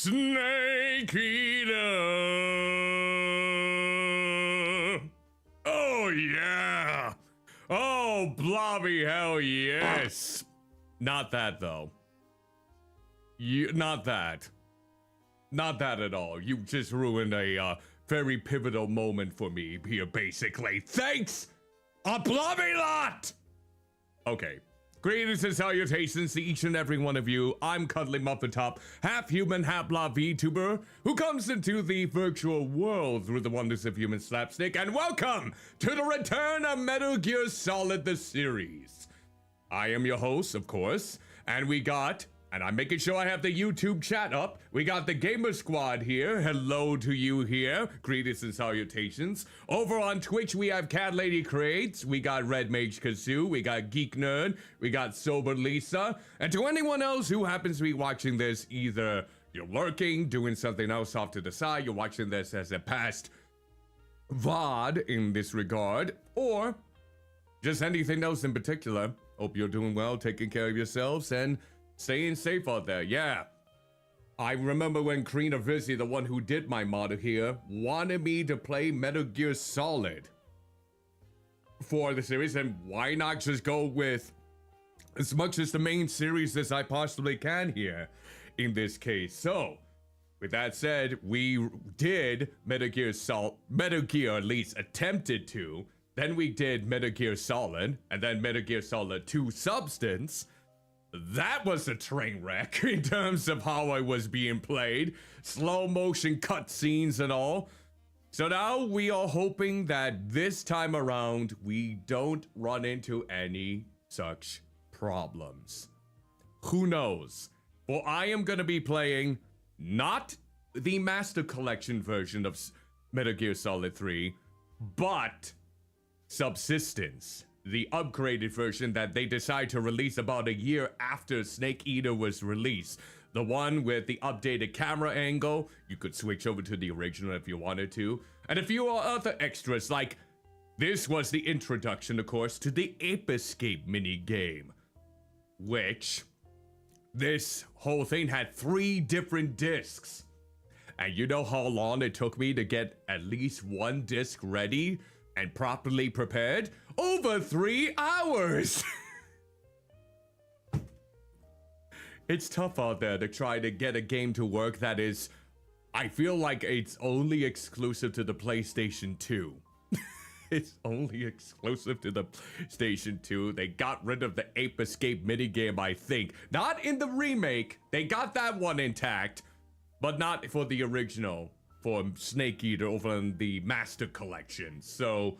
Snake Eater! Oh, yeah! Oh, blobby hell yes! Not that, though. Not that. Not that at all. You just ruined a very pivotal moment for me here, basically. Thanks! A blobby lot! Okay. Greetings and salutations to each and every one of you. I'm Cuddlymuffintop, half human, half blob VTuber, who comes into the virtual world through the wonders of human slapstick, and welcome to the return of Metal Gear Solid the series. I am your host, of course, and we got, and I'm making sure I have the YouTube chat up, we got the Gamer Squad here. Hello to you here. Greetings and salutations. Over on Twitch, we have Cat Lady Creates, we got Red Mage Kazoo, we got Geek Nerd, we got Sober Lisa, and to anyone else who happens to be watching this, either you're lurking, doing something else off to the side, you're watching this as a past VOD in this regard, or just anything else in particular, hope you're doing well, taking care of yourselves, and staying safe out there. Yeah, I remember when Karina Vizzy, the one who did my mod here, wanted me to play Metal Gear Solid for the series, and why not just go with as much as the main series as I possibly can here in this case. So with that said, we did Metal Gear, at least attempted to, then we did Metal Gear Solid, and then Metal Gear Solid 2 Substance. That was a train wreck in terms of how I was being played. Slow motion cutscenes and all. So now we are hoping that this time around we don't run into any such problems. Who knows? Well, I am going to be playing not the Master Collection version of Metal Gear Solid 3, but Subsistence, the upgraded version that they decided to release about a year after Snake Eater was released. The one with the updated camera angle. You could switch over to the original if you wanted to. And a few other extras, like this was the introduction, of course, to the Ape Escape minigame, which this whole thing had 3 different discs. And you know how long it took me to get at least one disc ready and properly prepared? Over 3 hours! It's tough out there to try to get a game to work that is, I feel like it's only exclusive to the PlayStation 2. It's only exclusive to the PlayStation 2. They got rid of the Ape Escape minigame, I think. Not in the remake. They got that one intact, but not for the original, for Snake Eater over in the Master Collection. So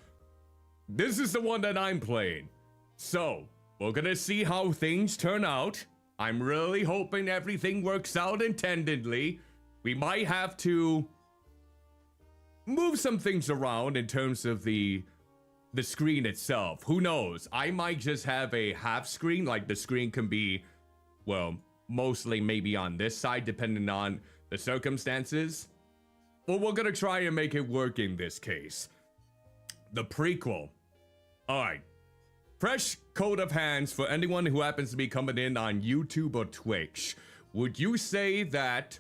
this is the one that I'm playing. So we're gonna see how things turn out. I'm really hoping everything works out intendedly. We might have to move some things around in terms of the screen itself. Who knows? I might just have a half screen, like the screen can be, well, mostly maybe on this side depending on the circumstances. Well, we're gonna try and make it work in this case. The prequel. Alright. Fresh coat of hands for anyone who happens to be coming in on YouTube or Twitch. Would you say that,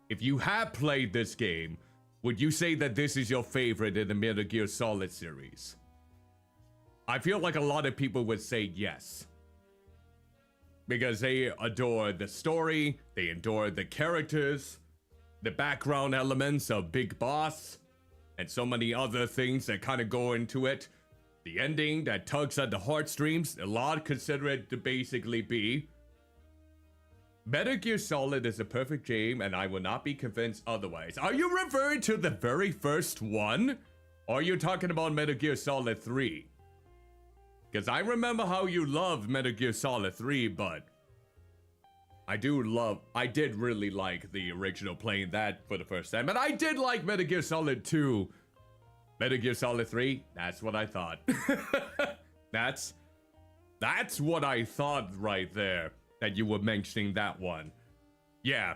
if you have played this game, would you say that this is your favorite in the Metal Gear Solid series? I feel like a lot of people would say yes, because they adore the story, they adore the characters, the background elements of Big Boss, and so many other things that kind of go into it. The ending that tugs at the heartstrings, a lot consider it to basically be. Metal Gear Solid is a perfect game, and I will not be convinced otherwise. Are you referring to the very first one? Or are you talking about Metal Gear Solid 3? Because I remember how you loved Metal Gear Solid 3, but I did really like the original, playing that for the first time. And I did like Metal Gear Solid 2. Metal Gear Solid 3, that's what I thought. That's what I thought right there, that you were mentioning that one. Yeah,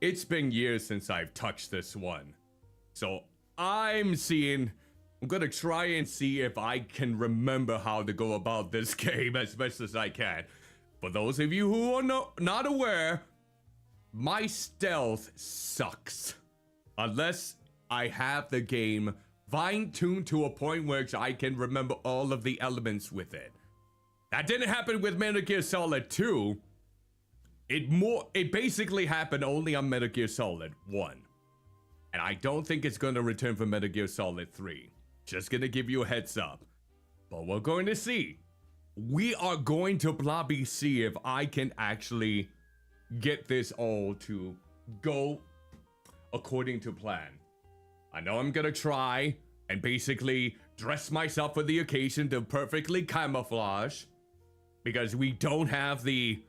it's been years since I've touched this one. So I'm gonna try and see if I can remember how to go about this game as best as I can. For those of you who are not aware, my stealth sucks. Unless I have the game fine-tuned to a point where I can remember all of the elements with it. That didn't happen with Metal Gear Solid 2. It basically happened only on Metal Gear Solid 1. And I don't think it's going to return for Metal Gear Solid 3. Just going to give you a heads up. But we're going to see. We are going to blobby see if I can actually get this all to go according to plan. I know I'm going to try and basically dress myself for the occasion to perfectly camouflage. Because we don't have the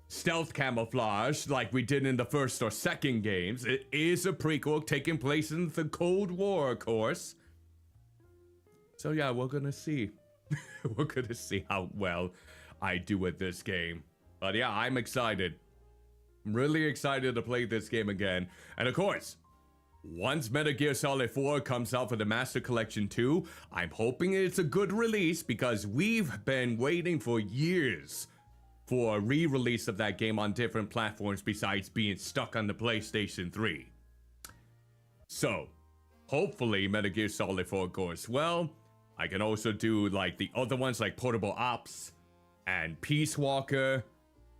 stealth camouflage like we did in the first or second games. It is a prequel taking place in the Cold War, of course. So yeah, we're gonna see. We're gonna see how well I do with this game. But yeah, I'm excited. I'm really excited to play this game again. And of course, once Metal Gear Solid 4 comes out for the Master Collection 2, I'm hoping it's a good release because we've been waiting for years for a re-release of that game on different platforms besides being stuck on the PlayStation 3. So, hopefully Metal Gear Solid 4 goes well. I can also do like the other ones like Portable Ops and Peace Walker,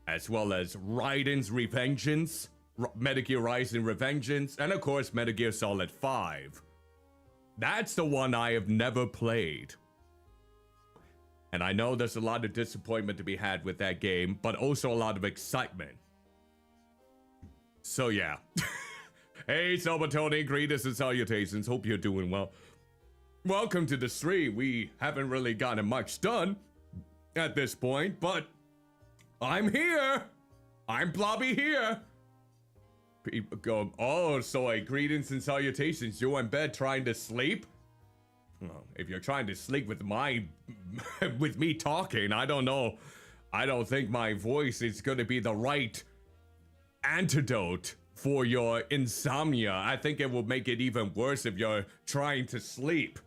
as well as Raiden's Revengeance, Metal Gear Rising Revengeance, and of course Metal Gear Solid 5. That's the one I have never played. And I know there's a lot of disappointment to be had with that game, but also a lot of excitement. So yeah. Hey, Sobatoni, greetings and salutations. Hope you're doing well. Welcome to the stream. We haven't really gotten much done at this point, but I'm here. I'm Blobby here. People go, oh, so greetings and salutations. You're in bed trying to sleep? Well, if you're trying to sleep with with me talking, I don't know. I don't think my voice is going to be the right antidote for your insomnia. I think it will make it even worse if you're trying to sleep.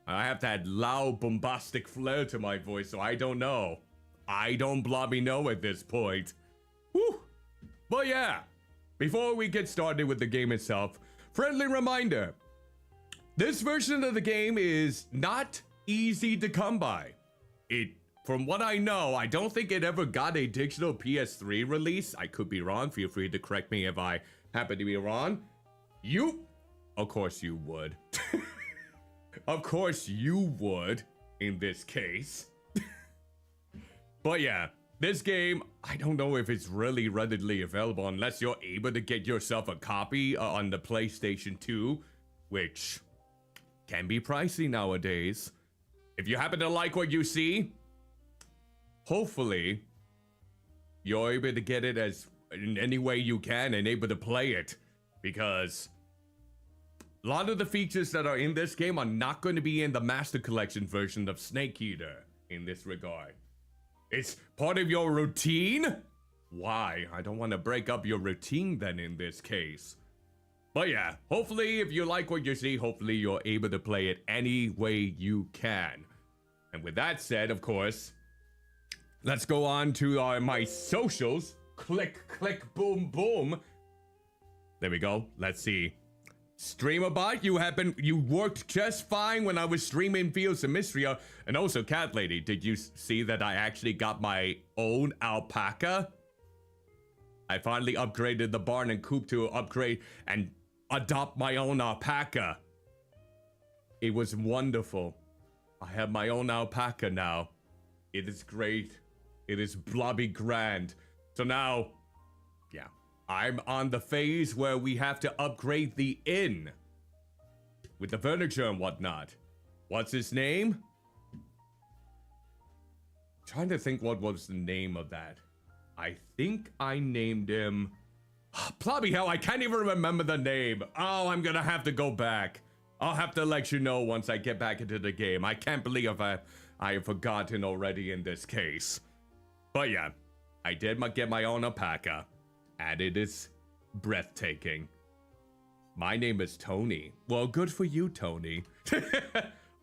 I have that loud, bombastic flair to my voice, so I don't know. I don't blobby know at this point. Whew. But yeah, before we get started with the game itself, friendly reminder. This version of the game is not easy to come by. From what I know, I don't think it ever got a digital PS3 release. I could be wrong. Feel free to correct me if I happen to be wrong. Of course you would. Of course you would, in this case. But yeah, this game, I don't know if it's really readily available unless you're able to get yourself a copy on the PlayStation 2, which can be pricey nowadays. If you happen to like what you see, hopefully you're able to get it as in any way you can and able to play it, because a lot of the features that are in this game are not going to be in the Master Collection version of Snake Eater in this regard. It's part of your routine? Why? I don't want to break up your routine then in this case. But yeah, hopefully if you like what you see, hopefully you're able to play it any way you can. And with that said, of course, let's go on to my socials. Click, click, boom, boom. There we go. Let's see. Streamerbot, you worked just fine when I was streaming Fields of Mystria. And also, Cat Lady, did you see that I actually got my own alpaca? I finally upgraded the barn and coop to upgrade and adopt my own alpaca. It was wonderful. I have my own alpaca now. It is great. It is blobby grand. So now, yeah, I'm on the phase where we have to upgrade the inn with the furniture and whatnot. What's his name? Trying to think what was the name of that. I think I named him... Blobby hell, I can't even remember the name. Oh, I'm gonna have to go back. I'll have to let you know once I get back into the game. I can't believe I have forgotten already in this case. But yeah, I did get my own alpaca, and it is breathtaking. My name is Tony. Well, good for you, Tony.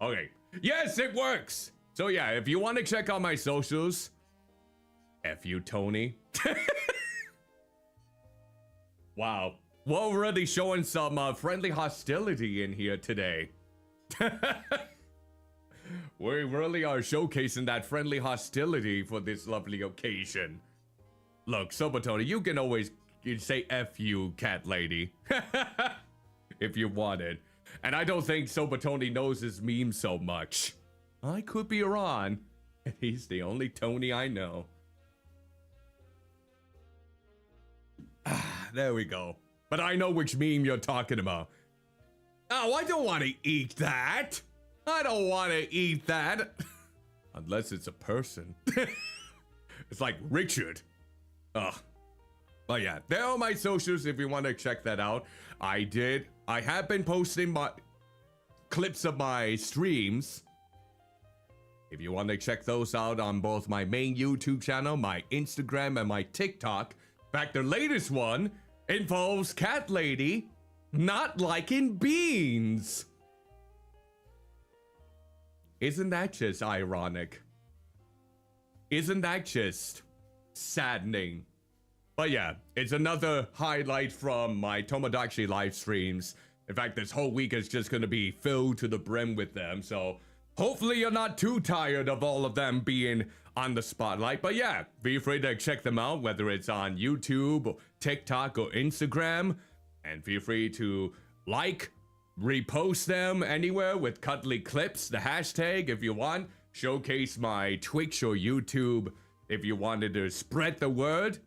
Okay, yes, it works. So yeah, if you want to check out my socials, F you, Tony. Wow. Well, we're really showing some friendly hostility in here today. We really are showcasing that friendly hostility for this lovely occasion. Look, Sobatoni, you can always say F you, cat lady. If you wanted. And I don't think Sobatoni knows his meme so much. I could be wrong. He's the only Tony I know. There we go. But I know which meme you're talking about. Oh, I don't want to eat that. I don't want to eat that. Unless it's a person. It's like Richard. Ugh. But yeah, there are my socials if you want to check that out. I have been posting my clips of my streams. If you want to check those out on both my main YouTube channel, my Instagram, and my TikTok. In fact, the latest one involves Cat Lady not liking beans. Isn't that just ironic? Isn't that just saddening? But yeah, it's another highlight from my Tomodachi live streams. In fact, this whole week is just going to be filled to the brim with them. So hopefully you're not too tired of all of them being on the spotlight. But yeah, feel free to check them out, whether it's on YouTube, or TikTok, or Instagram. And feel free to like, repost them anywhere with cuddly clips, the hashtag if you want. Showcase my Twitch or YouTube if you wanted to spread the word.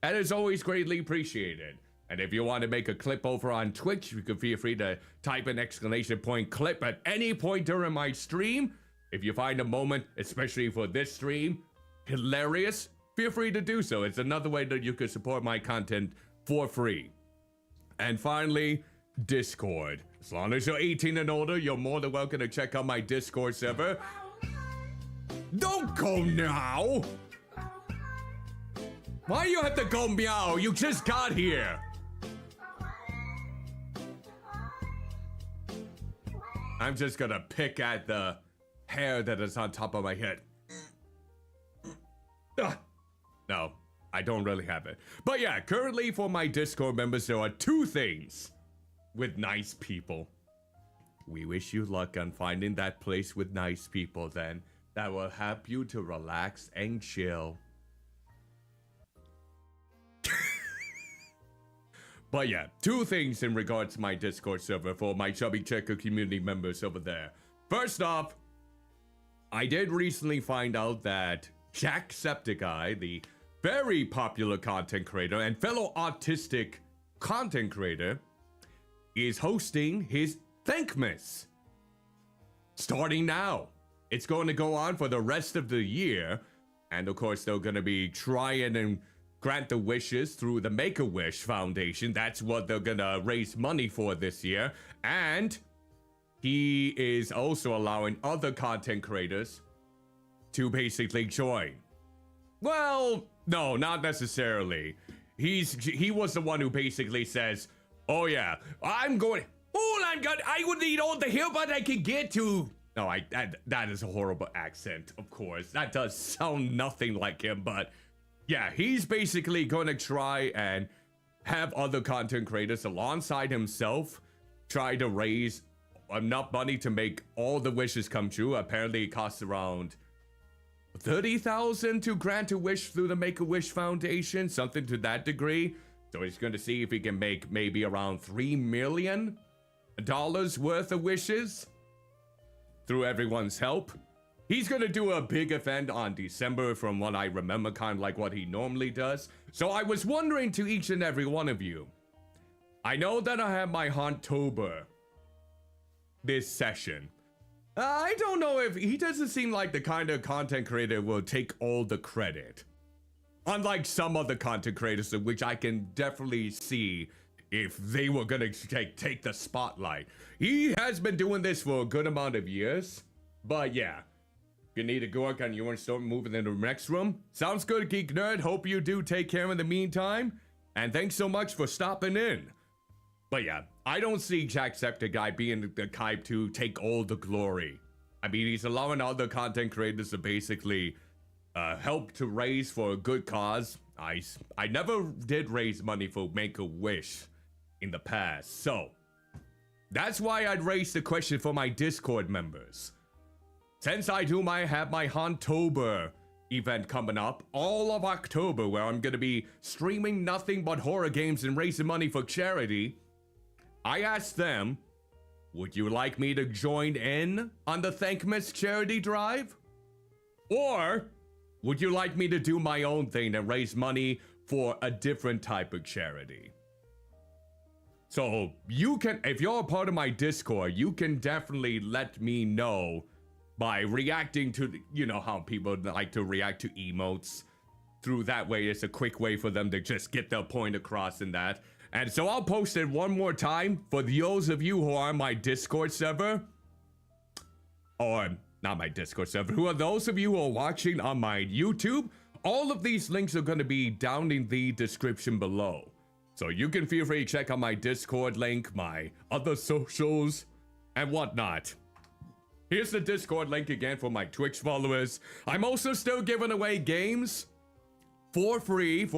That is always greatly appreciated. And if you want to make a clip over on Twitch, you can feel free to type an exclamation point clip at any point during my stream. If you find a moment, especially for this stream, hilarious, feel free to do so. It's another way that you can support my content for free. And finally, Discord. As long as you're 18 and older, you're more than welcome to check out my Discord server. Don't go now! Why do you have to go meow? You just got here. I'm just gonna pick at the hair that is on top of my head. Ugh. No, I don't really have it. But yeah, currently for my Discord members, there are 2 things with nice people. We wish you luck on finding that place with nice people then. That will help you to relax and chill. But yeah, 2 things in regards to my Discord server for my Chubby Checker community members over there. First off, I did recently find out that Jacksepticeye, the very popular content creator and fellow autistic content creator, is hosting his Thankmas. Starting now. It's going to go on for the rest of the year. And of course, they're going to be trying and grant the wishes through the Make-A-Wish Foundation. That's what they're gonna raise money for this year. And he is also allowing other content creators to basically join. Well, no, not necessarily. He was the one who basically says, oh yeah, I would need all the help I can get to. No, that is a horrible accent, of course. That does sound nothing like him, but yeah, he's basically going to try and have other content creators alongside himself try to raise enough money to make all the wishes come true. Apparently it costs around 30,000 to grant a wish through the Make-A-Wish Foundation, something to that degree. So he's going to see if he can make maybe around $3 million worth of wishes through everyone's help. He's gonna do a big event on December from what I remember, kind of like what he normally does. So I was wondering to each and every one of you, I know that I have my Haunttober this session. I don't know if he doesn't seem like the kind of content creator will take all the credit. Unlike some other content creators, which I can definitely see if they were gonna take the spotlight. He has been doing this for a good amount of years, but yeah. You need to go work and you want to start moving into the next room? Sounds good, Geek Nerd. Hope you do take care in the meantime. And thanks so much for stopping in. But yeah, I don't see Jacksepticeye being the type to take all the glory. I mean, he's allowing other content creators to basically help to raise for a good cause. I never did raise money for Make-A-Wish in the past, so that's why I'd raise the question for my Discord members. Since I do have my Hontober event coming up all of October, where I'm gonna be streaming nothing but horror games and raising money for charity, I asked them, would you like me to join in on the Thankmas charity drive? Or would you like me to do my own thing and raise money for a different type of charity? So you can, if you're a part of my Discord, you can definitely let me know by reacting to, you know how people like to react to emotes. Through that way, it's a quick way for them to just get their point across in that. And so I'll post it one more time for those of you who are on my Discord server. Or not my Discord server, who are those of you who are watching on my YouTube. All of these links are going to be down in the description below. So you can feel free to check out my Discord link, my other socials, and whatnot. Here's the Discord link again for my Twitch followers. I'm also still giving away games for free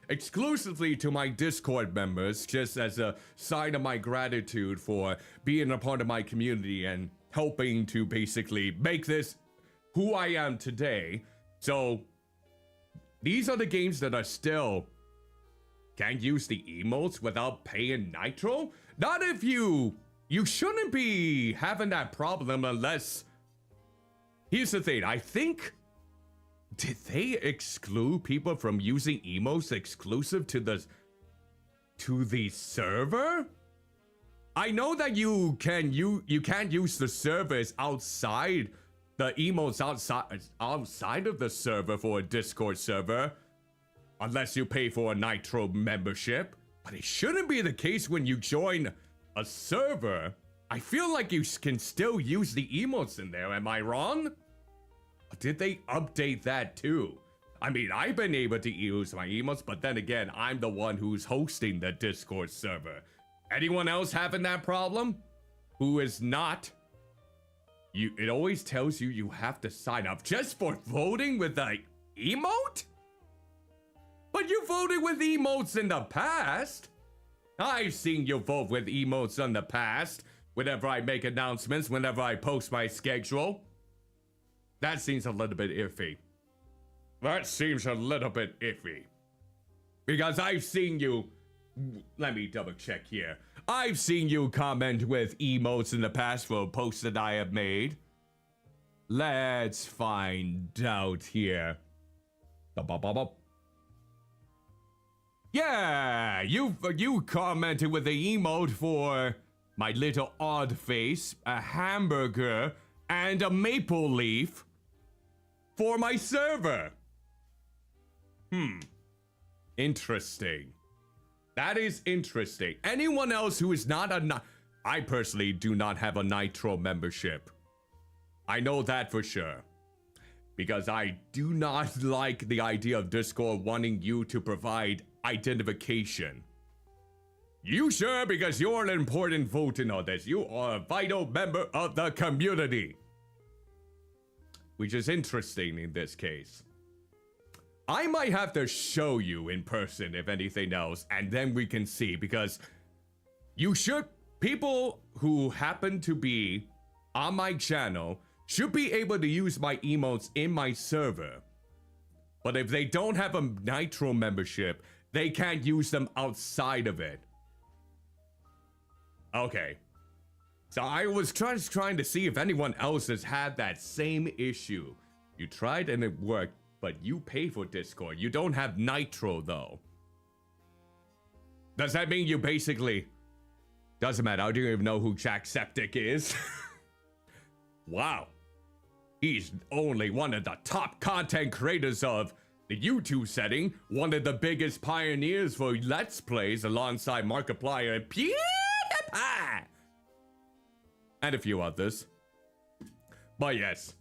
exclusively to my Discord members, just as a sign of my gratitude for being a part of my community and helping to basically make this who I am today. So these are the games that are still can't use the emotes without paying nitro. Not if you shouldn't be having that problem unless, here's the thing, I think, did they exclude people from using emotes exclusive to the server? I know that you can't use the servers outside the emotes outside of the server for a Discord server, unless you pay for a Nitro membership. But it shouldn't be the case when you join a server. I feel like you can still use the emotes in there. Am I wrong? Or did they update that too? I mean, I've been able to use my emotes, but then again, I'm the one who's hosting the Discord server. Anyone else having that problem? Who is not? It always tells you you have to sign up just for voting with the emote? But you voted with emotes in the past. I've seen you vote with emotes in the past. Whenever I make announcements, whenever I post my schedule. That seems a little bit iffy. That seems a little bit iffy. Because I've seen you... Let me double check here. I've seen you comment with emotes in the past for posts that I have made. Let's find out here. Yeah, you commented with the emote for my little odd face, a hamburger, and a maple leaf for my server. Interesting. That is interesting. Anyone else who is not I personally do not have a Nitro membership. I know that for sure. Because I do not like the idea of Discord wanting you to provide identification. You sure? Because you're an important vote in all this. You are a vital member of the community. Which is interesting in this case. I might have to show you in person, if anything else, and then we can see, because people who happen to be on my channel should be able to use my emotes in my server. But if they don't have a Nitro membership, they can't use them outside of it. Okay. So I was trying to see if anyone else has had that same issue. You tried and it worked. But you pay for Discord. You don't have Nitro, though. Does that mean you basically... Doesn't matter. I don't even know who Jacksepticeye is. Wow. He's only one of the top content creators of the YouTube setting. One of the biggest pioneers for Let's Plays alongside Markiplier and PewDiePie. And a few others. But yes.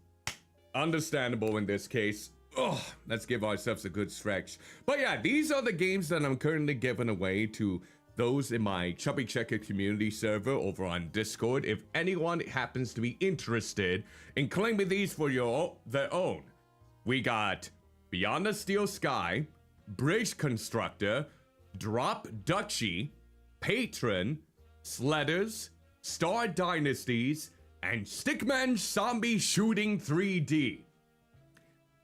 Understandable in this case. Oh, let's give ourselves a good stretch. But yeah, these are the games that I'm currently giving away to those in my Chubby Checker community server over on Discord. If anyone happens to be interested in claiming these for their own. We got Beyond the Steel Sky, Bridge Constructor, Drop Duchy, Patron, Sledders, Star Dynasties, and Stickman Zombie Shooting 3D.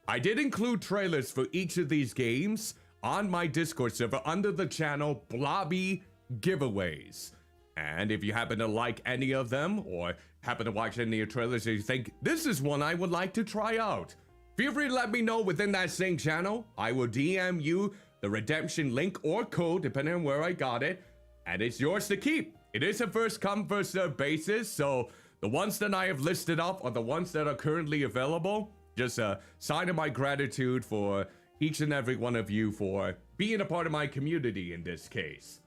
I did include trailers for each of these games on my Discord server under the channel Blobby Giveaways. And if you happen to like any of them or happen to watch any of the trailers and you think this is one I would like to try out, feel free to let me know within that same channel. I will DM you the redemption link or code depending on where I got it, and it's yours to keep. It is a first come first serve basis, so the ones that I have listed up are the ones that are currently available. Just a sign of my gratitude for each and every one of you for being a part of my community in this case.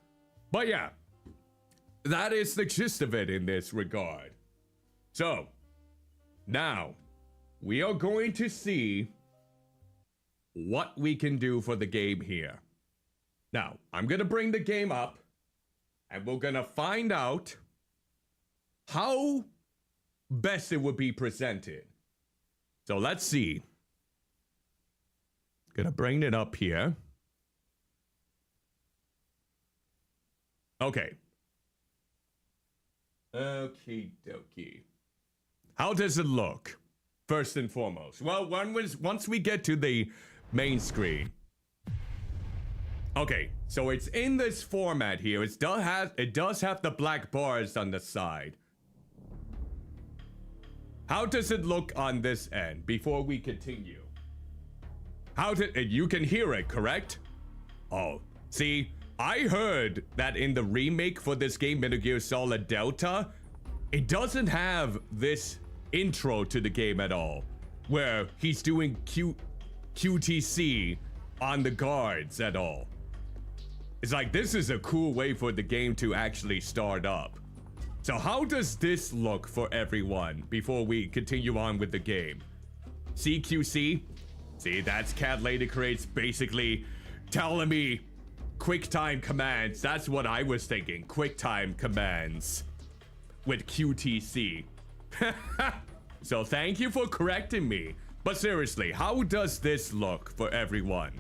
But yeah, that is the gist of it in this regard. So, now, we are going to see what we can do for the game here. Now, I'm going to bring the game up, and we're going to find out how best it would be presented. So let's see. Gonna bring it up here. Okay. Okie dokie. How does it look? First and foremost. Well, once we get to the main screen. Okay, so it's in this format here. It does have the black bars on the side. How does it look on this end before we continue? You can hear it, correct? Oh, see, I heard that in the remake for this game, Metal Gear Solid Delta, it doesn't have this intro to the game at all, where he's doing QTC on the guards at all. It's like, this is a cool way for the game to actually start up. So how does this look for everyone before we continue on with the game? CQC? See, that's Cat Lady Crates basically telling me QuickTime commands. That's what I was thinking. QuickTime commands with QTC. So thank you for correcting me. But seriously, how does this look for everyone?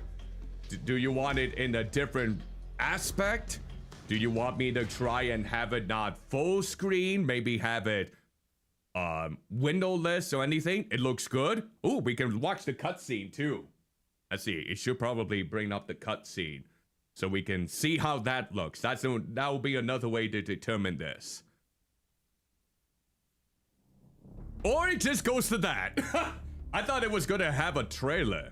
Do you want it in a different aspect? Do you want me to try and have it not full screen? Maybe have it windowless or anything? It looks good. Oh, we can watch the cutscene too. Let's see. It should probably bring up the cutscene so we can see how that looks. That will be another way to determine this. Or it just goes to that. I thought it was gonna have a trailer.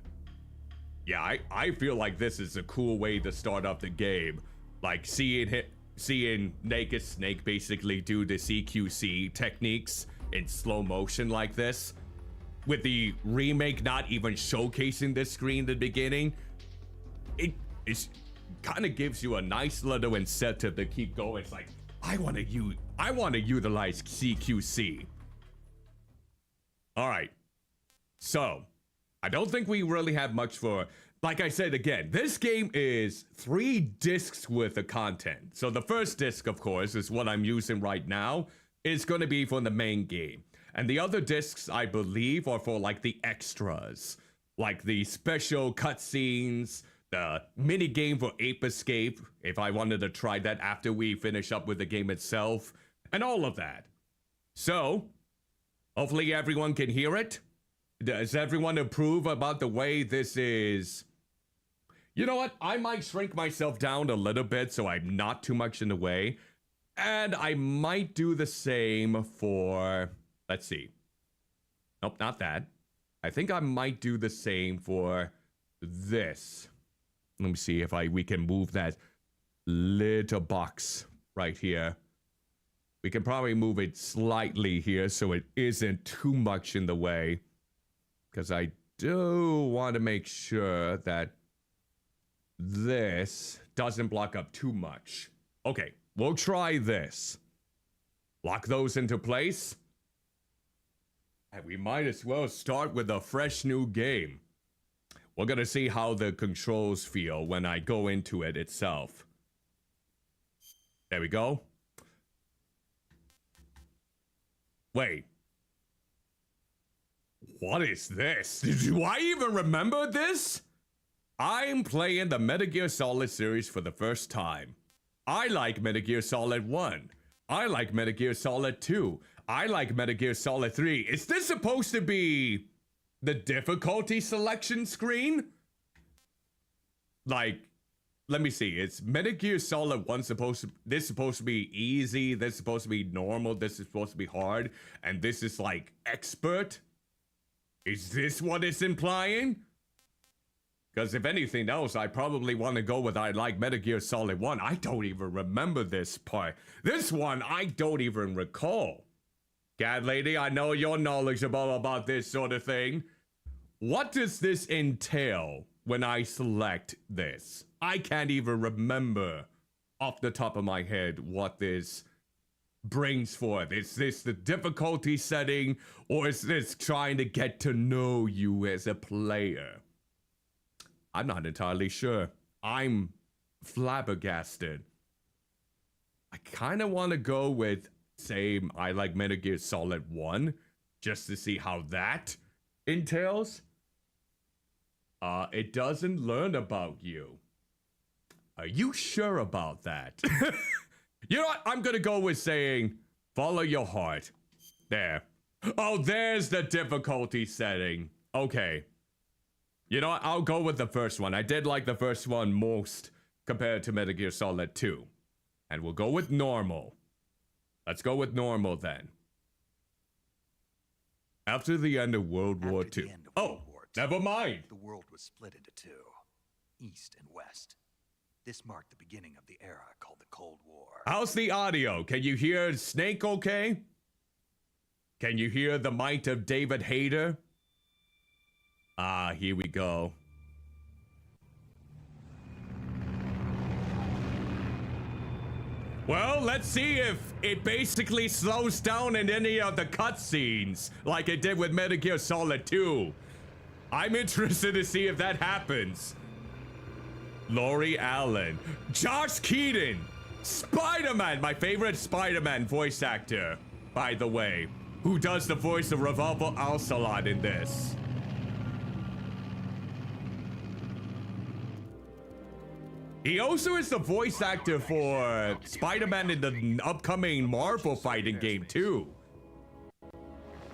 Yeah, I feel like this is a cool way to start up the game. Like seeing Naked Snake basically do the CQC techniques in slow motion like this, with the remake not even showcasing this screen in the beginning. It kind of gives you a nice little incentive to keep going. It's like, I want to utilize CQC. All right, so I don't think we really have much for. Like I said again, this game is 3 discs worth of content. So the first disc, of course, is what I'm using right now. It's going to be for the main game. And the other discs, I believe, are for like the extras. Like the special cutscenes, the mini game for Ape Escape, if I wanted to try that after we finish up with the game itself, and all of that. So, hopefully everyone can hear it. Does everyone approve about the way this is? You know what? I might shrink myself down a little bit so I'm not too much in the way. And I might do the same for, let's see. Nope, not that. I think I might do the same for this. Let me see if we can move that little box right here. We can probably move it slightly here so it isn't too much in the way. Because I do want to make sure that this doesn't block up too much. Okay, we'll try this. Lock those into place. And we might as well start with a fresh new game. We're going to see how the controls feel when I go into it itself. There we go. Wait. What is this? Do I even remember this? I'm playing the Metal Gear Solid series for the first time. I like Metal Gear Solid 1. I like Metal Gear Solid 2. I like Metal Gear Solid 3. Is this supposed to be the difficulty selection screen? Like, let me see. It's Metal Gear Solid 1 this is supposed to be easy, this is supposed to be normal, this is supposed to be hard, and this is like expert? Is this what it's implying? Because if anything else, I probably want to go with I like Metal Gear Solid 1. I don't even remember this part. This one, I don't even recall. Cat lady, I know you're knowledgeable about this sort of thing. What does this entail when I select this? I can't even remember off the top of my head what this brings forth. Is this the difficulty setting, or is this trying to get to know you as a player? I'm not entirely sure. I'm flabbergasted. I kind of want to go with, say, I like Metal Gear Solid 1, just to see how that entails. It doesn't learn about you. Are you sure about that? You know what? I'm gonna go with saying, follow your heart. There. Oh, there's the difficulty setting. Okay. You know what? I'll go with the first one. I did like the first one most compared to Metal Gear Solid 2. And we'll go with normal. Let's go with normal then. After the end of World War II. Oh, never mind. The world was split into two, East and West. This marked the beginning of the era called the Cold War. How's the audio? Can you hear Snake okay? Can you hear the might of David Hayter? Ah, here we go. Well, let's see if it basically slows down in any of the cutscenes like it did with Metal Gear Solid 2. I'm interested to see if that happens. Laurie Allen, Josh Keaton, Spider-Man, my favorite Spider-Man voice actor, by the way, who does the voice of Revolver Ocelot in this. He also is the voice actor for Spider-Man in the upcoming Marvel fighting game too.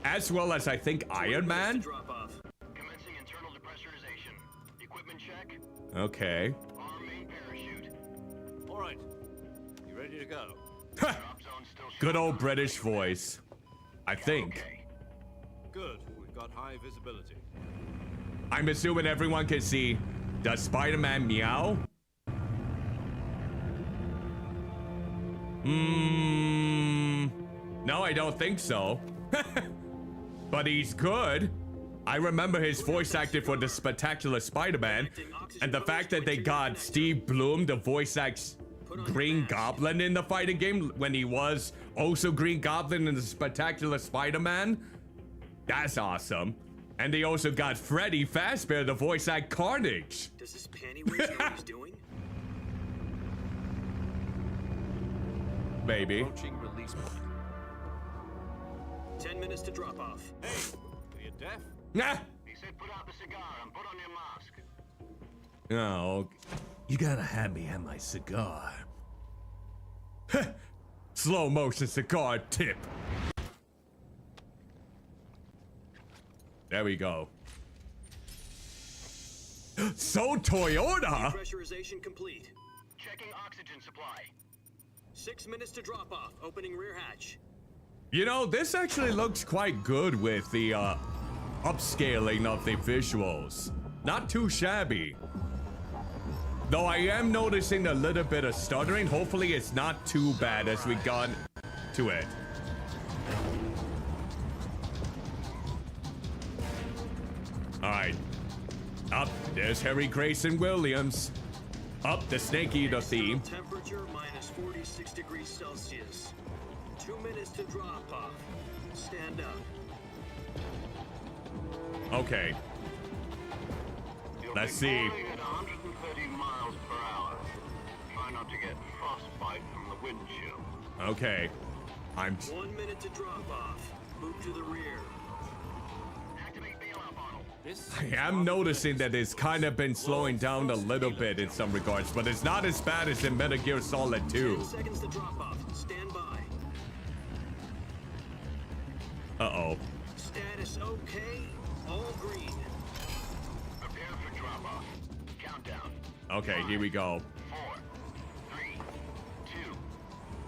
As well as, I think, Iron Man? Commencing internal depressurization. Equipment check. Okay. Arm main parachute. All right. You ready to go? Drop zone still Good old British voice. I think. Okay. Good. We've got high visibility. I'm assuming everyone can see. Does Spider-Man meow? No, I don't think so. But he's good. I remember his voice acting for the Spectacular Spider-Man, and the fact that they got Steve Bloom to voice act Green Goblin in the fighting game when he was also Green Goblin in the Spectacular Spider-Man, that's awesome. And they also got Freddy Fazbear to voice act Carnage. Does this pantyweight know what he's doing? Baby. Approaching release point. 10 minutes to drop off. Hey, are you deaf? Nah. He said put out the cigar and put on your mask. Oh, you gotta have me have my cigar. Slow motion cigar tip. There we go. So Toyota? Pressurization complete. Checking oxygen supply. 6 minutes to drop off. Opening rear hatch. You know, this actually looks quite good with the upscaling of the visuals. Not too shabby. Though I am noticing a little bit of stuttering. Hopefully it's not too bad as we got to it. Alright. Up, there's Harry Grayson Williams. Up, the Snake Eater theme. Temperature minus 46 degrees Celsius. 2 minutes to drop off. Stand up. Okay. Let's see. Falling at 130 miles per hour. Try not to get frostbite from the wind chill. Okay. I'm 1 minute to drop off. Move to the rear. Activate This I is am rather noticing that it's ridiculous. kind of been slowing World's down a first little healer bit in jump. some regards, but it's not as bad as in Metal Gear Solid 2. 10 seconds to drop off. Stand by. Uh-oh. Status okay. All green. Prepare for drop-off. Countdown. Okay, here we go. 4, 3, 2,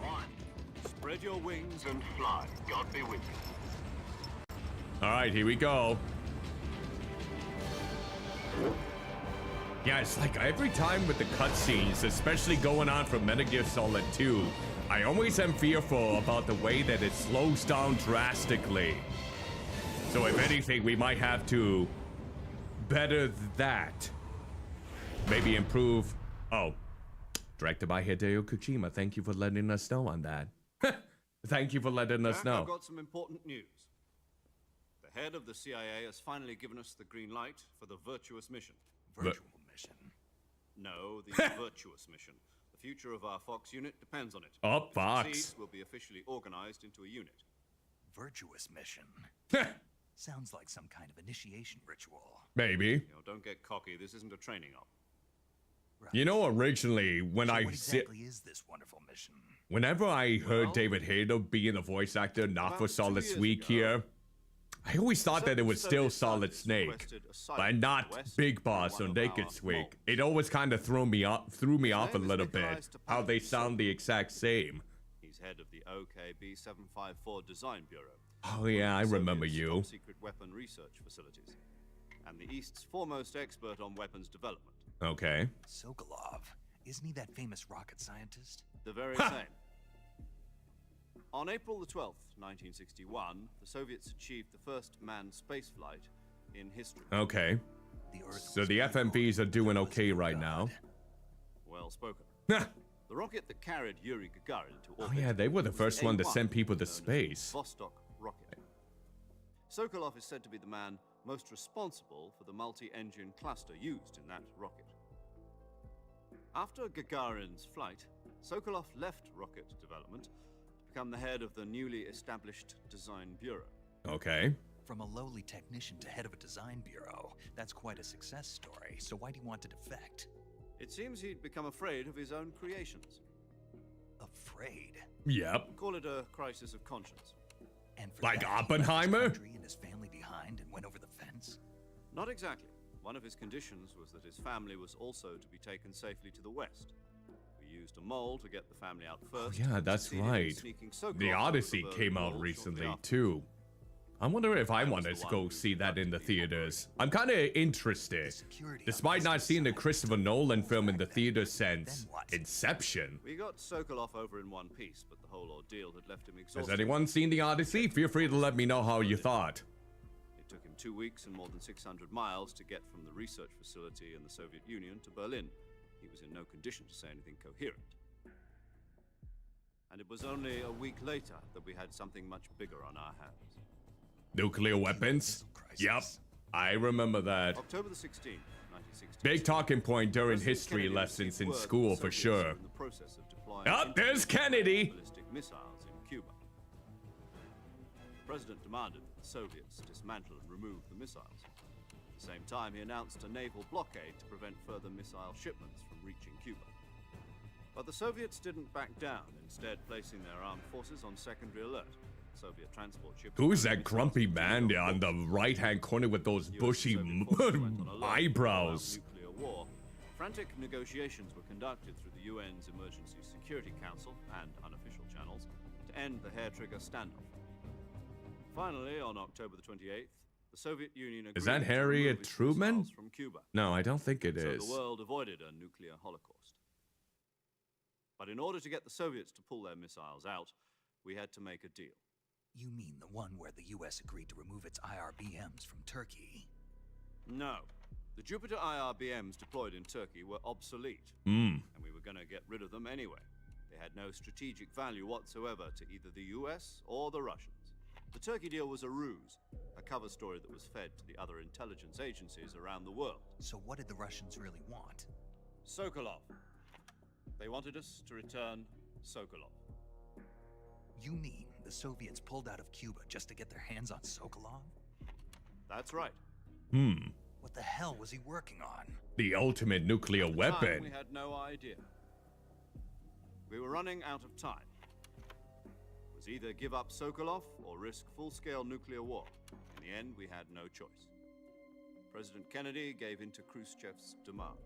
1. Spread your wings And fly. God be with you. All right, here we go. Yeah, it's like every time with the cutscenes, especially going on from Metal Gear Solid 2, I always am fearful about the way that it slows down drastically. So if anything, we might have to better that. Maybe improve. Oh, directed by Hideo Kojima. Thank you for letting us know on that. Thank you for letting us Jack, know. I've got some important news. The head of the CIA has finally given us the green light for the virtuous mission. Virtual mission. No, the virtuous mission. The future of our Fox unit depends on it. Oh, If it Fox. succeeds, we'll be officially organized into a unit. Virtuous mission. Sounds like some kind of initiation ritual. Maybe. You know, don't get cocky. This isn't a training op. Right. You know, originally, when So I what see. exactly is this wonderful mission? Whenever I heard Well, David Hayter being a voice actor, not about for 2 Solid years Snake ago, here, I always thought that it was still Soviet Solid scientists Snake, requested asylum but in the not West Big from Boss one or of Naked our Swig. moles. It always kind of threw me off a name is little bit, Nikolai how they Stepanovich sound the exact same. He's head of the OKB 754 Design Bureau. Oh yeah, I one of the remember Soviets' you. top-secret weapon research facilities, and the East's foremost expert on weapons development. Okay. Sokolov. Isn't he that famous rocket scientist? The very same. On April the 12th, 1961, the Soviets achieved the first manned spaceflight in history. Okay. The Earth So was the built FMVs are with doing the okay blessing of right God. now. Well spoken. oh The rocket that carried Yuri Gagarin to orbit. yeah, they were the was first one to A1, send people to known as the space. Vostok rocket. Sokolov is said to be the man most responsible for the multi-engine cluster used in that rocket. After Gagarin's flight, Sokolov left rocket development to become the head of the newly established Design Bureau. Okay. From a lowly technician to head of a design bureau. That's quite a success story. So why do you want to defect? It seems he'd become afraid of his own creations. Afraid. Yep. Call it a crisis of conscience. And for Like that, he left his Oppenheimer? country and his family behind and went over the fence. Not exactly. One of his conditions was that his family was also to be taken safely to the west. We used a mole to get the family out first. Yeah, and that's succeeded in right. sneaking Sokolov The over Odyssey Berlin came out Wall shortly recently after. too. I wonder if I was wanted the to one go who see that in the conducted the theaters. I'm kind of interested. security Despite on not this seeing the side Christopher took Nolan full film in the drag theater then. since Then what? Inception. We got Sokolov over in one piece, but the whole ordeal had left him exhausted. Has anyone seen the Odyssey? Feel free to let me know how you thought. It took him 2 weeks and more than 600 miles to get from the research facility in the Soviet Union to Berlin. He was in no condition to say anything coherent. And it was only a week later that we had something much bigger on our hands. Nuclear weapons? Missile crisis. Yep, I remember that. October the 16th, 1960. Big talking point during President history Kennedy lessons received in word that school the for Soviets sure. were in the process of deploying Oh, there's Kennedy! ballistic missiles in Cuba. The president demanded that the Soviets dismantle and remove the missiles. At the same time, he announced a naval blockade to prevent further missile shipments from reaching Cuba. But the Soviets didn't back down, instead placing their armed forces on secondary alert. Soviet transport ships. Who's carrying that grumpy missiles man continued on the right-hand corner with those US and bushy Soviet forces went on alert to eyebrows? allow nuclear war. Frantic negotiations were conducted through the UN's Emergency Security Council and unofficial channels to end the hair-trigger standoff. Finally, on October the 28th, the Soviet Union agreed Is that to Harriet remove its Truman? missiles from Cuba. No, I don't think it So is. the world avoided a nuclear holocaust. But in order to get the Soviets to pull their missiles out, we had to make a deal. You mean the one where the US agreed to remove its IRBMs from Turkey? No. The Jupiter IRBMs deployed in Turkey were obsolete, Hmm. and we were going to get rid of them anyway. They had no strategic value whatsoever to either the US or the Russians. The Turkey deal was a ruse, a cover story that was fed to the other intelligence agencies around the world. So what did the Russians really want? Sokolov. They wanted us to return Sokolov. You mean the Soviets pulled out of Cuba just to get their hands on Sokolov? That's right. What the hell was he working on? The ultimate nuclear At the time, weapon. we had no idea. We were running out of time. It was either give up Sokolov or risk full-scale nuclear war. In the end, we had no choice. President Kennedy gave in to Khrushchev's demand.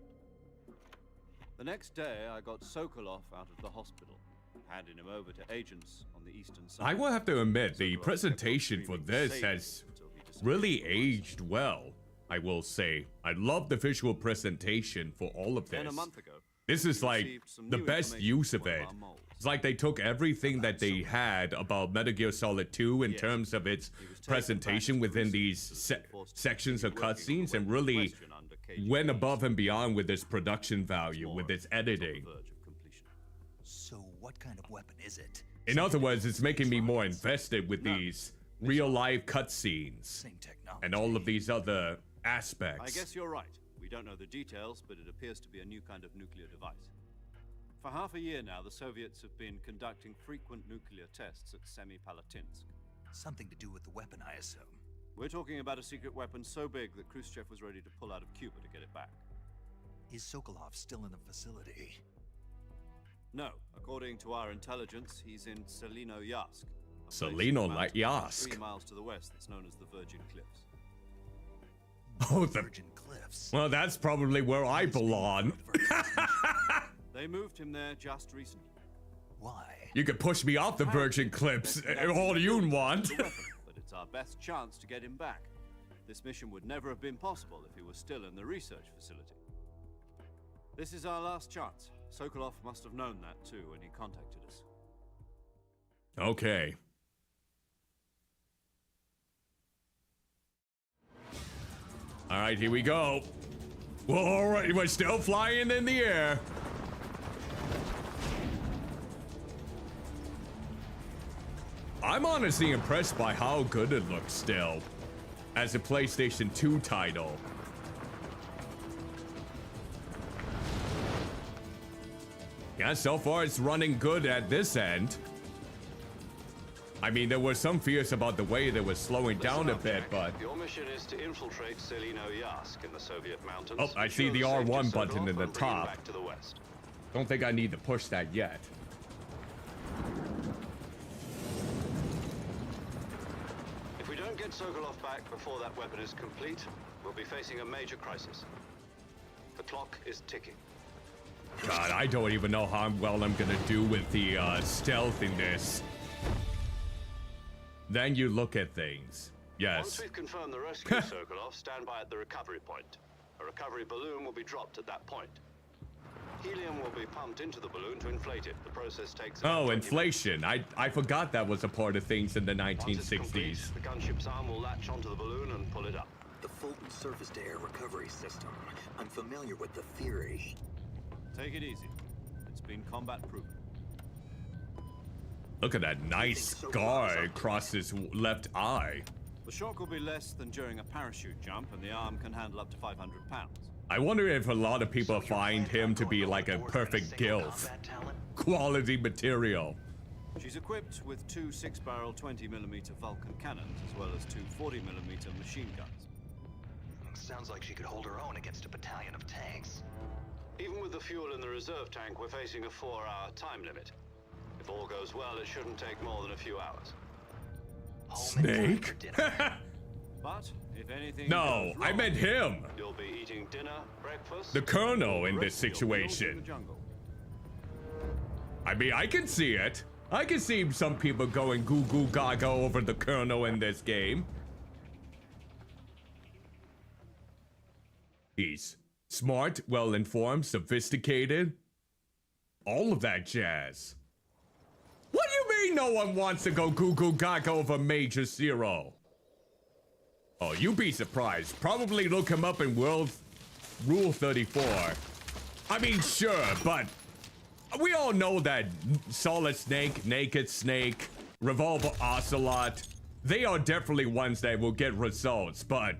The next day, I got Sokolov out of the hospital, handing him over to agents on the eastern side. I will have to admit, the Sokolov presentation kept for on this screaming has "Save me" until he disappeared really from my sight. aged well, I will say. I love the visual presentation for all of Then this. a month ago, This is we like received some the new best information use of from one it. our moles. It's like they took everything that they had about Metal Gear Solid 2 in Yes. terms of its He was taken presentation back to within Russia these so that he forced to sections of continue working on cutscenes the and weapon really question under KGB went above orders. and beyond with its production value, More, with its it's on the editing. verge of completion. So what kind of weapon is it? In other words, it's making me more Rockets. invested with No. these real-life cutscenes Same technology. and all of these other I aspects. guess you're right. We don't know the details, but it appears to be a new kind of nuclear device. For half a year now, the Soviets have been conducting frequent nuclear tests at Semipalatinsk. Something to do with the weapon, I assume. We're talking about a secret weapon so big that Khrushchev was ready to pull out of Cuba to get it back. Is Sokolov still in the facility? No, according to our intelligence, he's in Selino Yask. a place Selino in the mountains Yask. 3 miles to the west that's known as the Virgin Cliffs. Oh, the Virgin Cliffs. well, that's probably where I belong. They moved him there just recently. Why? You could push me off the Virgin Cliffs all you want. The weapon, but it's our best chance to get him back. This mission would never have been possible if he was still in the research facility. This is our last chance. Sokolov must have known that too when he contacted us. Okay. All right, here we go. Well, all right, we're still flying in the air. I'm honestly impressed by how good it looks still as a PlayStation 2 title. Yeah, so far it's running good at this end. I mean, there were some fears about the way they were slowing down a bit, but... Your mission is to infiltrate Selino Yask in the Soviet mountains. Oh, I see the ensure R1 safety button Sokolov in the and bring him top. back to the west. Don't think I need to push that yet. If we don't get Sokolov back before that weapon is complete, we'll be facing a major crisis. The clock is ticking. God, I don't even know how well I'm gonna do with the stealth in this. Then you look at things. Once Yes. we've confirmed the rescue of Sokolov, stand by at the recovery point. A recovery balloon will be dropped at that point. Helium will be pumped into the balloon to inflate it. The process takes about Oh, 20 inflation. I forgot that was a part of things in the minutes. Once it's complete, 1960s. the gunship's arm will latch onto the balloon and pull it up. The Fulton surface-to-air recovery system. I'm familiar with the theory. Take it easy. It's been combat proven. Look at that nice scar across his left eye. The shock will be less than during a parachute jump, and the arm can handle up to 500 pounds. I wonder if a lot of people find him to be like a perfect gilf. Quality material. She's equipped with 2 6-barrel 20mm Vulcan cannons, as well as 2 40mm machine guns. Sounds like she could hold her own against a battalion of tanks. Even with the fuel in the reserve tank, we're facing a 4-hour time limit. If all goes well, it shouldn't take more than a few hours. Home in time Snake? for dinner. But if anything No, goes I wrong, meant him. You'll be eating dinner, breakfast. The Colonel in the this rest of your meals in the situation. jungle. I mean, I can see it. I can see some people going goo goo gaga over the Colonel in this game. He's smart, well-informed, sophisticated. All of that jazz. What do you mean no one wants to go goo goo gaga over Major Zero? Oh, you'd be surprised. Probably look him up in Rule 34. I mean, sure, but we all know that Solid Snake, Naked Snake, Revolver Ocelot, they are definitely ones that will get results, but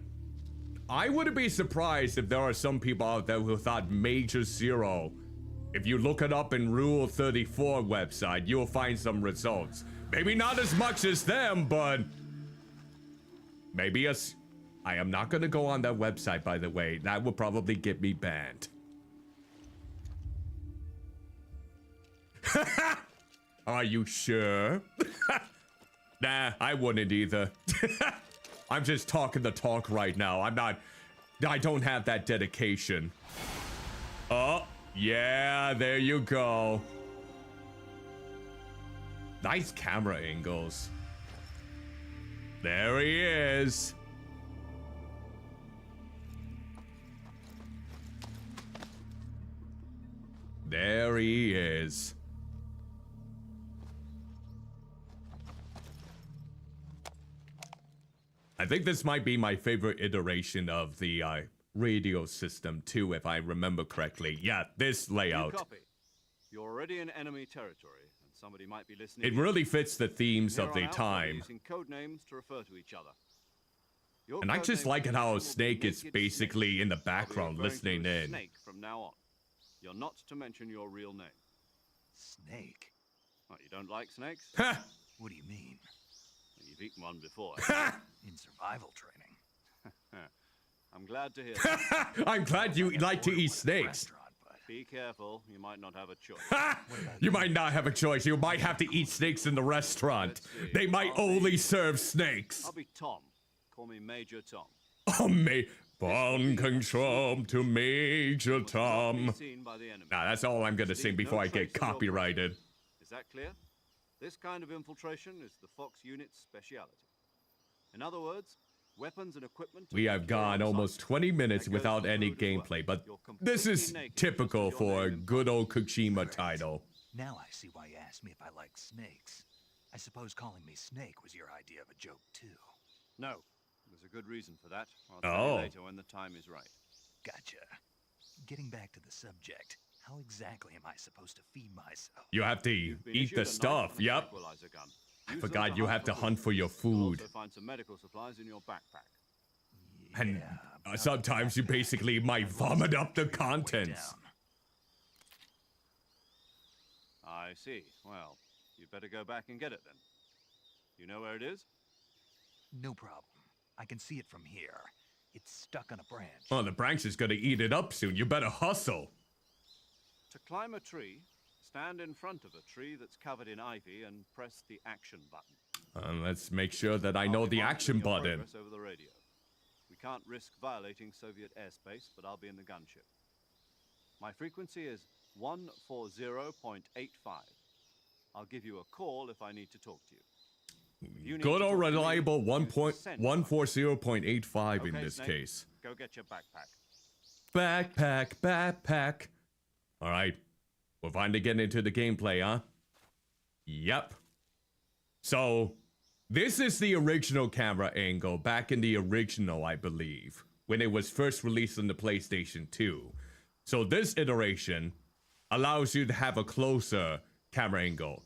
I wouldn't be surprised if there are some people out there who thought Major Zero, if you look it up in Rule 34 website, you'll find some results. Maybe not as much as them, but maybe I am not gonna go on that website, by the way. That would probably get me banned. Are you sure? Nah, I wouldn't either. I'm just talking the talk right now. I don't have that dedication. Oh, yeah, there you go. Nice camera angles. There he is. There he is. I think this might be my favorite iteration of the radio system too, if I remember correctly. Yeah, this layout. Copy. You're already in enemy territory, and somebody might be listening. It really fits the themes of the time. Using code names to refer to each other. And I just like it how Snake is basically in the background listening in. Snake from now on. You're not to mention your real name. Snake? What, you don't like snakes? Ha! What do you mean? You've eaten one before. In survival training. I'm glad to hear that. I'm glad you like to eat snakes. Be careful, you might not have a choice. You might not have a choice. You might have to eat snakes in the restaurant. They might only serve snakes. I'll be Tom. Call me Major Tom. Oh, Bon control to Major Tom. Nah, that's all I'm gonna sing before I get copyrighted. Is that clear? This kind of infiltration is the Fox unit's speciality. In other words, weapons and equipment. We have gone almost 20 minutes without any gameplay, but this is typical for a good old Kojima title. Now I see why you asked me if I like snakes. I suppose calling me Snake was your idea of a joke too. No, there's a good reason for that. I'll tell you later when the time is right. Gotcha. Getting back to the subject, how exactly am I supposed to feed myself? You have to eat the stuff, yep. I forgot you have to hunt for your food. Also find some medical supplies in your backpack. And sometimes you basically might vomit up the contents. I see. Well, you'd better go back and get it then. You know where it is? No problem. I can see it from here. It's stuck on a branch. Oh, the branch is gonna eat it up soon. You better hustle. To climb a tree, stand in front of a tree that's covered in ivy and press the action button. Let's make sure that I know the action button. Over the radio. We can't risk violating Soviet airspace, but I'll be in the gunship. My frequency is 140.85. I'll give you a call if I need to talk to you. Good old reliable 140.85 in this case. Go get your backpack. Backpack. All right. We're finally getting into the gameplay, huh? Yep. So, this is the original camera angle back in the original, I believe, when it was first released on the PlayStation 2. So this iteration allows you to have a closer camera angle.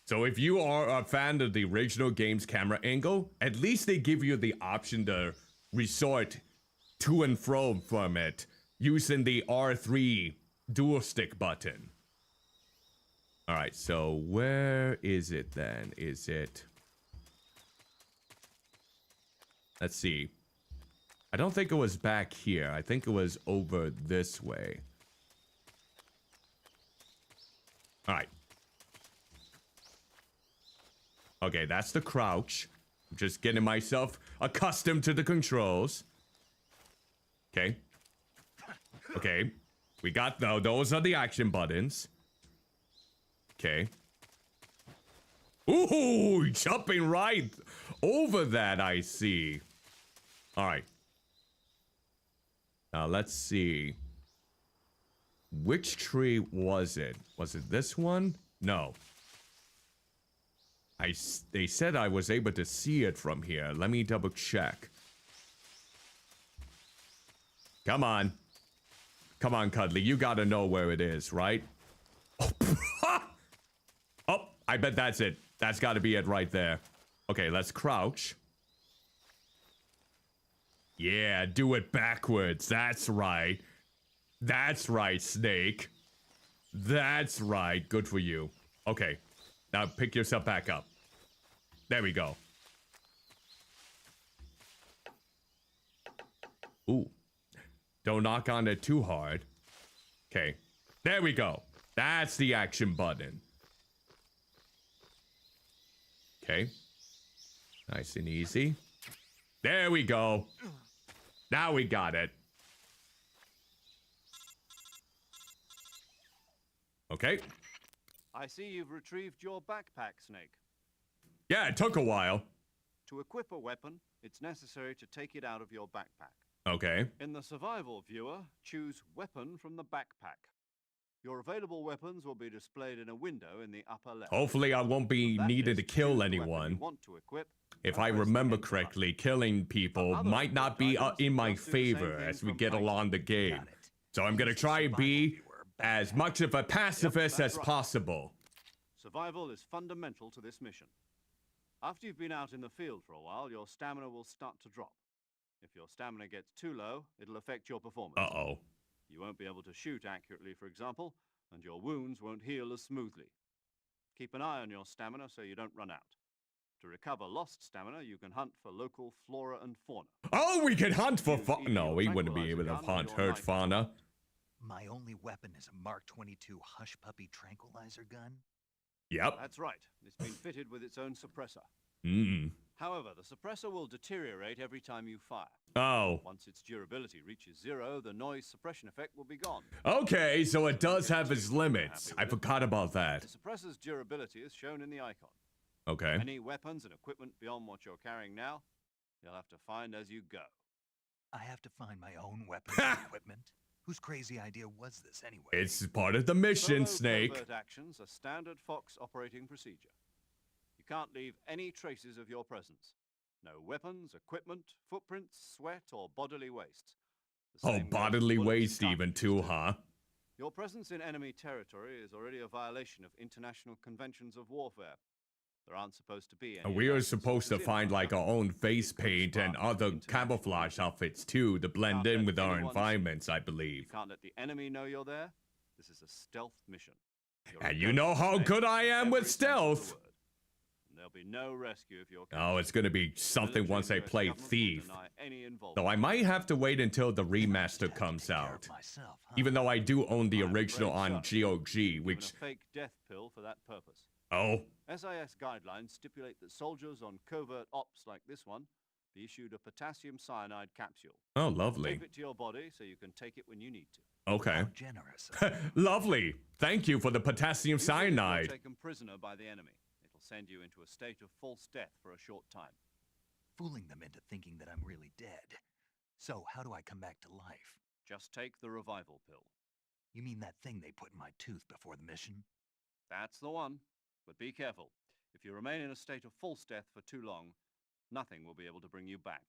So if you are a fan of the original game's camera angle, at least they give you the option to resort to and fro from it using the R3 dual stick button. All right, so where is it then? Is it... Let's see. I don't think it was back here. I think it was over this way. All right. Okay, that's the crouch. I'm just getting myself accustomed to the controls. Okay. Okay. We got those are the action buttons. Okay. Ooh, jumping right over that, I see. All right. Now, let's see. Which tree was it? Was it this one? No. They said I was able to see it from here. Let me double check. Come on. Come on, Cuddly. You gotta know where it is, right? Oh, oh, I bet that's it. That's gotta be it right there. Okay, let's crouch. Yeah, do it backwards. That's right. That's right, Snake. That's right. Good for you. Okay. Now pick yourself back up. There we go. Ooh. Don't knock on it too hard. Okay. There we go. That's the action button. Okay. Nice and easy. There we go. Now we got it. Okay. I see you've retrieved your backpack, Snake. Yeah, it took a while. To equip a weapon, it's necessary to take it out of your backpack. Okay. In the survival viewer, choose Weapon from the backpack. Your available weapons will be displayed in a window in the upper left. Hopefully I won't be needed to kill anyone. If I remember correctly, killing people might not be in my favor as we get along the game. So I'm gonna try and be as much of a pacifist as possible. Survival is fundamental to this mission. After you've been out in the field for a while, your stamina will start to drop. If your stamina gets too low, it'll affect your performance. Uh-oh. You won't be able to shoot accurately, for example, and your wounds won't heal as smoothly. Keep an eye on your stamina so you don't run out. To recover lost stamina, you can hunt for local flora and fauna. Oh, we can hunt for fauna. No, we wouldn't be able to hunt herd fauna. My only weapon is a Mark 22 Hush Puppy tranquilizer gun? Yep. That's right. It's been fitted with its own suppressor. Mm. However, the suppressor will deteriorate every time you fire. Oh. Once its durability reaches 0, the noise suppression effect will be gone. Okay, so it does have its limits. I forgot about that. The suppressor's durability is shown in the icon. Okay. Any weapons and equipment beyond what you're carrying now, you'll have to find as you go. I have to find my own weapons and equipment? Whose crazy idea was this anyway? It's part of the mission, Snake. Covert actions are standard Fox operating procedure. You can't leave any traces of your presence. No weapons, equipment, footprints, sweat, or bodily waste. Oh, bodily waste even too, huh? Your presence in enemy territory is already a violation of international conventions of warfare. There aren't supposed to be any. We are supposed to find like our own face paint and other camouflage outfits too to blend in with our environments, I believe. You can't let the enemy know you're there. This is a stealth mission. And you know how good I am with stealth. There'll be no rescue if you're. Oh, it's gonna be something once I play Thief. Though I might have to wait until the remaster comes out. Even though I do own the original on GOG, which. A fake death pill for that purpose. Oh. SIS guidelines stipulate that soldiers on covert ops like this one be issued a potassium cyanide capsule. Oh, lovely. Tape it to your body so you can take it when you need to. Okay. How generous. Lovely. Thank you for the potassium cyanide. You're taken prisoner by the enemy. It'll send you into a state of false death for a short time. Fooling them into thinking that I'm really dead. So how do I come back to life? Just take the revival pill. You mean that thing they put in my tooth before the mission? That's the one. But be careful. If you remain in a state of false death for too long, nothing will be able to bring you back.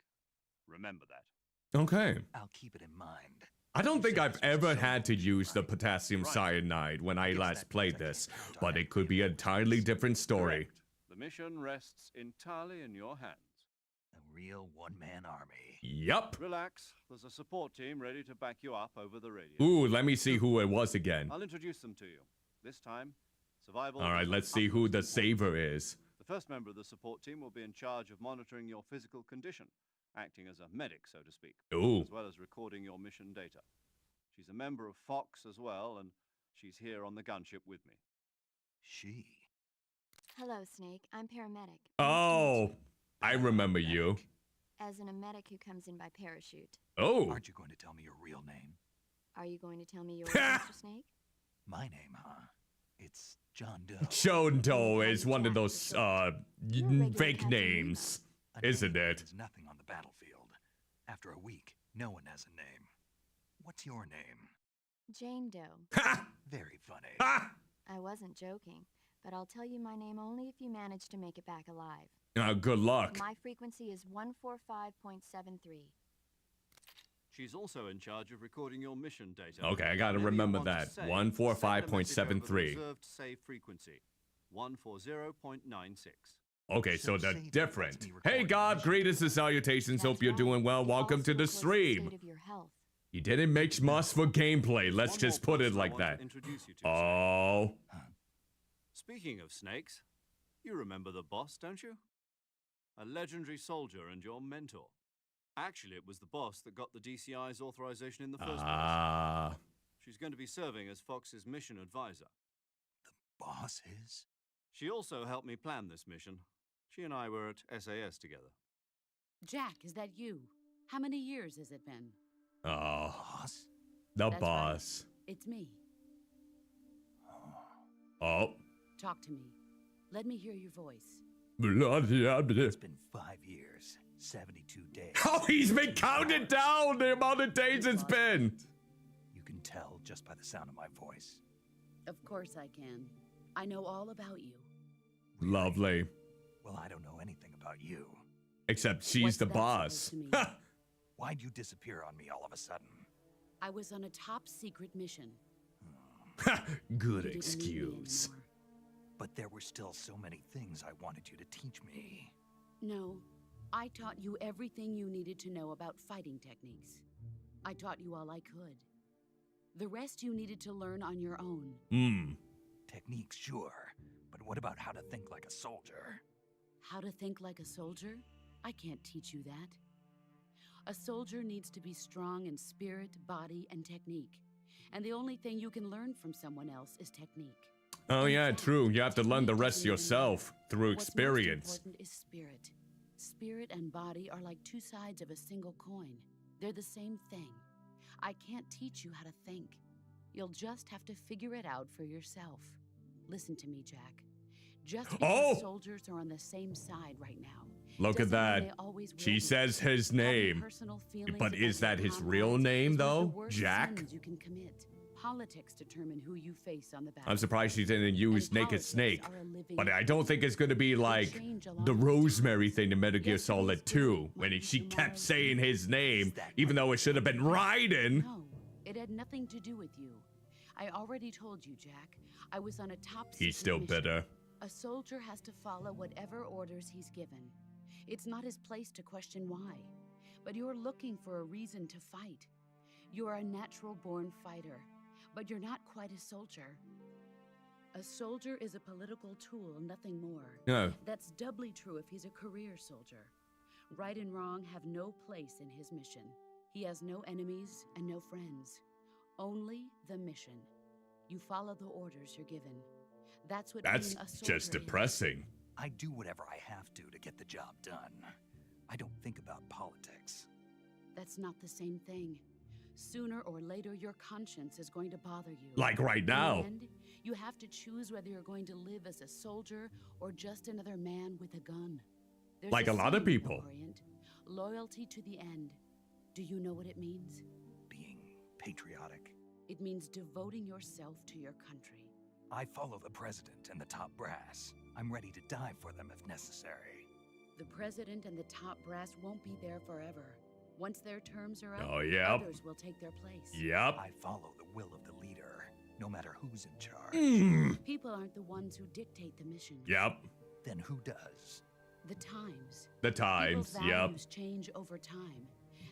Remember that. Okay. I'll keep it in mind. I don't think I've ever had to use the potassium cyanide when I last played this, but it could be an entirely different story. Correct. The mission rests entirely in your hands. A real one-man army. Yup. Relax. There's a support team ready to back you up over the radio. Ooh, let me see who it was again. I'll introduce them to you. This time, survival. All right, let's see who the saver is. The first member of the support team will be in charge of monitoring your physical condition, acting as a medic, so to speak, Ooh. as well as recording your mission data. She's a member of Fox as well, and she's here on the gunship with me. She. Hello, Snake. I'm paramedic. Oh, I remember you. As in a medic who comes in by parachute. Oh. Aren't you going to tell me your real name? Are you going to tell me yours, Mr. Snake? My name, huh? It's John Doe. John Doe is one of those, fake names, isn't it? Means nothing on the battlefield. After a week, no one has a name. What's your name? Jane Doe. Ha! Very funny. Ha! I wasn't joking, but I'll tell you my name only if you manage to make it back alive. Good luck. My frequency is 145.73. She's also in charge of recording your mission data. Okay, I gotta remember that. 145.73. Reserved save frequency, 140.96. Okay, so they're different. Hey, God, greetings and salutations. Hope you're doing well. Welcome to the stream. You didn't make much for gameplay. Let's just put it like that. Oh. Speaking of snakes, you remember the boss, don't you? A legendary soldier and your mentor. Actually, it was the boss that got the DCI's authorization in the first place. Ah. She's going to be serving as Fox's mission advisor. Boss is? She also helped me plan this mission. She and I were at SAS together. Jack, is that you? How many years has it been? Oh. Boss? The That's boss. Right. It's me. Oh. Talk to me. Let me hear your voice. It's been 5 years, 72 days. Oh, he's been counting down the amount of days it's been. You can tell just by the sound of my voice. Of course I can. I know all about you. Lovely. Well, I don't know anything about you. Except she's What's the that boss. supposed to mean? Why'd you disappear on me all of a sudden? I was on a top secret mission. Good You didn't need me excuse. anymore. But there were still so many things I wanted you to teach me. No, I taught you everything you needed to know about fighting techniques. I taught you all I could. The rest you needed to learn on your own. Techniques, sure. But what about how to think like a soldier? How to think like a soldier? I can't teach you that. A soldier needs to be strong in spirit, body, and technique. And the only thing you can learn from someone else is technique. Oh In yeah, fact, true. You have to learn the technique rest isn't even yourself through What's most experience. important is spirit. Spirit and body are like two sides of a single coin. They're the same thing. I can't teach you how to think. You'll just have to figure it out for yourself. Listen to me, Jack. Just because Oh! soldiers are on the same side right now. Look at doesn't mean that. they always will She be. says his Having name. personal feelings But about is that your his real comrades name, is one of though? the worst Jack? sins you can commit. Politics determine who you face on the I'm battlefield. surprised she didn't use And Naked politics Snake. are a living But I don't think it's going to be like change along the with Rosemary times. thing in Metal Gear Yesterday's Solid good 2 might when be she kept tomorrow's saying evil. his name, Is that even what though it you should have been Raiden. No, it had nothing to do with you. I already told you, Jack. I was on a top secret He's still mission. bitter. A soldier has to follow whatever orders he's given. It's not his place to question why. But you're looking for a reason to fight. You're a natural-born fighter, but you're not quite a soldier. A soldier is a political tool, nothing more. No. That's doubly true if he's a career soldier. Right and wrong have no place in his mission. He has no enemies and no friends. Only the mission. You follow the orders you're given. That's what That's being a soldier just is. depressing. I do whatever I have to get the job done. I don't think about politics. That's not the same thing. Sooner or later, your conscience is going to bother you. Like right In the now. end, you have to choose whether you're going to live as a soldier or just another man with a gun. There's Like a lot of saying in the people. Orient, loyalty to the end. Do you know what it means? Being patriotic. It means devoting yourself to your country. I follow the president and the top brass. I'm ready to die for them if necessary. The president and the top brass won't be there forever. Once their terms are up, Oh, yep. others will take their place. Yep. I follow the will of the leader, no matter who's in charge. People aren't the ones who dictate the mission. Yep. Then who does? The times. The times. People's Yep. values change over time,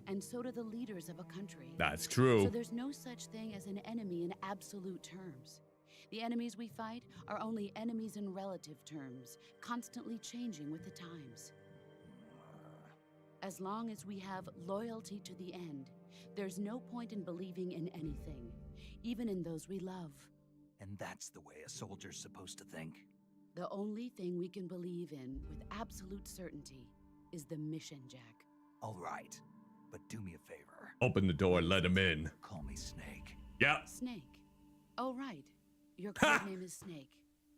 and so do the leaders of a country. That's So true. there's no such thing as an enemy in absolute terms. The enemies we fight are only enemies in relative terms, constantly changing with the times. As long as we have loyalty to the end, there's no point in believing in anything, even in those we love. And that's the way a soldier's supposed to think? The only thing we can believe in with absolute certainty is the mission, Jack. All right, but do me a favor. Open the door, let him in. Call me Snake. Yep. Snake. Oh, right. Your code name is Snake.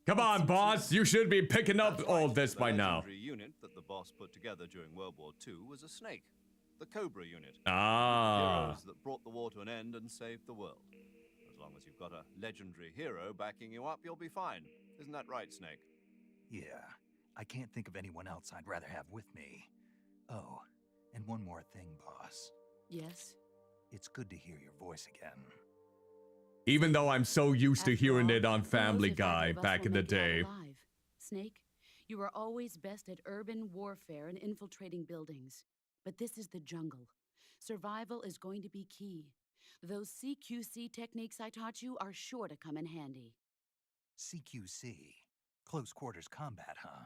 Come on, boss. You should be picking up That's all right. this The by now. legendary unit that the boss put together during World War II was a snake, the Cobra unit. Ah. Heroes that brought the war to an end and saved the world. As long as you've got a legendary hero backing you up, you'll be fine. Isn't that right, Snake? Yeah, I can't think of anyone else I'd rather have with me. Oh, and one more thing, boss. Yes? It's good to hear your voice again. Even though I'm so used to After hearing all, it on who knows Family if either Guy of us back will in the make it out day. alive. Snake, you are always best at urban warfare and infiltrating buildings. But this is the jungle. Survival is going to be key. Those CQC techniques I taught you are sure to come in handy. CQC. Close quarters combat, huh?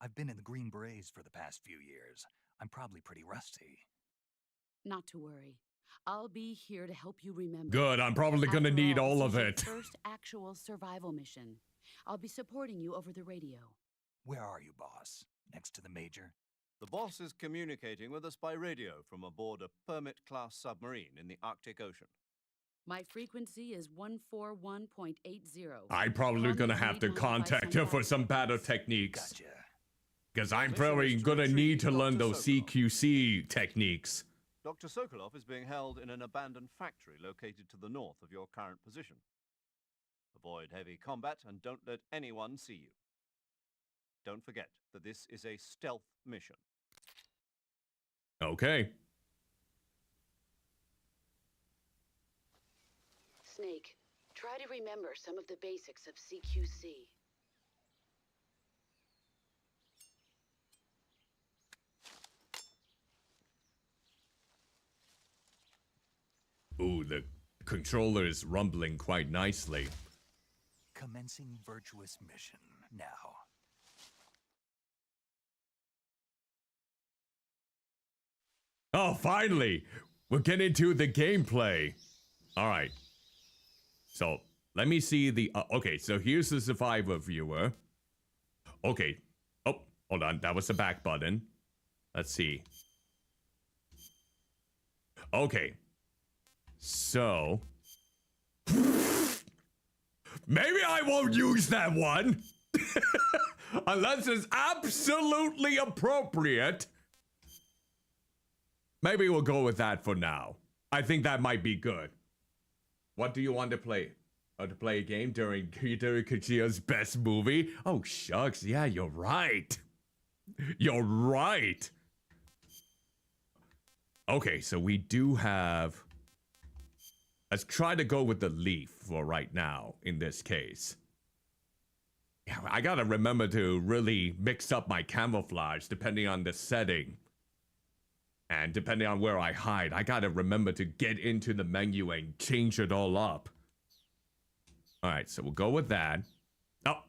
I've been in the Green Berets for the past few years. I'm probably pretty rusty. Not to worry. I'll be here to help you remember. Good, I'm probably gonna After need all this of is your it. First actual survival mission. I'll be supporting you over the radio. Where are you, boss? Next to the major? The boss is communicating with us by radio from aboard a Permit-class submarine in the Arctic Ocean. My frequency is 141.80. I'm probably gonna have to contact her for some battle techniques. Gotcha. Because I'm Mission probably is to gonna retrieve need to learn Dr. those Sokolov. CQC techniques. Dr. Sokolov is being held in an abandoned factory located to the north of your current position. Avoid heavy combat and don't let anyone see you. Don't forget that this is a stealth mission. Okay. Snake, try to remember some of the basics of CQC. Ooh, the controller is rumbling quite nicely. Commencing virtuous mission now. Oh, finally! We're getting to the gameplay. Alright. So, let me see the... okay, so here's the Survivor viewer. Okay. Oh, hold on. That was the back button. Let's see. Okay. So... maybe I won't use that one! Unless it's absolutely appropriate. Maybe we'll go with that for now. I think that might be good. What do you want to play? To play a game during Kojira's best movie? Oh, shucks. Yeah, you're right. You're right. Okay, so we do have... let's try to go with the leaf for right now, in this case. Yeah, I gotta remember to really mix up my camouflage depending on the setting. And depending on where I hide, I gotta remember to get into the menu and change it all up. Alright, so we'll go with that. Oh,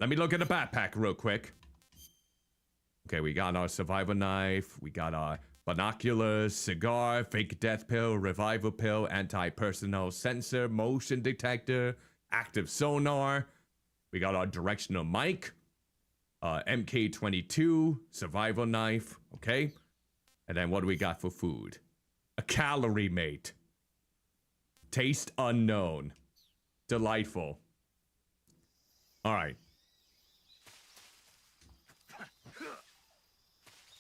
let me look at the backpack real quick. Okay, we got our survivor knife. We got our binoculars, cigar, fake death pill, revival pill, anti-personnel sensor, motion detector, active sonar. We got our directional mic, MK22, survival knife, okay? And then what do we got for food? A calorie mate. Taste unknown. Delightful. Alright.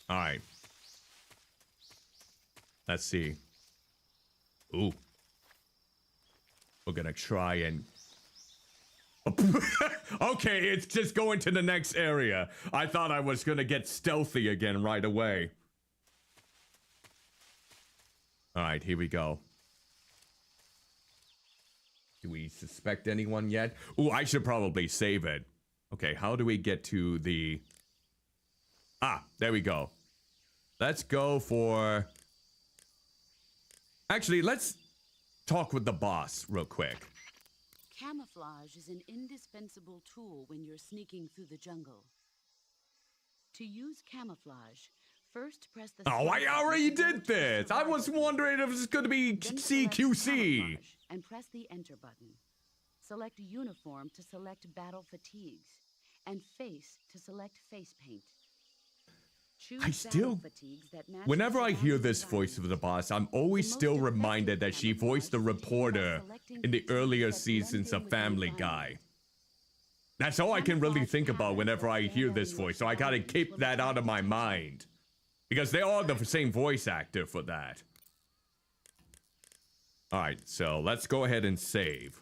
Alright. Let's see. Ooh. We're gonna try and... okay, it's just going to the next area. I thought I was gonna get stealthy again right away. Alright, here we go. Do we suspect anyone yet? Ooh, I should probably save it. Okay, how do we get to the... ah, there we go. Let's go for... actually, let's talk with the boss real quick. Camouflage is an indispensable tool when you're sneaking through the jungle. To use camouflage, first press the... oh, I already did this! I was wondering if it's gonna be Then select CQC! camouflage and press the enter button. Select uniform to select battle fatigues, and face to select face paint. Choose I still... battle fatigues that match whenever the I hear surrounding this voice of the environment. boss, I'm always The most still effective reminded that she voiced the camouflage is reporter selecting in the fatigues earlier that seasons blend in of with the Family Guy. environment. That's all I can really Camouflage think about patterns whenever that I stand hear out this in your voice, so I gotta surroundings keep will that out of attract my attention. mind. Because they are the same voice actor for that. Alright, so let's go ahead and save.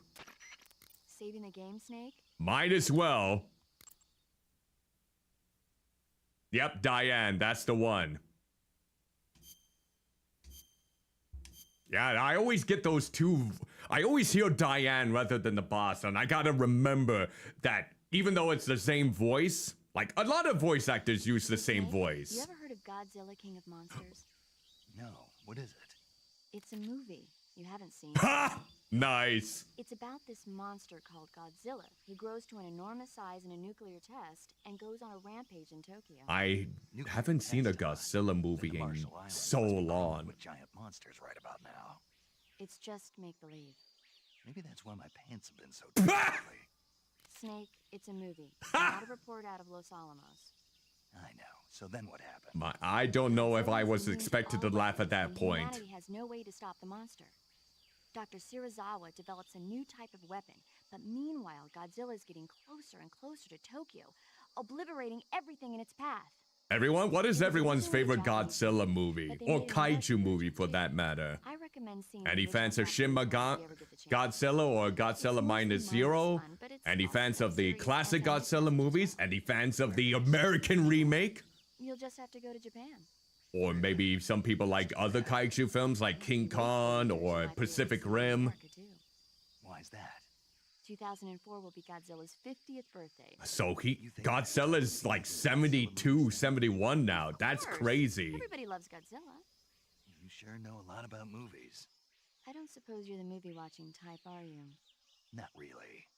Saving the game, Snake? Might as well. Yep, Diane, that's the one. Yeah, I always get those two. I always hear Diane rather than the boss, and I gotta remember that even though it's the same voice, like a lot of voice actors use the same Snake, voice. You ever heard of Godzilla King of Monsters? No, what is it? It's a movie. You haven't seen. Ha! Nice. It's about this monster called Godzilla, who grows to an enormous size in a nuclear test and goes on a rampage in Tokyo. I haven't seen a Godzilla movie in so long. With giant monsters right about now. It's just make-believe. Maybe that's why my pants have been so tight lately. Snake, it's a movie, not a report out of Los Alamos. I know. So then what happened? I don't know if I was expected to laugh at that point. Humanity has no way to stop the monster. Dr. Shirazawa develops a new type of weapon, but meanwhile, Godzilla is getting closer and closer to Tokyo, obliterating everything in its path. Everyone, what is everyone's favorite Godzilla movie? Or kaiju movie for that matter? I recommend seeing Any fans of Shin Godzilla or Godzilla Minus Zero? Any fans of the classic Godzilla movies? Any fans of the American remake? You'll just have to go to Japan. Or maybe some people like other kaiju films like King Kong or Pacific Rim. Why is that? 2004 will be Godzilla's 50th birthday. So Godzilla's like 72, 71 now. That's crazy. Everybody loves Godzilla. You sure know a lot about movies. I don't suppose you're the movie-watching type, are you? Not really.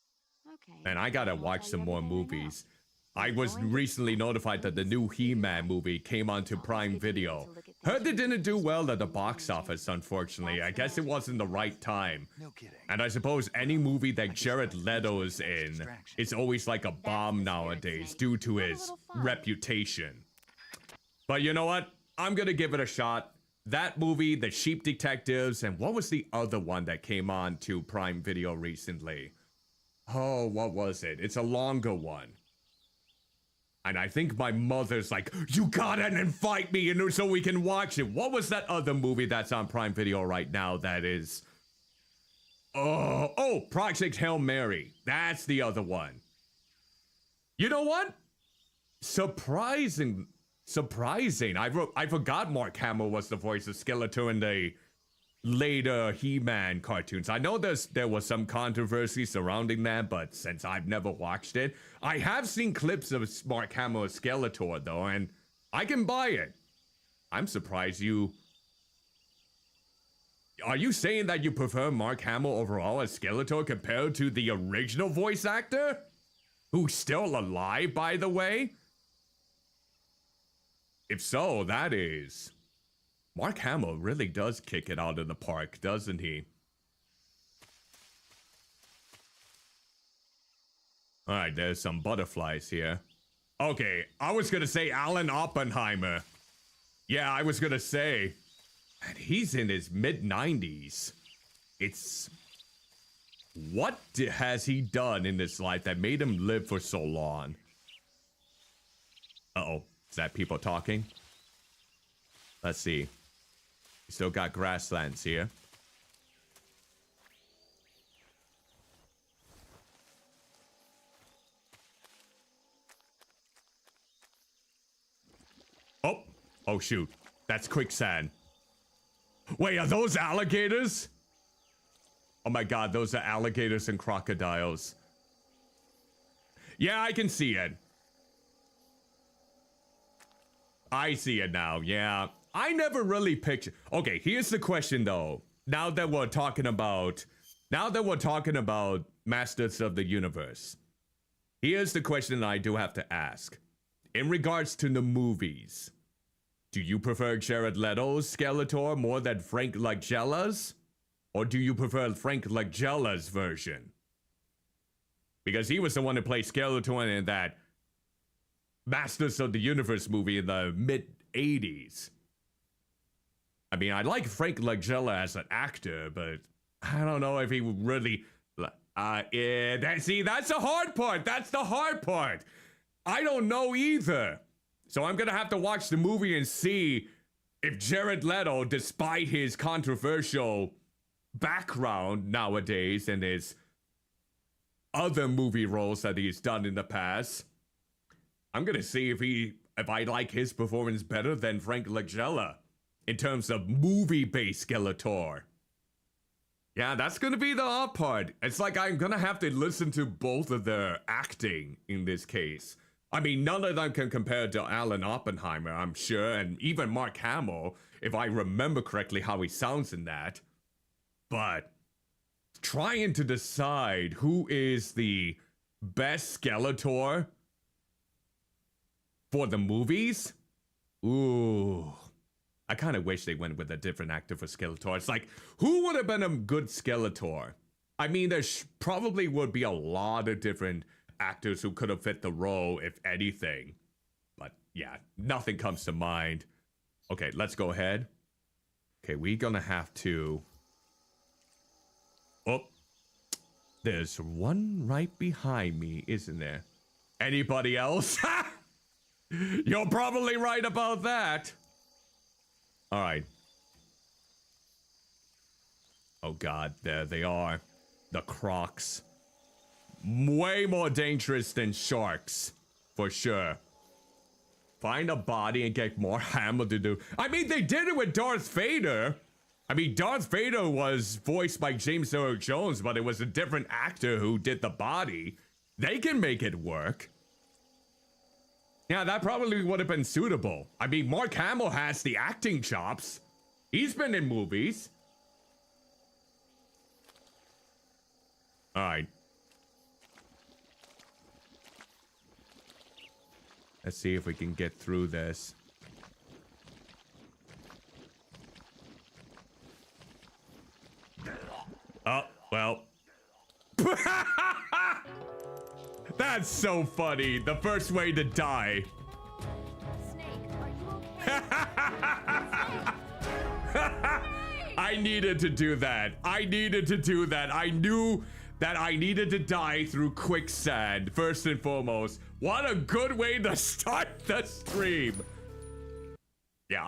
Okay. And I gotta watch some more movies. I was recently notified that the new He-Man movie came onto Prime Video. Heard it didn't do well at the box office, unfortunately. I guess it wasn't the right time. No kidding. And I suppose any movie that Jared Leto is in is always like a bomb nowadays due to his reputation. But you know what? I'm gonna give it a shot. That movie, The Sheep Detectives, and what was the other one that came on to Prime Video recently? Oh, what was it? It's a longer one. And I think my mother's like, you gotta invite me in so we can watch it. What was that other movie that's on Prime Video right now that is... Oh, Project Hail Mary. That's the other one. You know what? Surprising. I forgot Mark Hamill was the voice of Skeletor in the later He-Man cartoons. I know there was some controversy surrounding that, but since I've never watched it, I have seen clips of Mark Hamill as Skeletor though, and I can buy it. I'm surprised you... Are you saying that you prefer Mark Hamill overall as Skeletor compared to the original voice actor? Who's still alive, by the way? If so, that is... Mark Hamill really does kick it out of the park, doesn't he? Alright, there's some butterflies here. Okay, I was gonna say Alan Oppenheimer. Yeah, I was gonna say. And he's in his mid-90s. It's... What has he done in his life that made him live for so long? Uh-oh, is that people talking? Let's see. Still got grasslands here. Oh shoot. That's quicksand. Wait, are those alligators? Oh my god, those are alligators and crocodiles. Yeah, I can see it. I see it now, yeah. I never really pictured... Okay, here's the question though. Now that we're talking about Masters of the Universe. Here's the question I do have to ask. In regards to the movies, do you prefer Jared Leto's Skeletor more than Frank Langella's? Or do you prefer Frank Langella's version? Because he was the one who played Skeletor in that Masters of the Universe movie in the mid-80s. I mean, I like Frank Langella as an actor, but I don't know if he really... See, that's the hard part. That's the hard part. I don't know either. So I'm gonna have to watch the movie and see if Jared Leto, despite his controversial background nowadays and his other movie roles that he's done in the past, I'm gonna see if I like his performance better than Frank Langella in terms of movie-based Skeletor. Yeah, that's gonna be the hard part. It's like I'm gonna have to listen to both of their acting in this case. I mean, none of them can compare to Alan Oppenheimer, I'm sure, and even Mark Hamill, if I remember correctly how he sounds in that. But trying to decide who is the best Skeletor for the movies. Ooh. I kind of wish they went with a different actor for Skeletor. It's like, who would have been a good Skeletor? I mean, there probably would be a lot of different actors who could have fit the role, if anything. But yeah, nothing comes to mind. Okay, let's go ahead. Okay, we're gonna have to... Oh, there's one right behind me, isn't there? Anybody else? You're probably right about that. All right. Oh God, there they are. The Crocs. Way more dangerous than sharks, for sure. Find a body and get more hammer to do. I mean, they did it with Darth Vader. I mean, Darth Vader was voiced by James Earl Jones, but it was a different actor who did the body. They can make it work. Yeah, that probably would have been suitable. I mean, Mark Hamill has the acting chops. He's been in movies. All right. Let's see if we can get through this. Oh, well. That's so funny. The first way to die. Snake, are you okay? I needed to do that. I needed to do that. I knew that I needed to die through quicksand, first and foremost. What a good way to start the stream. Yeah,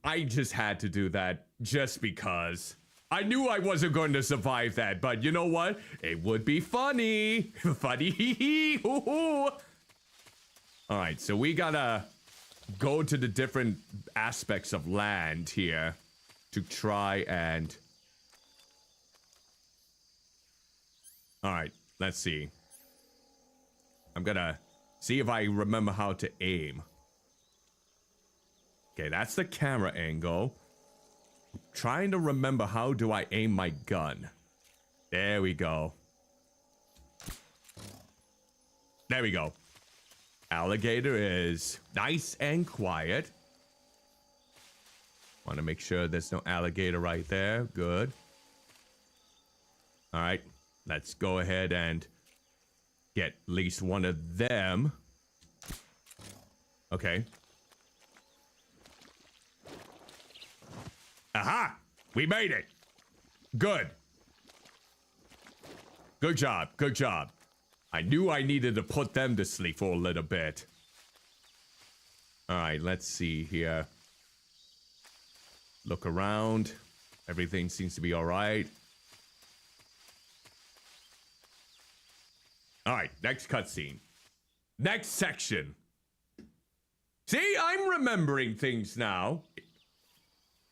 I just had to do that just because. I knew I wasn't going to survive that, but you know what? It would be funny. Funny. All right, so we gotta go to the different aspects of land here to try and... All right, let's see. I'm gonna see if I remember how to aim. Okay, that's the camera angle. Trying to remember how do I aim my gun. There we go. There we go. Alligator is nice and quiet. Want to make sure there's no alligator right there. Good. All right. Let's go ahead and get at least one of them. Okay. Aha! We made it! Good. Good job, good job. I knew I needed to put them to sleep for a little bit. Alright, let's see here. Look around. Everything seems to be alright. Alright, next cutscene. Next section. See, I'm remembering things now.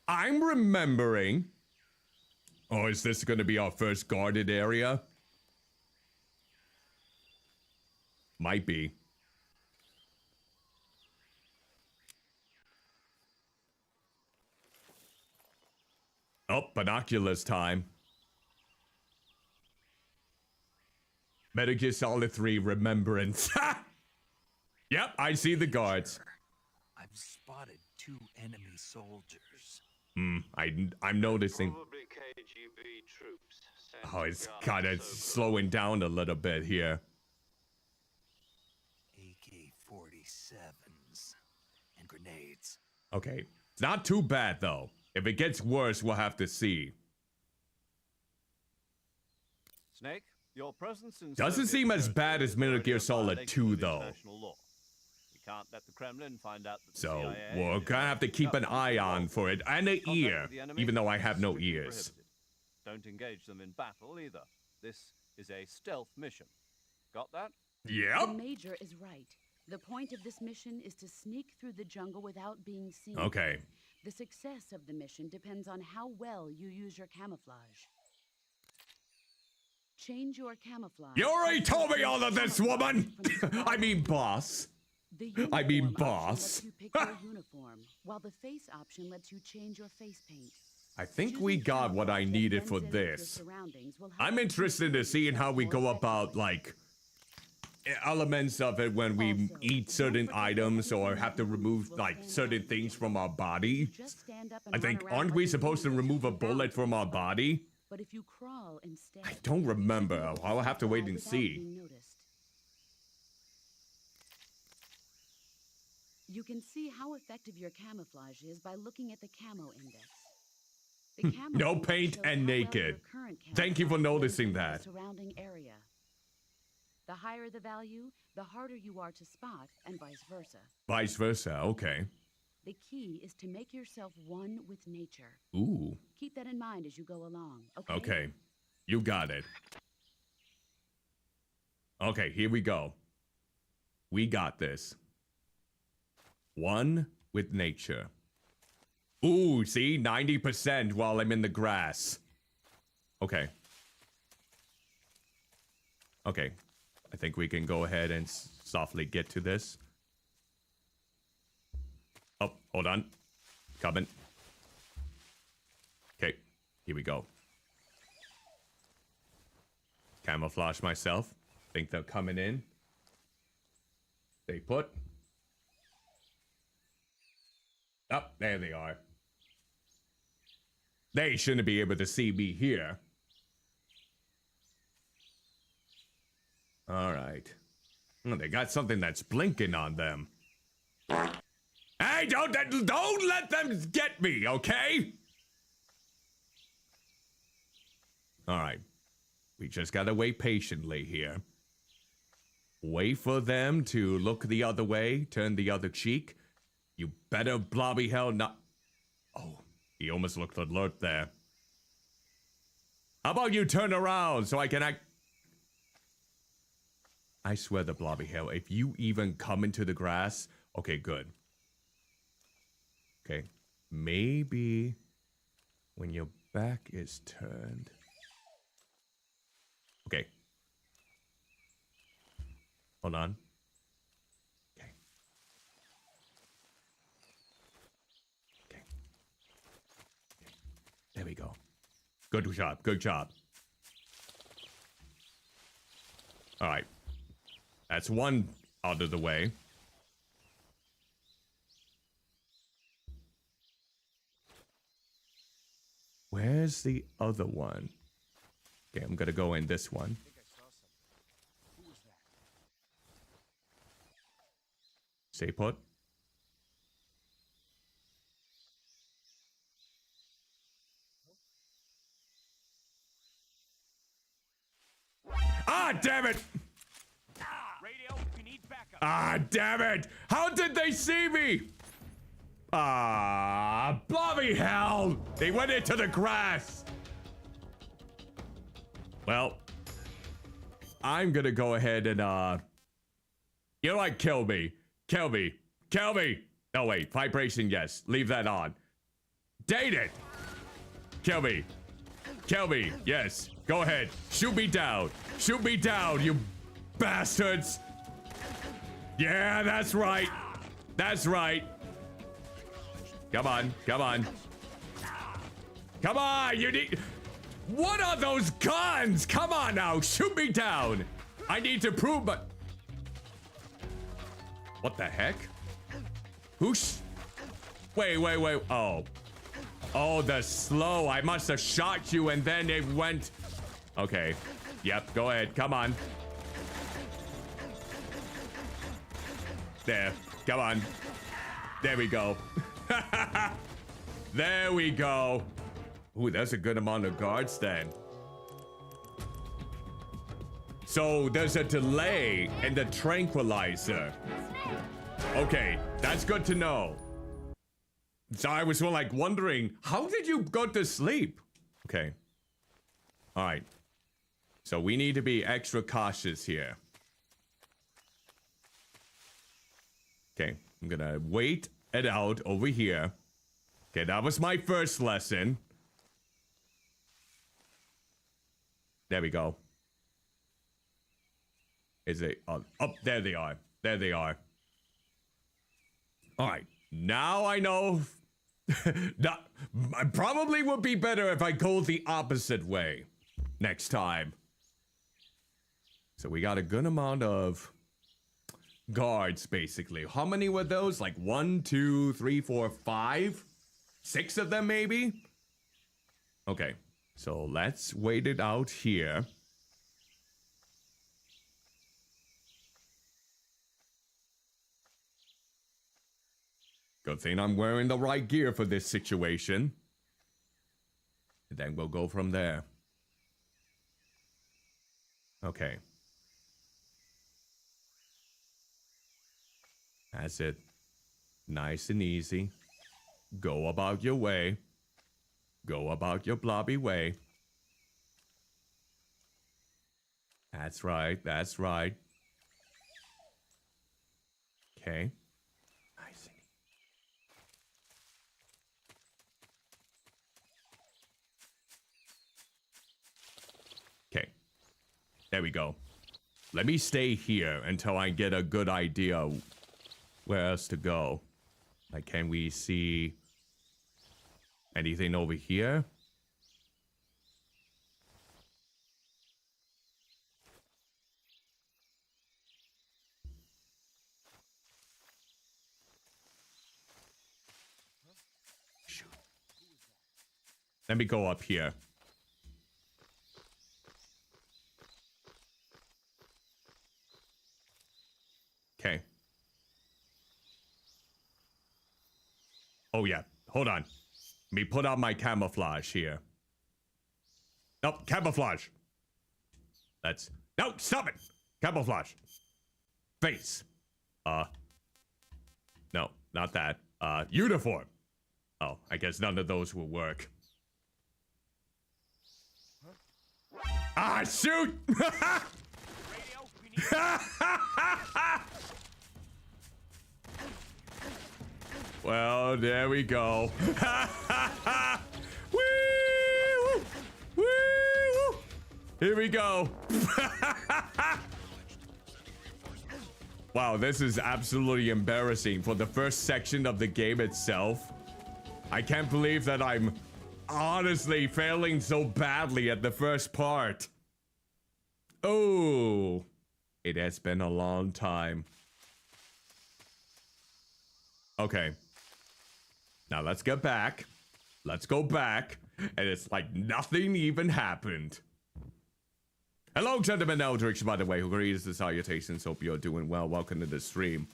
I'm remembering. Oh, is this going to be our first guarded area? Might be. Oh, binoculars time. Metal Gear Solid 3 Remembrance. Yep, I see the guards. I've spotted 2 enemy soldiers. I'm noticing. Probably KGB troops. sent Oh, to it's guard kind of Sokolov. slowing down a little bit here. AK-47s and grenades. Okay, it's not too bad though. If it gets worse, we'll have to see. Snake, your presence in Doesn't Soviet seem as territory bad as is Metal already Gear a Solid violation 2 of though. international law. We can't let the Kremlin find out that the So CIA we're is gonna have to keep an eye on for it and an Contact ear, with the enemy even though I is have no strictly ears. prohibited. Don't engage them in battle either. This is a stealth mission. Got that? The Yep. Major is right. The point of this mission is to sneak through the jungle without being seen. Okay. The success of the mission depends on how well you use your camouflage. Change your camouflage. You already told me all of this, woman. I mean, boss. The I mean, uniform option boss. lets you pick your uniform, while the face option lets you change your face paint. I think we got what I needed for this. I'm interested in seeing how we go about, like, elements of it when we eat certain items or have to remove, like, certain things from our body. I think, aren't we supposed to remove a bullet from our body? But if you crawl instead, I don't remember. I'll have to wait and see. You can see how effective your camouflage is by looking at the camo index. The camo No index paint shows and how well naked. your current Thank you for camouflage noticing blends that. with the surrounding area. The higher the value, the harder you are to spot, and vice versa. Vice versa, okay. The key is to make yourself one with nature. Ooh. Keep that in mind as you go along, okay? Okay. You got it. Okay, here we go. We got this. One with nature. Ooh, see? 90% while I'm in the grass. Okay. Okay. I think we can go ahead and softly get to this. Oh, hold on. Coming. Okay, here we go. Camouflage myself. Think they're coming in. Stay put. Oh, there they are. They shouldn't be able to see me here. All right. Oh, they got something that's blinking on them. Hey, don't let them get me, okay? All right. We just gotta wait patiently here. Wait for them to look the other way, turn the other cheek. You better blobby hell not... Oh, he almost looked alert there. How about you turn around so I can act... I swear the blobby hell, if you even come into the grass... Okay, good. Okay, maybe when your back is turned... Okay. Hold on. Okay. Okay. There we go. Good job. Good job. All right. That's one out of the way. Where's the other one? Okay, I'm gonna go in this one. Stay put. Ah, damn it! Radio, we need backup. Ah, damn it! How did they see me? Ah, blobby hell! They went into the grass! Well, I'm gonna go ahead and, you know what? Kill me. Kill me. Kill me! Oh, wait. Vibration, yes. Leave that on. Date it! Kill me. Kill me. Yes. Go ahead. Shoot me down. Shoot me down, you bastards! Yeah, that's right. That's right. Come on. Come on. Come on! You need... What are those guns? Come on now, shoot me down. I need to prove my... What the heck? Who's... Wait. Oh. Oh, the slow. I must have shot you and then it went... Okay. Yep, go ahead. Come on. There. Come on. There we go. There we go. Ooh, that's a good amount of guards then. So there's a delay in the tranquilizer. Okay, that's good to know. So I was like wondering, how did you go to sleep? Okay. All right. So we need to be extra cautious here. Okay, I'm gonna wait it out over here. Okay, that was my first lesson. There we go. Is it? Oh, there they are. There they are. All right. Now I know. No, probably would be better if I go the opposite way next time. So we got a good amount of guards, basically. How many were those? Like 1, 2, 3, 4, 5? 6 of them, maybe? Okay, so let's wait it out here. Good thing I'm wearing the right gear for this situation. And then we'll go from there. Okay. That's it. Nice and easy. Go about your way. Go about your blobby way. That's right, that's right. Okay. Nice. Okay. There we go. Let me stay here until I get a good idea where else to go. Like, can we see anything over here? Shoot. Let me go up here. Okay. Oh yeah, hold on. Let me put on my camouflage here. Nope, camouflage. Let's... No, stop it! Camouflage. Face. No, not that. Uniform. Oh, I guess none of those will work. Ah, shoot! Radio, we need Well, there we go. Woo! Woo! Here we go. Wow, this is absolutely embarrassing for the first section of the game itself. I can't believe that I'm honestly failing so badly at the first part. Oh, it has been a long time. Okay. Now let's get back. Let's go back. And it's like nothing even happened. Hello, gentlemen, Eldritch, by the way, who greets the salutations. Hope you're doing well. Welcome to the stream.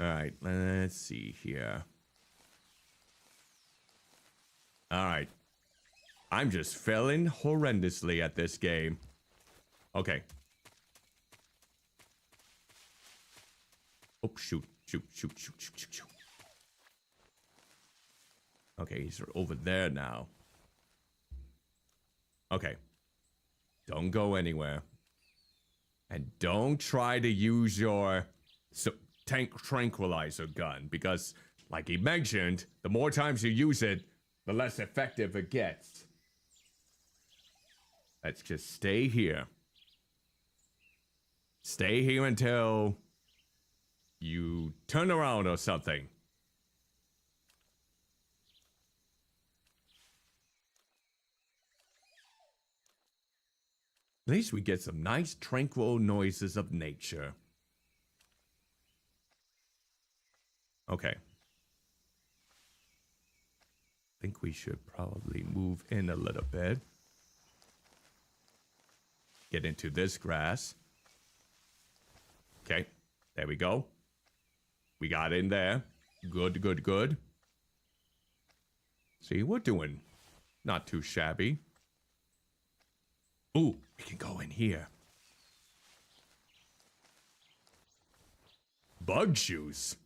Alright, let's see here. Alright. I'm just failing horrendously at this game. Okay. Oh, shoot. Shoot. Okay, he's over there now. Okay. Don't go anywhere. And don't try to use your tranquilizer gun, because, like he mentioned, the more times you use it, the less effective it gets. Let's just stay here. Stay here until you turn around or something. At least we get some nice tranquil noises of nature. Okay. I think we should probably move in a little bit. Get into this grass. Okay, there we go. We got in there. Good. See, we're doing not too shabby. Ooh, we can go in here. Bug shoes.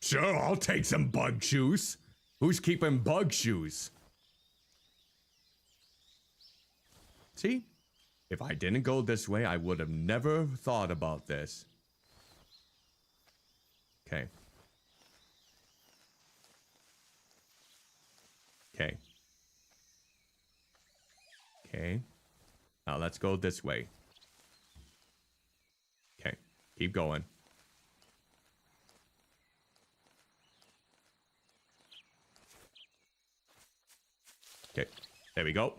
Sure, I'll take some bug shoes. Who's keeping bug shoes? See? If I didn't go this way, I would have never thought about this. Okay. Okay. Now let's go this way. Okay. Keep going. Okay, there we go.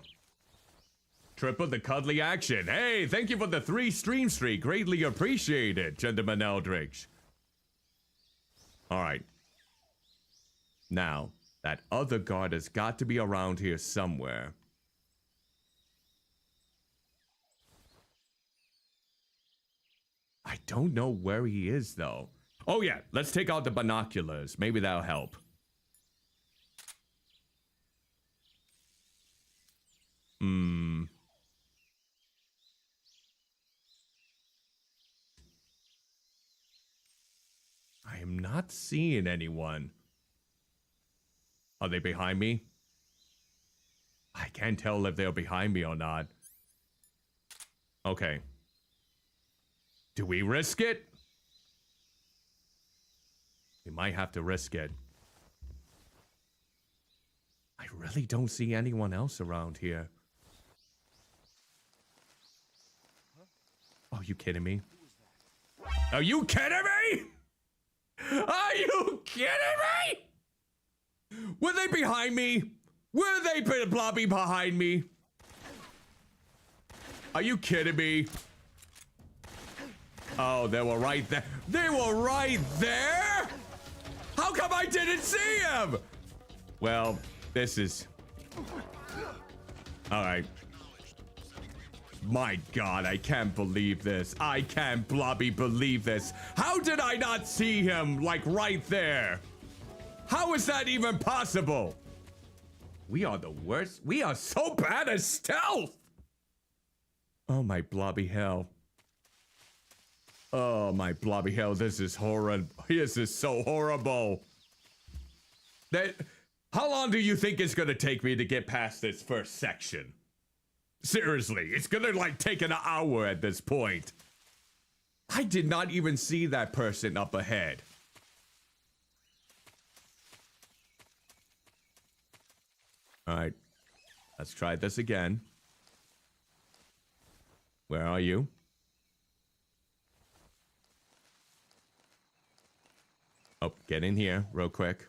Triple the cuddly action. Hey, thank you for the 3 stream streak. Greatly appreciated, Gentleman Eldridge. Alright. Now, that other guard has got to be around here somewhere. I don't know where he is, though. Oh, yeah. Let's take out the binoculars. Maybe that'll help. I am not seeing anyone. Are they behind me? I can't tell if they're behind me or not. Okay. Do we risk it? We might have to risk it. I really don't see anyone else around here. Are you kidding me? Are you kidding me? Are you kidding me? Were they behind me? Were they blobby behind me? Are you kidding me? Oh, they were right there. They were right there? How come I didn't see him? Well, this is... Alright. My God, I can't believe this. I can't blobby believe this. How did I not see him, like, right there? How is that even possible? We are the worst. We are so bad at stealth. Oh, my blobby hell. Oh, my blobby hell. This is horrible. This is so horrible. How long do you think it's gonna take me to get past this first section? Seriously, it's gonna like take an hour at this point. I did not even see that person up ahead. Alright, let's try this again. Where are you? Oh, get in here real quick.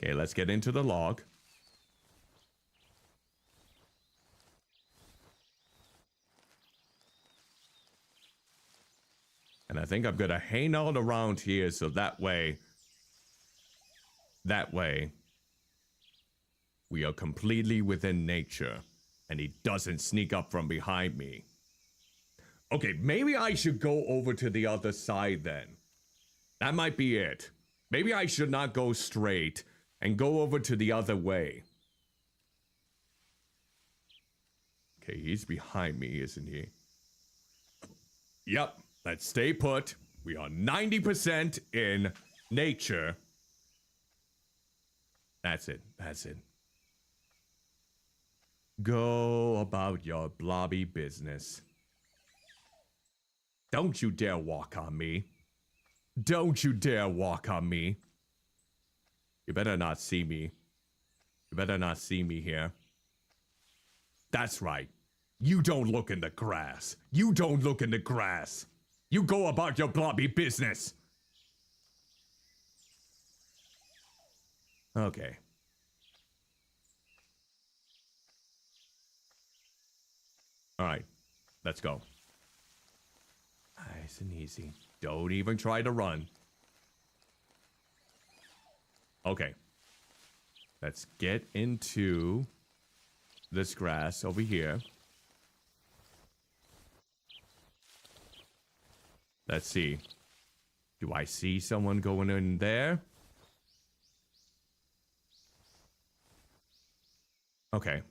Okay, let's get into the log. And I think I'm gonna hang out around here so that way, we are completely within nature and he doesn't sneak up from behind me. Okay, maybe I should go over to the other side then. That might be it. Maybe I should not go straight and go over to the other way. Okay, he's behind me, isn't he? Yep, let's stay put. We are 90% in nature. That's it, that's it. Go about your blobby business. Don't you dare walk on me. Don't you dare walk on me. You better not see me. You better not see me here. That's right. You don't look in the grass. You don't look in the grass. You go about your blobby business. Okay. All right. Let's go. Nice and easy. Don't even try to run. Okay. Let's get into this grass over here. Let's see. Do I see someone going in there? Okay.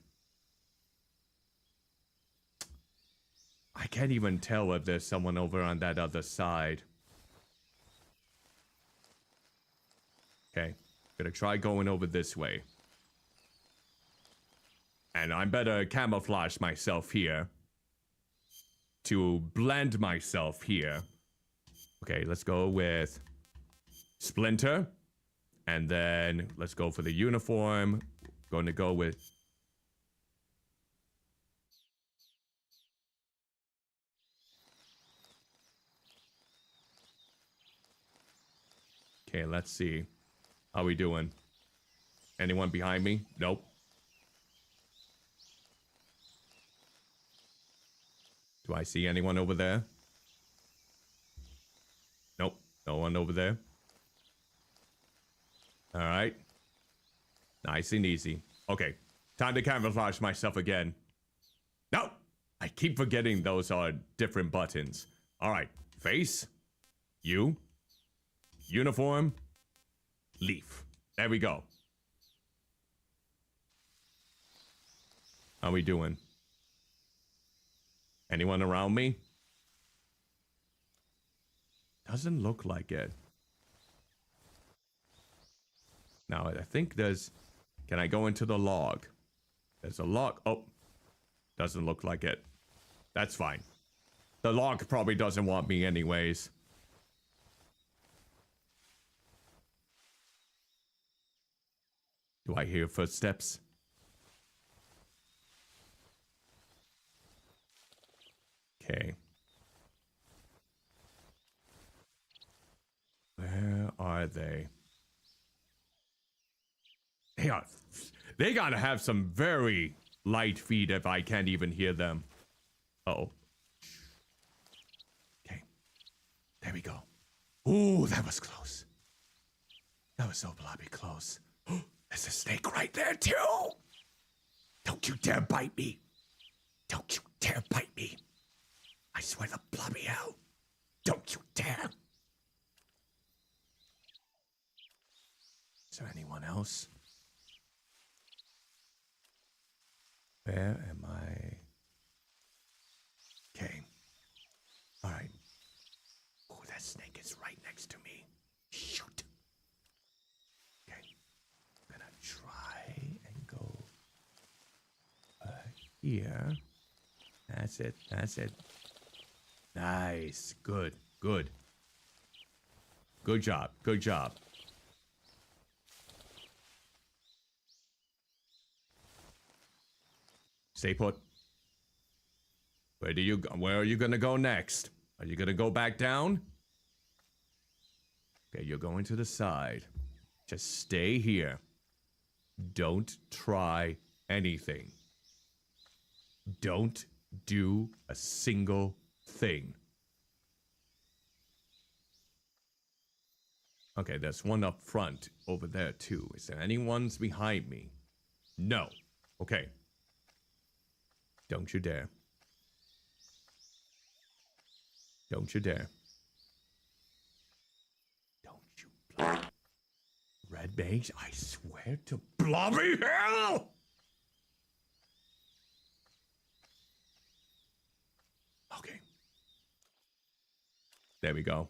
I can't even tell if there's someone over on that other side. Okay. Gonna try going over this way. And I better camouflage myself here. To blend myself here. Okay, let's go with Splinter. And then let's go for the uniform. Going to go with... Okay, let's see. How we doing? Anyone behind me? Nope. Do I see anyone over there? Nope. No one over there. All right. Nice and easy. Okay. Time to camouflage myself again. No! I keep forgetting those are different buttons. All right. Face. You. Uniform. Leaf. There we go. How we doing? Anyone around me? Doesn't look like it. Now, I think there's... Can I go into the log? There's a log. Oh. Doesn't look like it. That's fine. The log probably doesn't want me anyways. Do I hear footsteps? Okay. Where are they? They gotta have some very light feet if I can't even hear them. Uh-oh. Okay. There we go. Ooh, that was close. That was so bloody close. There's a snake right there, too. Don't you dare bite me. Don't you dare bite me. I swear to bloody hell. Don't you dare. Is there anyone else? Where am I? Okay. All right. Oh, that snake is right next to me. Shoot. Okay. I'm gonna try and go here. That's it. That's it. Nice. Good. Good. Good job. Good job. Stay put. Where are you gonna go next? Are you gonna go back down? Okay, you're going to the side. Just stay here. Don't try anything. Don't do a single thing. Okay, there's one up front over there too. Is there anyone's behind me? No. Okay. Don't you dare. Don't you dare. Don't you bloody red mage, I swear to blobby hell! Okay. There we go.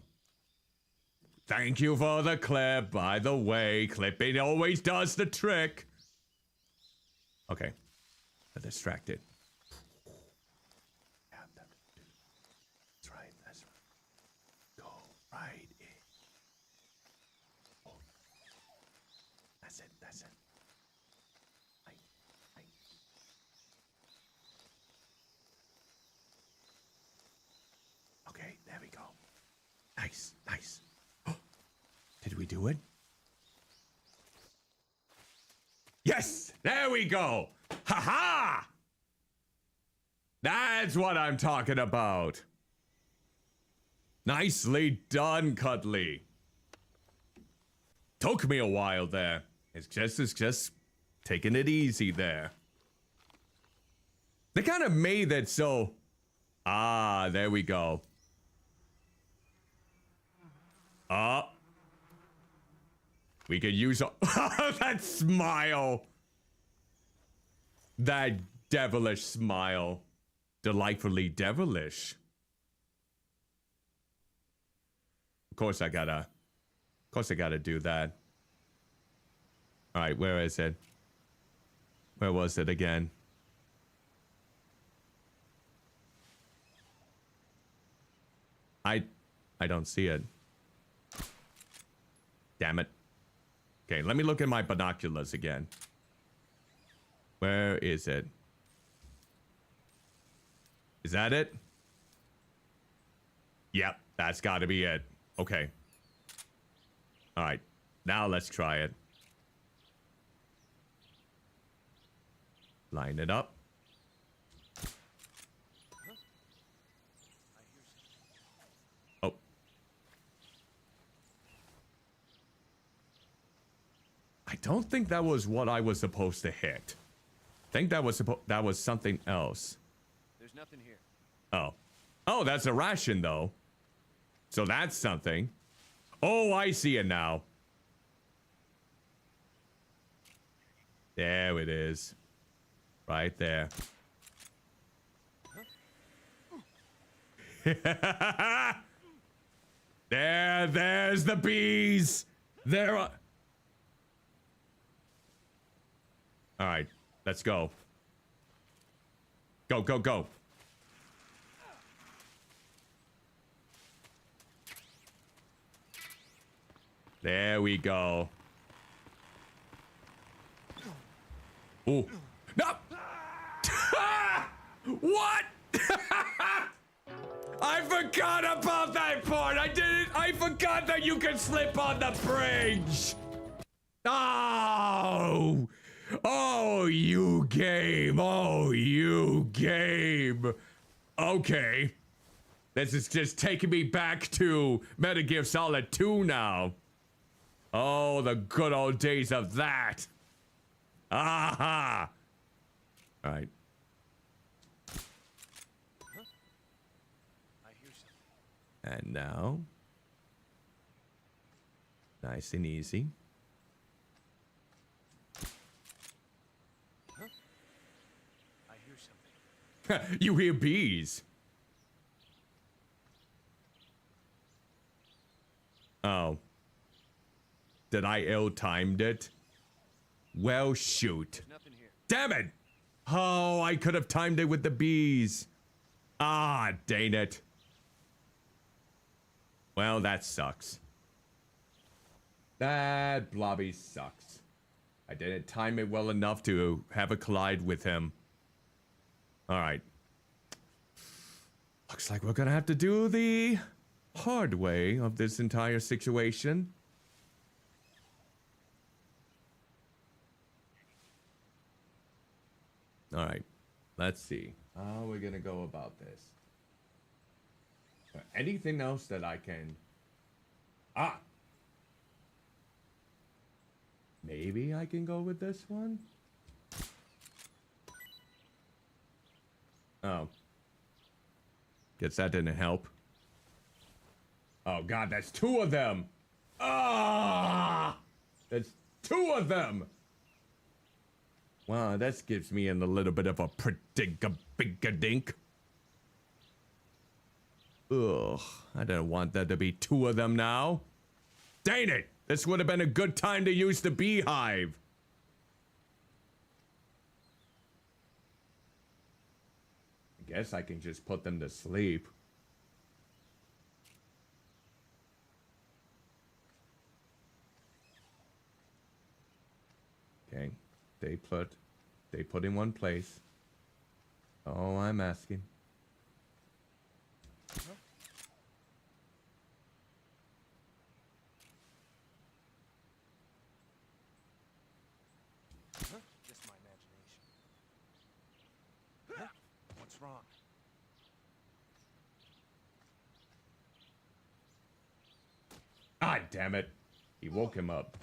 Thank you for the clip, by the way. Clipping always does the trick. Okay. I'm distracted. That's right, that's right. Go right in. Oh. That's it, that's it. Okay, there we go. Nice, nice. Did we do it? Yes! There we go! Ha-ha! That's what I'm talking about. Nicely done, Cuddly. Took me a while there. It's just taking it easy there. They kind of made it so... Ah, there we go. We could use that smile. That devilish smile. Delightfully devilish. Of course I gotta do that. Alright, where is it? Where was it again? I don't see it. Damn it. Okay, let me look at my binoculars again. Where is it? Is that it? Yep, that's gotta be it. Okay. All right, now let's try it. Line it up. Oh. I don't think that was what I was supposed to hit. I think that was something else. There's nothing here. Oh. Oh, that's a ration though. So that's something. Oh, I see it now. There it is. Right there. There's the bees. There are. All right, let's go. Go, go, go. There we go. Ooh. No! What? I forgot about that part. I forgot that you could slip on the bridge. Oh. Oh, you game. Oh, you game. Okay. This is just taking me back to Metal Gear Solid 2 now. Oh, the good old days of that. Aha! All right. I hear something. And now, nice and easy. I hear something. You hear bees. Oh. Did I ill-timed it? Well, shoot. There's nothing here. Damn it! Oh, I could have timed it with the bees. Ah, dang it. Well, that sucks. That blobby sucks. I didn't time it well enough to have a collide with him. Alright. Looks like we're gonna have to do the hard way of this entire situation. Alright. Let's see. How are we gonna go about this? Anything else that I can... Ah! Maybe I can go with this one? Oh. Guess that didn't help. Oh god, that's two of them! Ah! That's two of them! Wow, that gives me in a little bit of a predicament. Ugh, I don't want there to be two of them now. Dang it! This would have been a good time to use the beehive. I guess I can just put them to sleep. Okay, they put in one place. Oh, I'm asking. Just my imagination. What's wrong? Ah, damn it. He woke him up.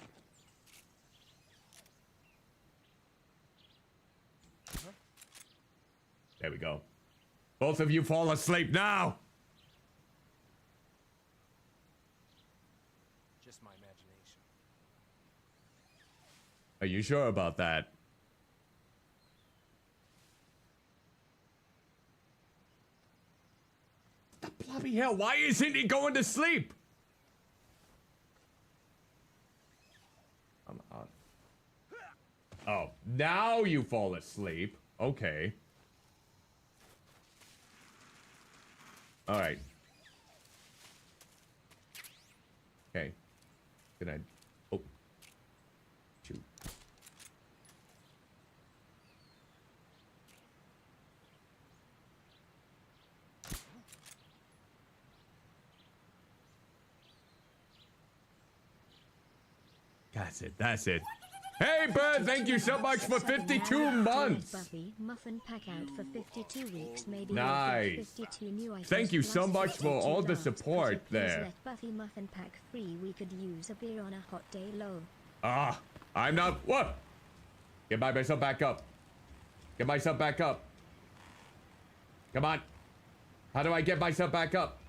There we go. Both of you fall asleep now. Just my imagination. Are you sure about that? The bloody hell, why isn't he going to sleep? I'm on. Oh, now you fall asleep. Okay. All right. Okay. Good night. Oh. Shoot. That's it. That's it. Hey, Bird, thank you so much for 52 months. Buffy, muffin pack out for 52 weeks, maybe. Nice. 52 new items Thank you so plus much for 52 all the laughs. support Could you please there. let Buffy muffin pack free? We could use a beer on a hot day low. Ah, I'm not. What? Get myself back up. Get myself back up. Come on. How do I get myself back up?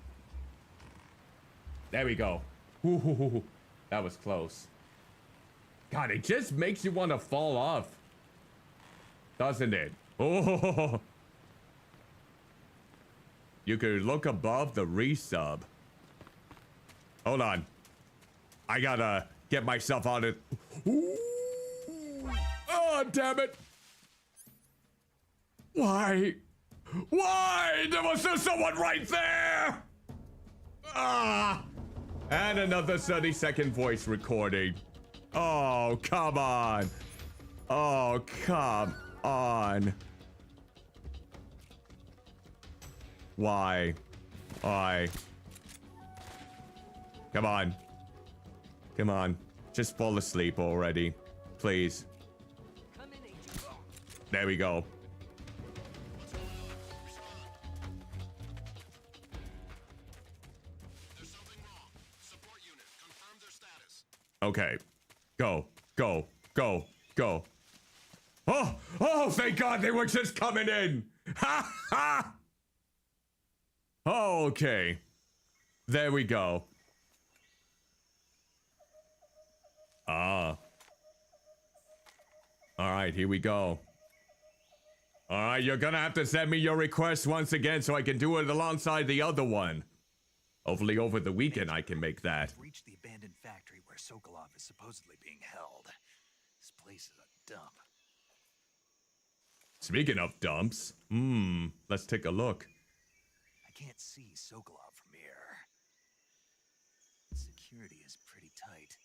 There we go. Ooh, that was close. God, it just makes you want to fall off. Doesn't it? Oh. You could look above the resub. Hold on. I gotta get myself out of... Ooh. Oh, damn it. Why? Why? There was just someone right there! Ah! And another 30-second voice recording. Oh, come on. Oh, come on. Why? Why? Come on. Come on. Just fall asleep already. Please. There we go. Okay. Go. Go. Go. Go. Oh! Oh, thank God they were just coming in! Ha ha! Okay. There we go. Ah. Alright, here we go. Alright, you're gonna have to send me your request once again so I can do it alongside the other one. Hopefully over the weekend I can make that. We've reached the abandoned factory where Sokolov is supposedly being held. This place is a dump. Speaking of dumps, let's take a look. I can't see Sokolov from here. Security is pretty tight.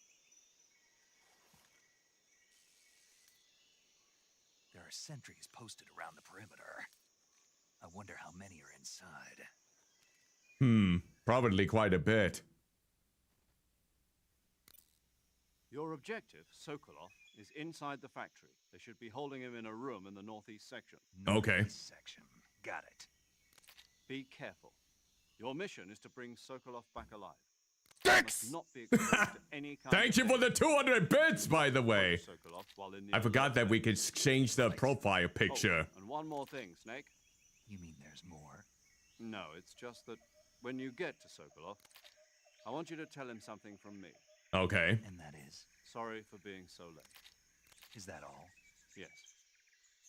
There are sentries posted around the perimeter. I wonder how many are inside. Probably quite a bit. Your objective, Sokolov, is inside the factory. They should be holding him in a room in the northeast section. Okay. Northeast section. Got it. Be careful. Your mission is to bring Sokolov back alive. Dicks! Not be exposed to any kind Thank you for the 200 bits, by the way. Sokolov while in the I forgot that we could change the profile picture. Oh, and one more thing, Snake. You mean there's more? No, it's just that when you get to Sokolov, I want you to tell him something from me. Okay. And that is? Sorry for being so late. Is that all? Yes.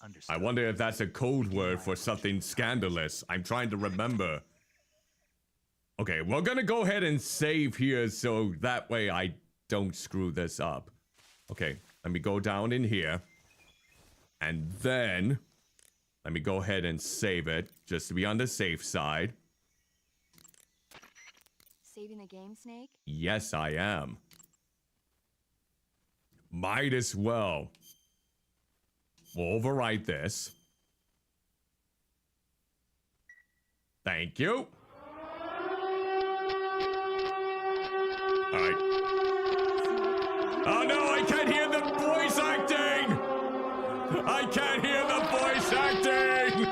Understood. I wonder if that's a code word for something scandalous. I'm trying to remember. Okay, we're gonna go ahead and save here so that way I don't screw this up. Okay, let me go down in here. And then, let me go ahead and save it, just to be on the safe side. Saving the game, Snake? Yes, I am. Might as well. We'll overwrite this. Thank you. Alright. Oh no, I can't hear the voice acting! I can't hear the voice acting!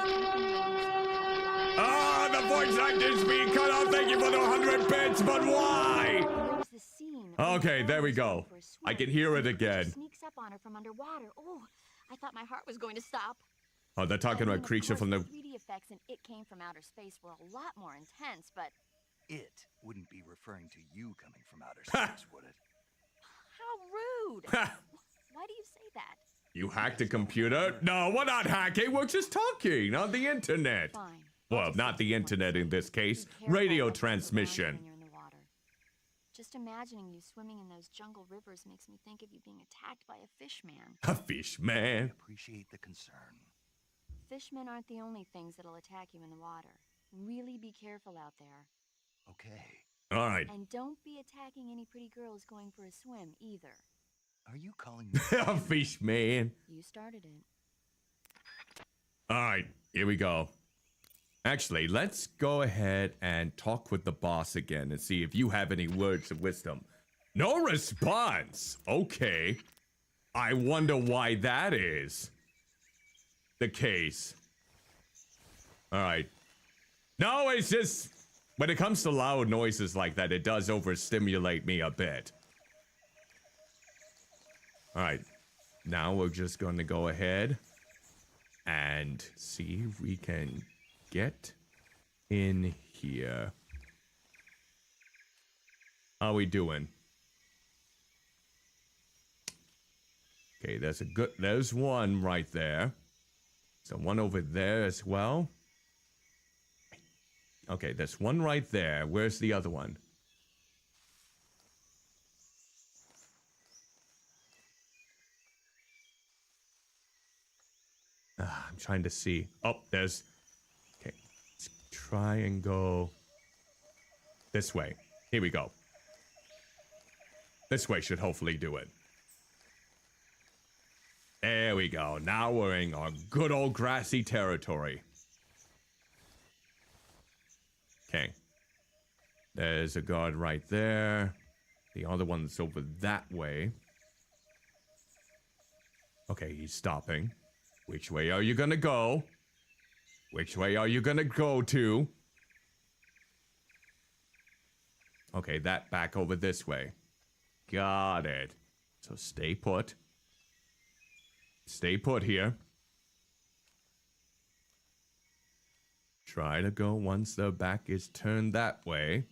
Ah, the voice acting's being cut off. Thank you for the 100 bits, but why? Okay, there we go. I can hear it again. Sneaks up on her from underwater. Oh, I thought my heart was going to stop. Oh, they're talking about creature from the... 3D effects and It Came from Outer Space were a lot more intense, but... It wouldn't be referring to you coming from outer space, would it? How rude! Why do you say that? You hacked a computer? No, we're not hacking. We're just talking on the internet. Fine. Well, not the internet in this case. Radio transmission. When you're in the water. Just imagining you swimming in those jungle rivers makes me think of you being attacked by a fish man. A fish man? Appreciate the concern. Fishmen aren't the only things that'll attack you in the water. Really be careful out there. Okay. All right. And don't be attacking any pretty girls going for a swim, either. Are you calling me A fish man? You started it. All right, here we go. Actually, let's go ahead and talk with the boss again and see if you have any words of wisdom. No response. Okay. I wonder why that is the case. All right. No, it's just when it comes to loud noises like that, it does overstimulate me a bit. All right. Now we're just going to go ahead and see if we can get in here. How we doing? Okay, there's one right there. So one over there as well. Okay, there's one right there. Where's the other one? I'm trying to see. Oh, there's... Okay, let's try and go this way. Here we go. This way should hopefully do it. There we go. Now we're in our good old grassy territory. Okay. There's a guard right there. The other one's over that way. Okay, he's stopping. Which way are you gonna go? Which way are you gonna go to? Okay, that back over this way. Got it. So stay put. Stay put here. Try to go once the back is turned that way.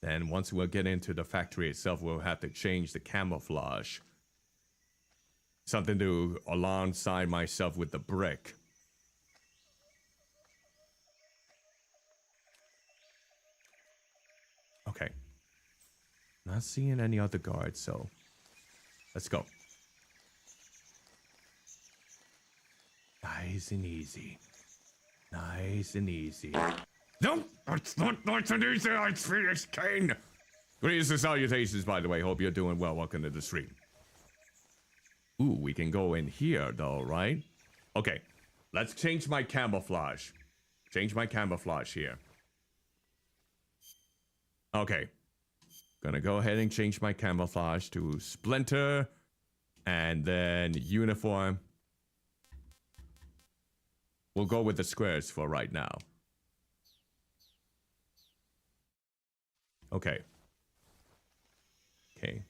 Then once we'll get into the factory itself, we'll have to change the camouflage. Something to alongside myself with the brick. Okay. Not seeing any other guards, so let's go. Nice and easy. Nice and easy. No, it's not nice and easy. It's Phoenix Kane. Greetings and salutations, by the way. Hope you're doing well. Welcome to the stream. Ooh, we can go in here, though, right? Okay, let's change my camouflage. Change my camouflage here. Okay. Gonna go ahead and change my camouflage to Splinter. And then uniform. We'll go with the squares for right now. Okay. Okay.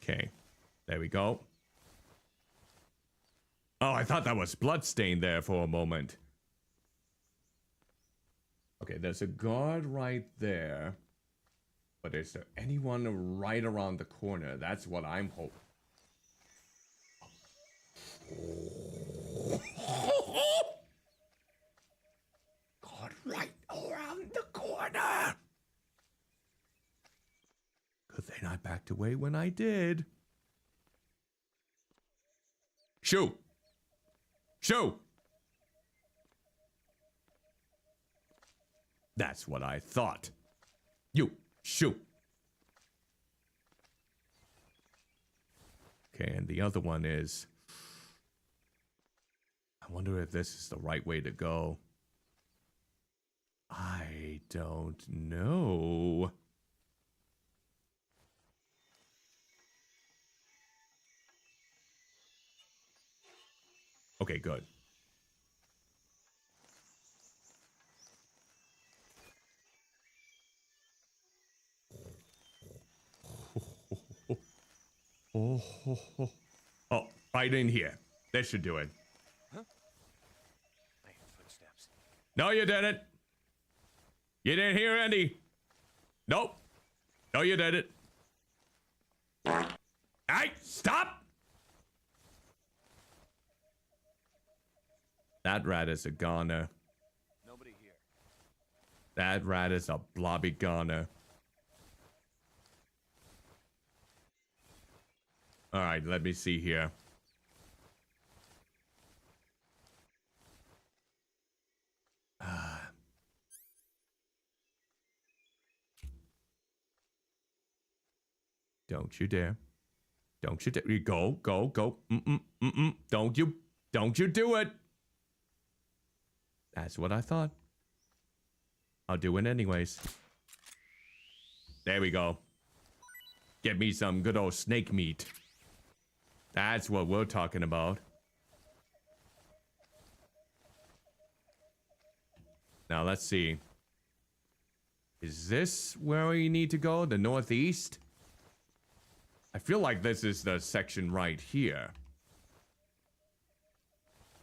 Okay. There we go. Oh, I thought that was bloodstain there for a moment. Okay, there's a guard right there. But is there anyone right around the corner? That's what I'm hoping. God, right around the corner. Good thing I backed away when I did. Shoot! Shoot! That's what I thought. You, shoot. Okay, and the other one is... I wonder if this is the right way to go. I don't know. Okay, good. Oh, right in here. That should do it. Huh? I hear footsteps. No, you didn't. You didn't hear any. Nope. No, you didn't. Hey, stop! That rat is a goner. Nobody here. That rat is a blobby goner. All right, let me see here. Don't you dare. Don't you dare. Go. Don't you do it. That's what I thought. I'll do it anyways. There we go. Get me some good old snake meat. That's what we're talking about. Now let's see. Is this where we need to go? The northeast? I feel like this is the section right here.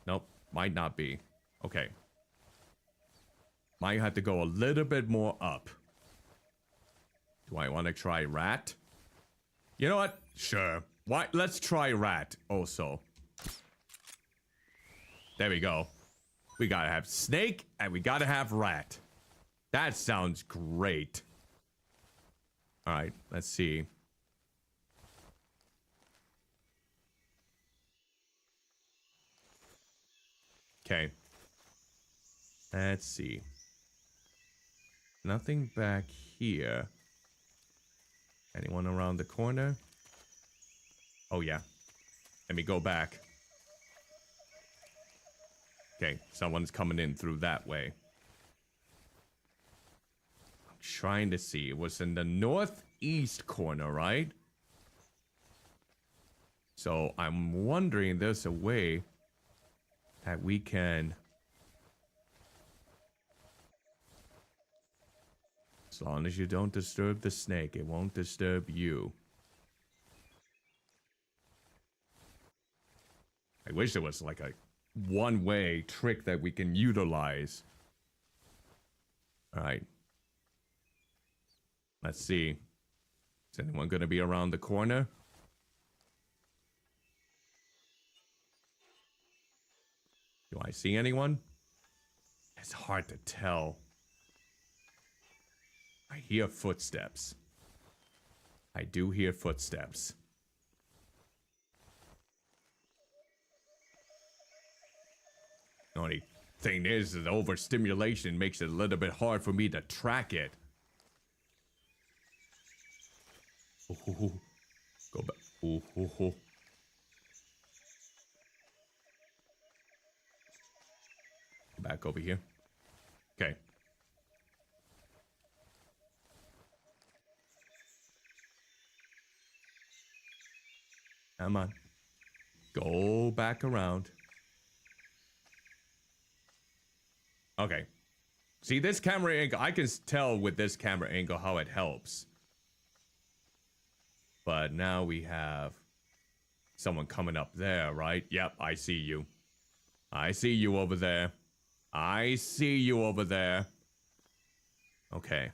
Nope, might not be. Okay. Might have to go a little bit more up. Do I want to try rat? You know what? Sure. Why? Let's try rat also. There we go. We gotta have snake and we gotta have rat. That sounds great. All right, let's see. Okay. Let's see. Nothing back here. Anyone around the corner? Oh, yeah. Let me go back. Okay, someone's coming in through that way. I'm trying to see. It was in the northeast corner, right? So I'm wondering there's a way that we can... As long as you don't disturb the snake, it won't disturb you. I wish there was like a one-way trick that we can utilize. All right. Let's see. Is anyone going to be around the corner? Do I see anyone? It's hard to tell. I hear footsteps. I do hear footsteps. The only thing is that overstimulation makes it a little bit hard for me to track it. Ooh, go back. Ooh. Back over here. Okay. Come on. Go back around. Okay. See, this camera angle, I can tell with this camera angle how it helps. But now we have someone coming up there, right? Yep, I see you. I see you over there. I see you over there. Okay.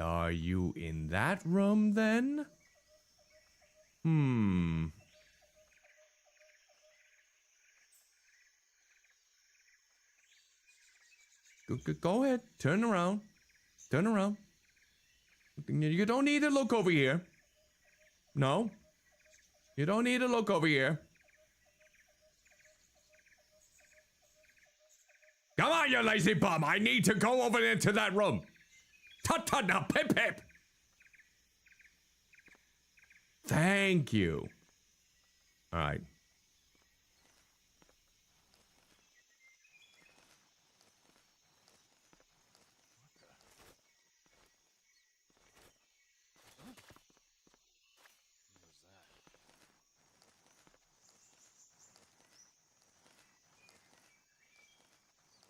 Are you in that room then? Go ahead. Turn around. Turn around. You don't need to look over here. No. You don't need to look over here. Come on, you lazy bum. I need to go over into that room. Tut-tut now, pip-pip. Thank you. All right.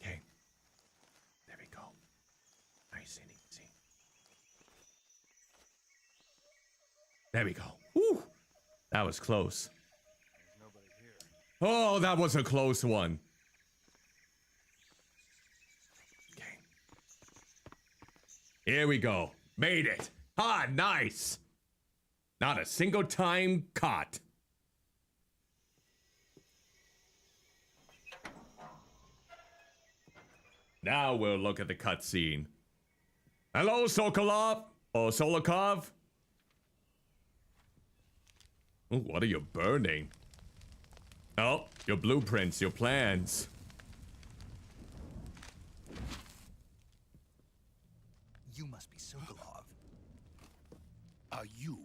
Okay. There we go. Nice and easy. There we go. Woo! That was close. Oh, that was a close one. Okay. Here we go. Made it. Ah, nice. Not a single time caught. Now we'll look at the cutscene. Hello, Sokolov? Or Sokolov? Ooh, what are you burning? Oh, your blueprints, your plans. You must be Sokolov. Are you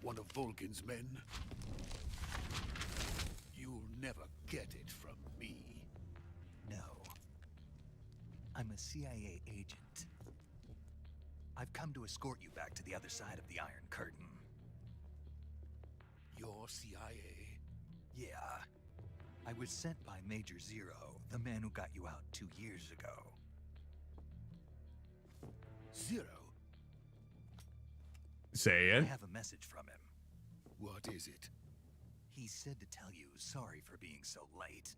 one of Volkin's men? never get it from me. No. I'm a CIA agent. I've come to escort you back to the other side of the Iron Curtain. You're CIA? Yeah. I was sent by Major Zero, the man who got you out 2 years ago. Zero? Say I it. have a message from him. What is it? He said to tell you sorry for being so late.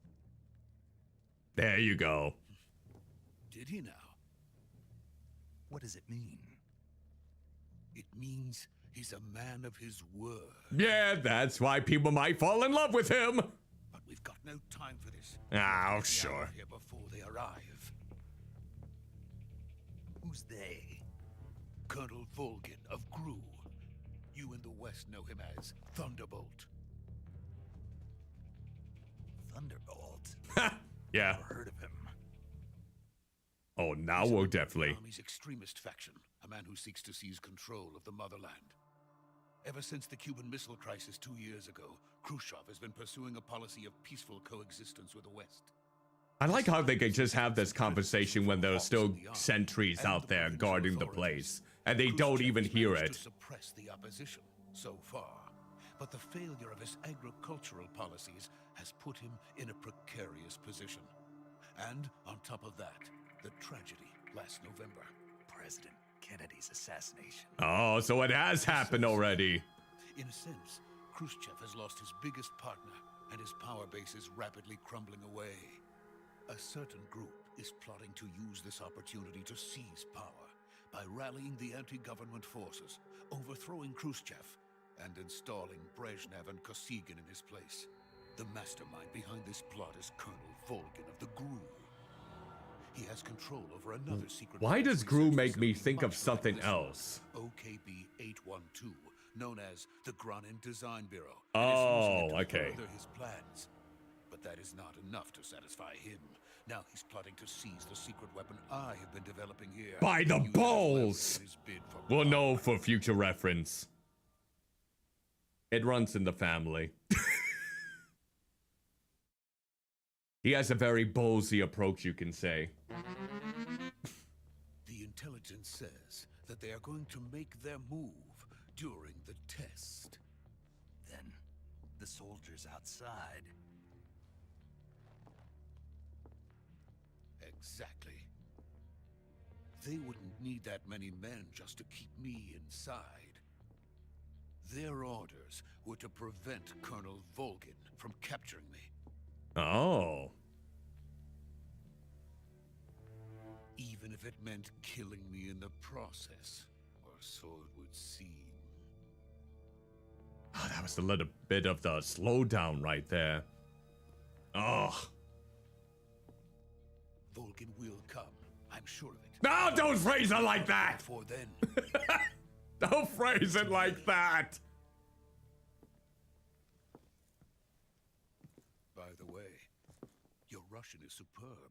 There you go. Did he now? What does it mean? It means he's a man of his word. Yeah, that's why people might fall in love with him. But we've got no time for this. Oh, Get sure. out of here before they arrive. Who's they? Colonel Volgin of Gru. You in the West know him as Thunderbolt. Thunderbolt? Yeah. Never heard of him. Oh, now He's a we'll member of the definitely. Army's extremist faction, a man who seeks to seize control of the motherland. Ever since the Cuban Missile Crisis 2 years ago, Khrushchev has been pursuing a policy of peaceful coexistence with the West. I like how they can just have this conversation when there's still sentries out there guarding the place, and they don't even hear Khrushchev it. has managed to suppress the opposition so far, but the failure of his agricultural policies has put him in a precarious position. And on top of that, the tragedy last November. President Kennedy's assassination. Oh, so it has happened already. In a sense, Khrushchev has lost his biggest partner, and his power base is rapidly crumbling away. A certain group is plotting to use this opportunity to seize power by rallying the anti-government forces, overthrowing Khrushchev, and installing Brezhnev and Kosygin in his place. The mastermind behind this plot is Colonel Volgin of the GRU. He has control over another secret. Why does GRU make me facility think of much like something this one, else? OKB 812, known as the Granin Design Bureau. Oh, and is using it to okay. further his plans. But that is not enough to satisfy him. Now he's plotting to seize the secret weapon I have been developing here. By the and use it as balls! in his bid for We'll power. know for future reference. It runs in the family. He has a very ballsy approach, you can say. The intelligence says that they are going to make their move during the test. Then, the soldiers outside. Exactly. They wouldn't need that many men just to keep me inside. Their orders were to prevent Colonel Volgin from capturing me. Oh. Even if it meant killing me in the process, or so it would seem. Oh, that was a little bit of the slowdown right there. Oh. Volgin will come, I'm sure of it. No, don't phrase it like that! Before then, Don't phrase it like that! by the way, your Russian is superb.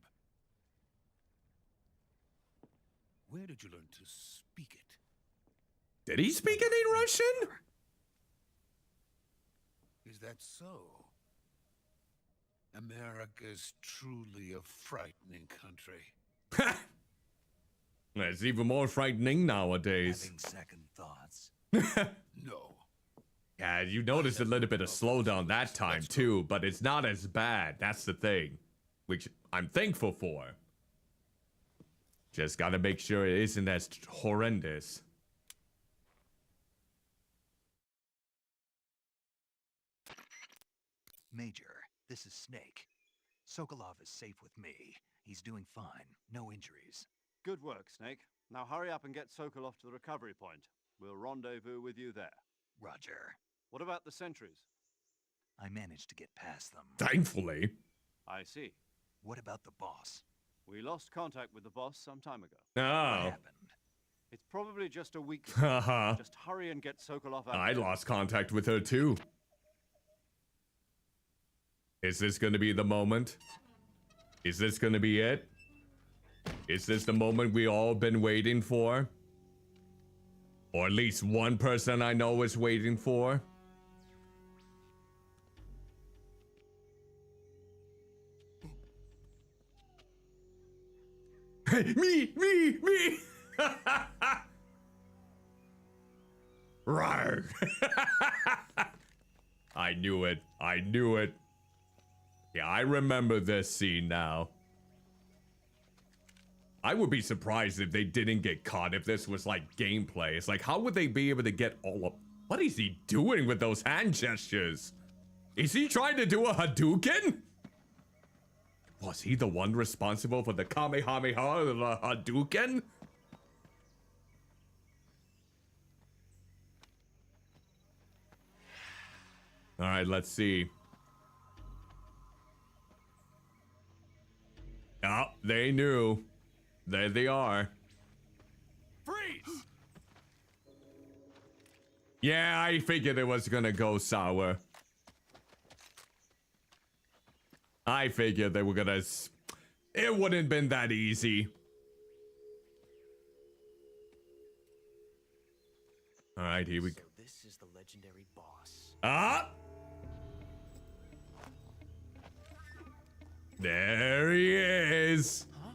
Where did you learn to speak it? Did he speak any Russian? Is that so? America's truly a frightening country. It's even more frightening nowadays. Having second thoughts. No. Yeah, you noticed a little bit of slowdown that time too, but it's not as bad. That's the thing, which I'm thankful for. Just gotta make sure it isn't as horrendous. Major, this is Snake. Sokolov is safe with me. He's doing fine. No injuries. Good work, Snake. Now hurry up and get Sokolov to the recovery point. We'll rendezvous with you there. Roger. What about the sentries? I managed to get past them. Thankfully. I see. What about the boss? We lost contact with the boss some time ago. What Oh. happened? It's probably just a week. Haha. Just hurry and get Sokolov out. I lost contact with her too. Is this gonna be the moment? Is this gonna be it? Is this the moment we all been waiting for? Or at least one person I know is waiting for? Me. Rawr. I knew it. Yeah, I remember this scene now. I would be surprised if they didn't get caught if this was like gameplay. It's like, how would they be able to get all of... What is he doing with those hand gestures? Is he trying to do a Hadouken? Was he the one responsible for the Kamehameha or the Hadouken? All right, let's see. Oh, they knew. There they are. Freeze! Yeah, I figured it was gonna go sour. I figured they were gonna... It wouldn't have been that easy. All right, here we go. So this is the legendary boss. Ah! There he is. Huh?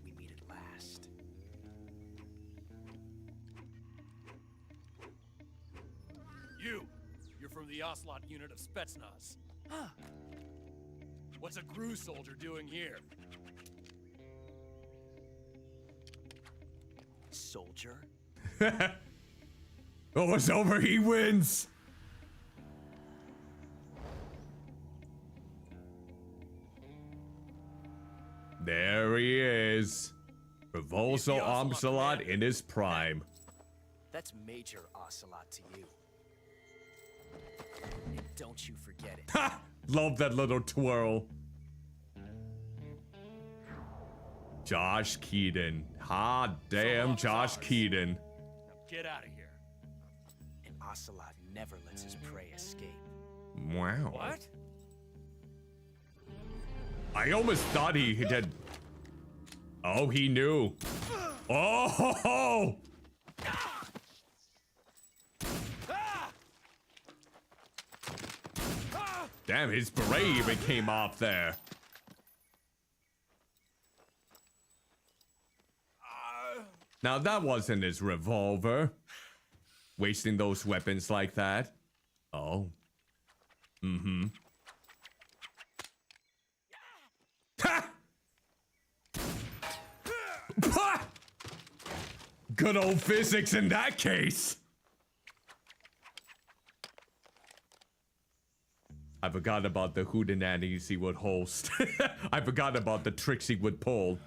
We meet at last. You're from the Ocelot unit of Spetsnaz. Huh. What's a Gru soldier doing here? Soldier? Oh, it's over. He wins. There he is. Revolso Ocelot in his prime. That's Major Ocelot to you. And don't you forget it. Ha! Love that little twirl. Josh Keaton. Ha damn, Josh Keaton. Now get out of here. And Ocelot never lets his prey escape. Wow. What? I almost thought he did. Oh, he knew. Oh! Damn, his beret even came off there. Now that wasn't his revolver. Wasting those weapons like that. Oh. Mm-hmm. Ha! Ha! Good old physics in that case. I forgot about the hootenannies he would host. I forgot about the tricks he would pull.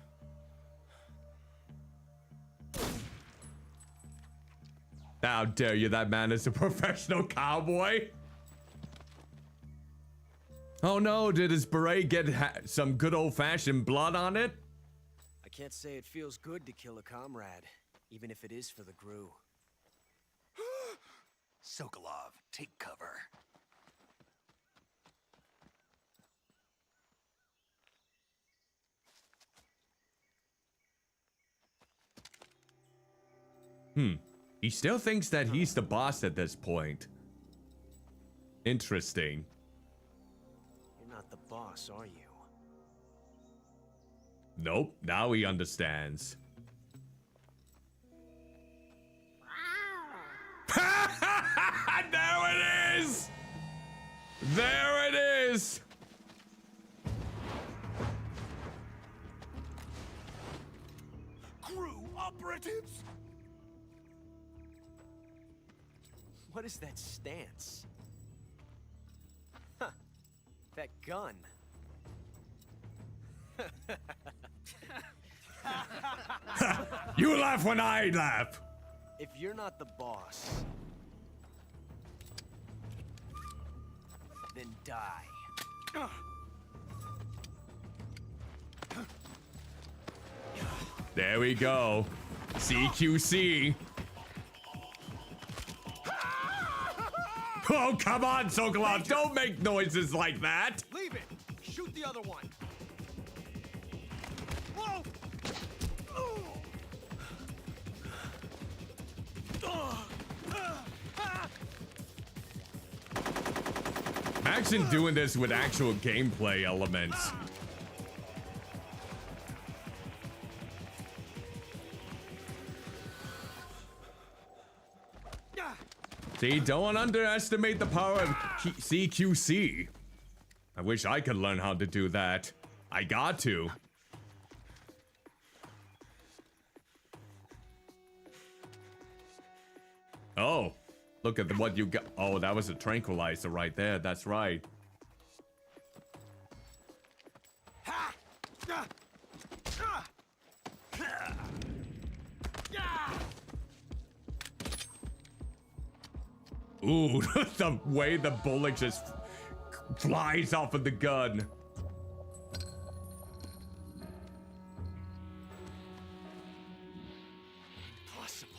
How dare you, that man is a professional cowboy. Oh no, did his beret get some good old-fashioned blood on it? I can't say it feels good to kill a comrade, even if it is for the Gru. Sokolov, take cover. He still thinks that he's the boss at this point. Interesting. You're not the boss, are you? Nope, now he understands. There it is! There it is! Crew operatives? What is that stance? Huh. That gun. You laugh when I laugh! If you're not the boss, then die. There we go. CQC. Oh, come on, Sokolov. Don't make noises like that. Leave it! Shoot the other one! Whoa! Imagine doing this with actual gameplay elements. See, don't underestimate the power of CQC. I wish I could learn how to do that. I got to. Oh, look at what you got. Oh, that was a tranquilizer right there. That's right. Ooh, the way the bullet just flies off of the gun. Impossible.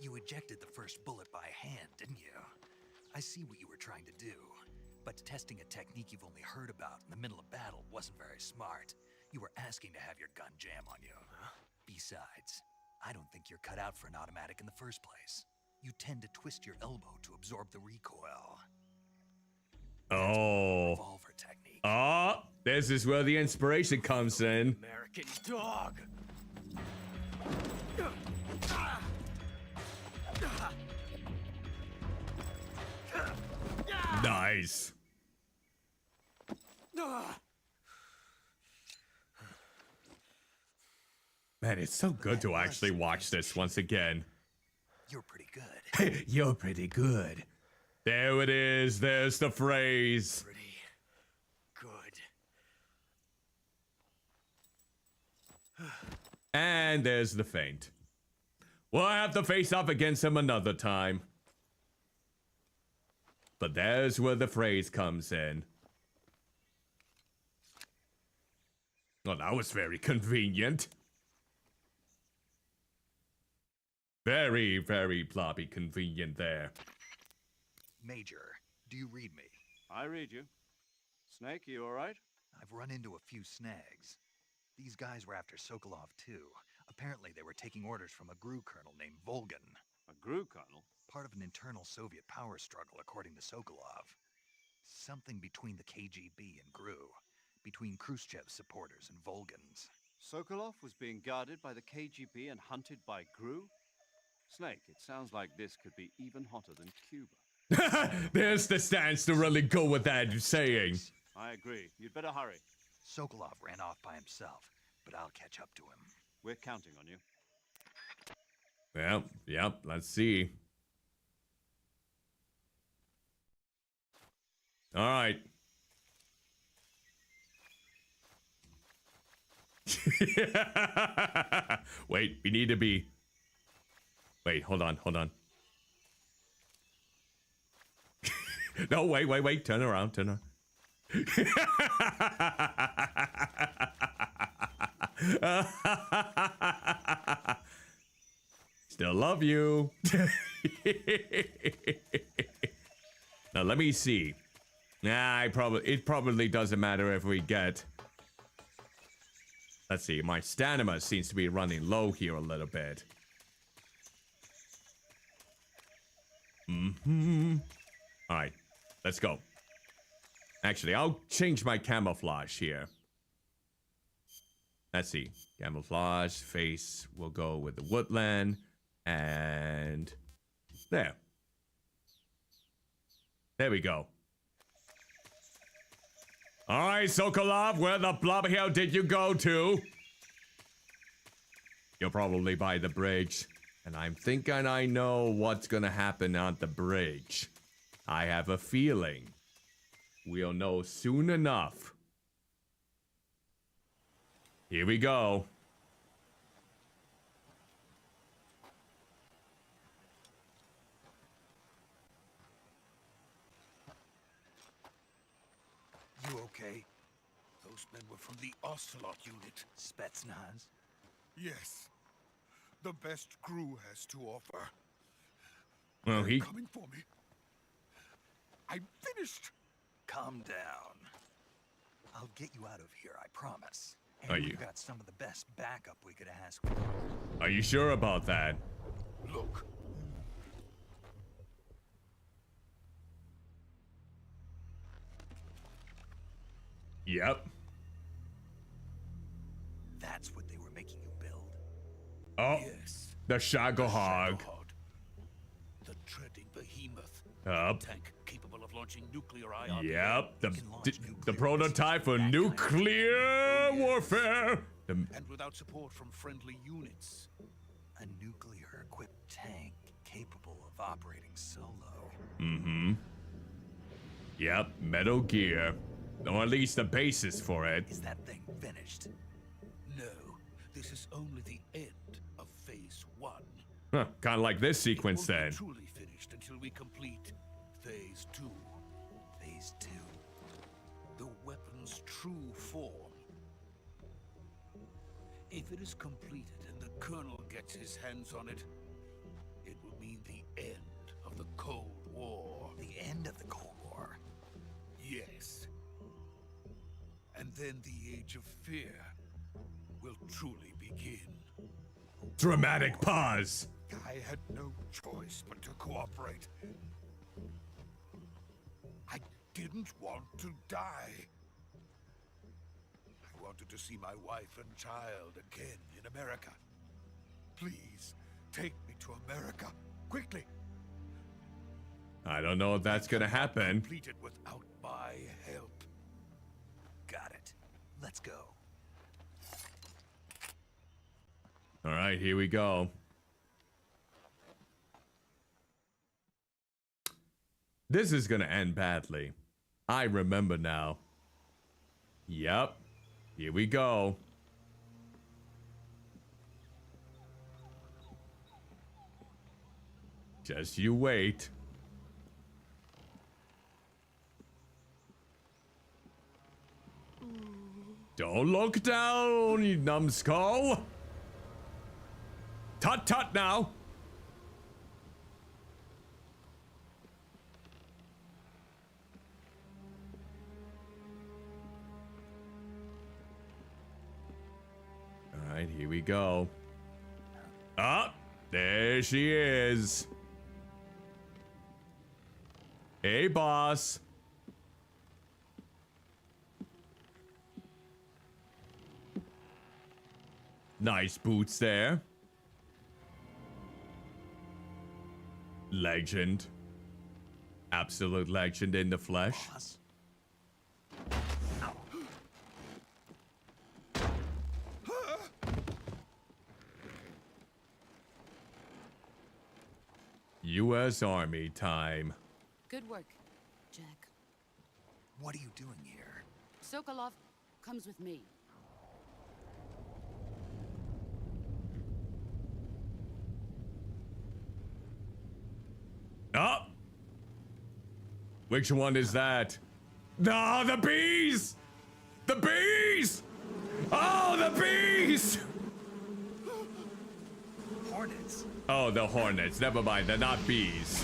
You ejected the first bullet by hand, didn't you? I see what you were trying to do, but testing a technique you've only heard about in the middle of battle wasn't very smart. You were asking to have your gun jam on you. Besides, I don't think you're cut out for an automatic in the first place. You tend to twist your elbow to absorb the recoil. Oh. Revolver technique. Oh, this is where the inspiration comes in. American dog. Nice. Man, it's so good to actually watch this once again. You're pretty good. You're pretty good. There it is. There's the phrase. Pretty good. And there's the feint. We'll have to face off against him another time. But there's where the phrase comes in. Well, that was very convenient. Very, very bloody convenient there. Major, do you read me? I read you. Snake, you all right? I've run into a few snags. These guys were after Sokolov too. Apparently they were taking orders from a GRU colonel named Volgan. A GRU colonel? Part of an internal Soviet power struggle, according to Sokolov. Something between the KGB and GRU. Between Khrushchev's supporters and Volgan's. Sokolov was being guarded by the KGB and hunted by GRU? Snake, it sounds like this could be even hotter than Cuba. There's the stance to really go with that saying. I agree. You'd better hurry. Sokolov ran off by himself, but I'll catch up to him. We're counting on you. Well, yep, let's see. All right. Wait, we need to be... Wait, hold on. No, wait, turn around. Still love you. Now, let me see. Nah, it probably doesn't matter if we get... Let's see, my stamina seems to be running low here a little bit. Alright, let's go. Actually, I'll change my camouflage here. Let's see. Camouflage, face, we'll go with the woodland. And... There. There we go. Alright, Sokolov, where the blob hell did you go to? You're probably by the bridge. And I'm thinking I know what's gonna happen on the bridge. I have a feeling. We'll know soon enough. Here we go. You okay? Those men were from the Ocelot unit. Spetsnaz? Yes. The best GRU has to offer. Well, They're coming for me. I'm finished. Calm down. I'll get you out of here, I promise. Are And you? we've got some of the best backup we could ask for. Are you sure about that? Look. Yep. That's what they were making you build. Oh, Yes. the Shagohog. The Up. Tank capable of launching nuclear IRBM. Yep, the prototype for nuclear warfare. And without support from friendly units. A nuclear-equipped tank capable of operating solo. Mm-hmm. Yep, Metal Gear. Or at least the basis for it. Is that thing finished? No, this is only the end of Phase 1. Huh, kind of like this sequence It won't then. be truly finished until we complete Phase 2. Phase 2. The weapon's true form. If it is completed and the Colonel gets his hands on it, it will mean the end of the Cold War. The end of the Cold War? Yes. And then the Age of Fear will truly begin. Dramatic pause. I had no choice but to cooperate. I didn't want to die. I wanted to see my wife and child again in America. Please, take me to America, quickly. I don't know if that's gonna happen. Complete it without my help. Got it. Let's go. All right, here we go. This is gonna end badly. I remember now. Yep. Here we go. Just you wait. Don't look down, you numbskull. Tut tut now. All right, here we go. Ah, there she is. Hey, boss. Nice boots there. Legend. Absolute legend in the flesh. Boss. U.S. Army time. Good work, Jack. What are you doing here? Sokolov comes with me. Oh! Which one is that? No, the bees! The bees! Oh, the bees! Hornets. Oh, the hornets. Never mind, they're not bees.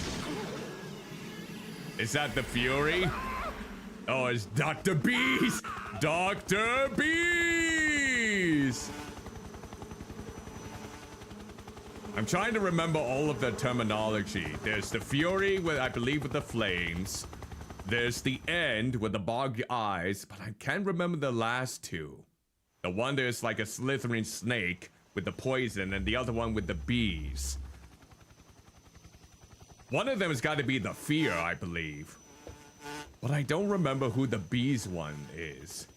Is that the Fury? Oh, it's Dr. Bees! Dr. Bees! I'm trying to remember all of the terminology. There's the Fury with, I believe, with the flames. There's the End with the bog eyes, but I can't remember the last two. The one there's like a slithering snake with the poison, and the other one with the bees. One of them has got to be the Fear, I believe. But I don't remember who the bees one is.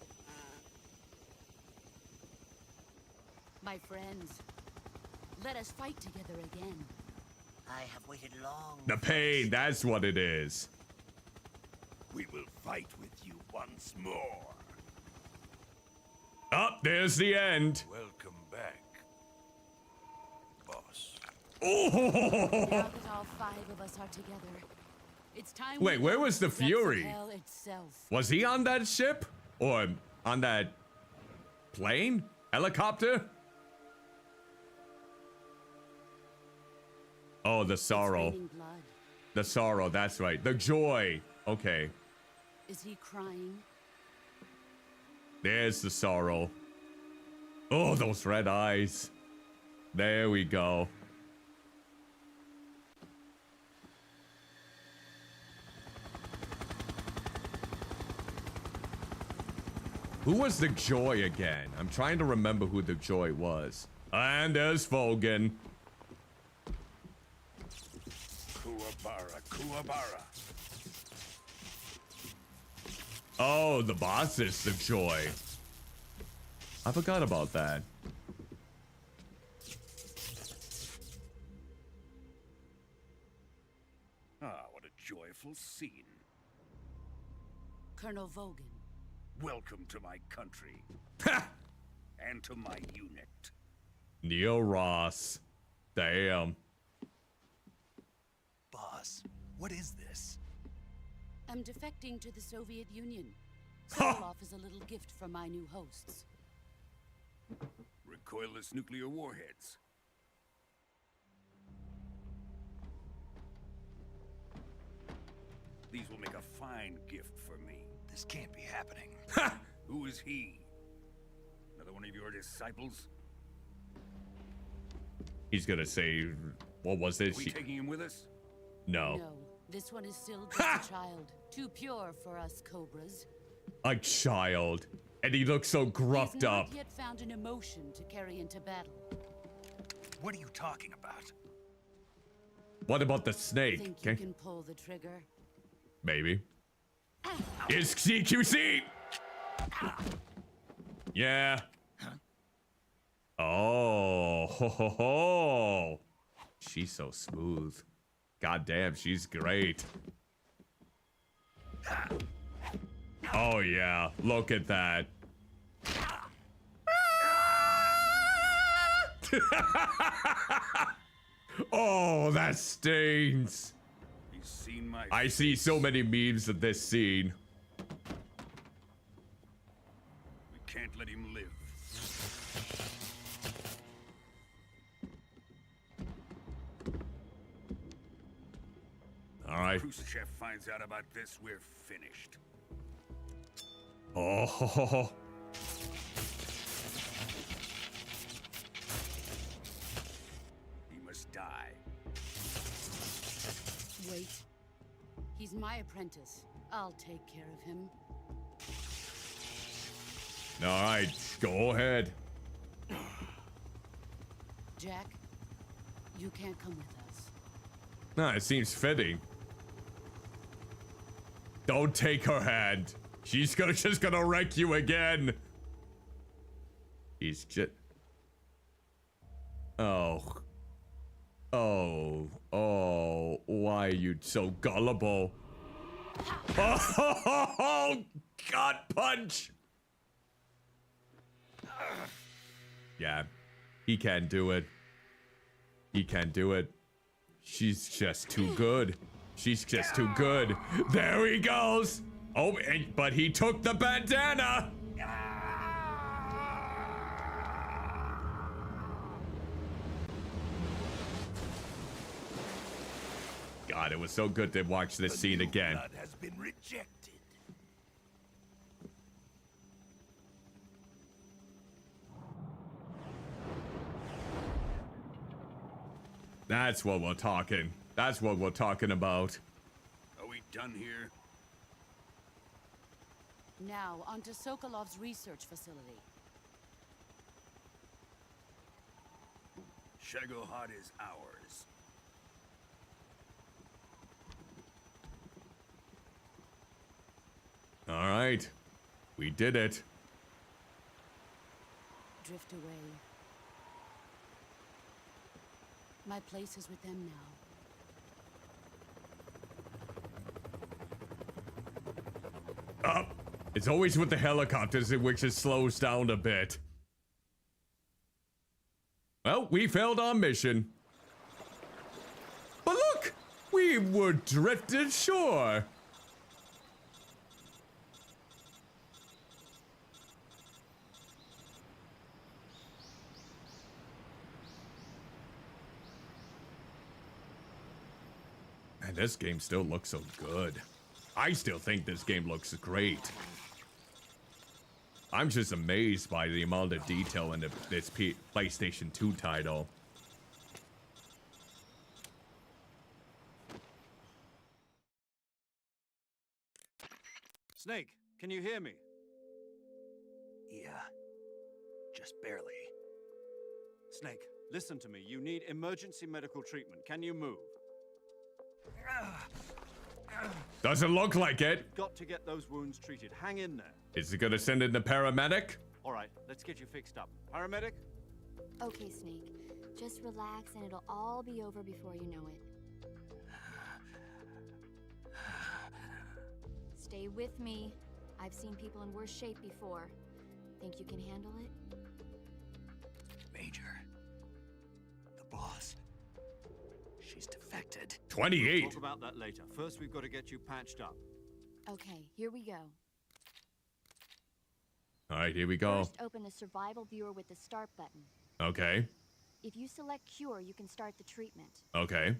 My friends, let us fight together again. I have waited long. The pain, that's what it is. We will fight with you once more. Up, there's the End. Welcome back, boss. Oh! Now that all 5 of us are together, it's time. Wait, where was the Fury? Hell itself. Was he on that ship? Or on that plane? Helicopter? Oh, the sorrow. It's raining blood. The sorrow, that's right. The joy. Okay. Is he crying? There's the sorrow. Oh, those red eyes. There we go. Who was the Joy again? I'm trying to remember who the Joy was. And there's Fogan. Kuwabara, Kuwabara. Oh, the boss is the joy. I forgot about that. Ah, what a joyful scene. Colonel Vogan. Welcome to my country. And to my unit. Neil Ross. Damn. Boss, what is this? I'm defecting to the Soviet Union. Sokolov is a little gift from my new hosts. Recoilless nuclear warheads. These will make a fine gift for me. This can't be happening. Who is he? Another one of your disciples? He's gonna say, what was it? Are we taking him with us? No. No, this one is still just a child. Too pure for us Cobras. A child. And he looks so gruffed He's not up. yet found an emotion to carry into battle. What are you talking about? What about the snake? Think you can pull the trigger? Maybe. It's CQC! Yeah. Oh, ho, ho, ho. She's so smooth. God damn, she's great. Oh yeah, look at that. Oh, that stings. He's seen my I see so many memes of this scene. We can't let him live. All right. Khrushchev finds out about this, we're finished. Oh, ho, ho, ho. He must die. Wait. He's my apprentice. I'll take care of him. All right, go ahead. Jack, you can't come with us. Nah, it seems fitting. Don't take her hand. She's just gonna wreck you again. He's just. Oh. Oh. Oh. Why are you so gullible? Oh, gut punch. Yeah. He can't do it. He can't do it. She's just too good. She's just too good. There he goes. Oh, but he took the bandana. God, it was so good to watch this scene again. Blood has been rejected. That's what we're talking. That's what we're talking about. Are we done here? Now, onto Sokolov's research facility. Shagohod is ours. All right. We did it. Drift away. My place is with them now. Up. It's always with the helicopters, which it slows down a bit. Well, we failed our mission. But look! We were drifted ashore. Man, this game still looks so good. I still think this game looks great. I'm just amazed by the amount of detail in this PlayStation 2 title. Snake, can you hear me? Yeah, just barely. Snake, listen to me. You need emergency medical treatment. Can you move? Doesn't look like it. Got to get those wounds treated. Hang in there. Is it gonna send in the paramedic? All right, let's get you fixed up. Paramedic? Okay, Snake. Just relax and it'll all be over before you know it. Stay with me. I've seen people in worse shape before. Think you can handle it? Major. The boss. She's defected. 28. We'll talk about that later. First, we've got to get you patched up. Okay, here we go. All right, here we go. First, open the survival viewer with the start button. Okay. If you select cure, you can start the treatment. Okay.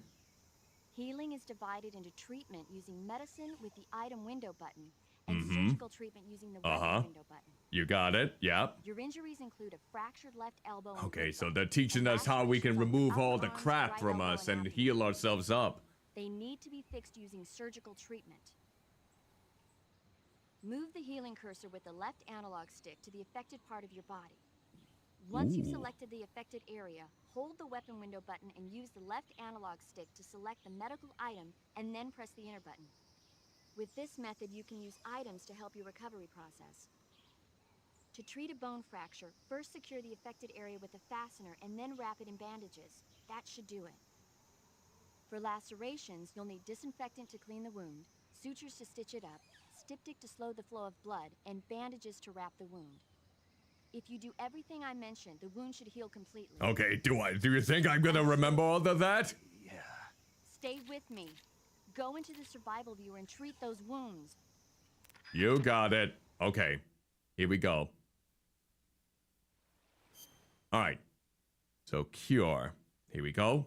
Healing is divided into treatment using medicine with the item window button, and surgical treatment using the weapon window button. You got it. Yep. Your injuries include a fractured left elbow. And Okay, hip so bone, they're teaching us how we can remove all the crap right from elbow, us and and abdomen. heal ourselves up. They need to be fixed using surgical treatment. Move the healing cursor with the left analog stick to the affected part of your body. Once you've selected the affected area, hold the weapon window button and use the left analog stick to select the medical item and then press the enter button. With this method, you can use items to help your recovery process. To treat a bone fracture, first secure the affected area with a fastener and then wrap it in bandages. That should do it. For lacerations, you'll need disinfectant to clean the wound, sutures to stitch it up, styptic to slow the flow of blood, and bandages to wrap the wound. If you do everything I mentioned, the wound should heal completely. Okay, do you think I'm gonna remember all of that? Yeah. Stay with me. Go into the survival viewer and treat those wounds. You got it. Okay, here we go. All right, so cure. Here we go.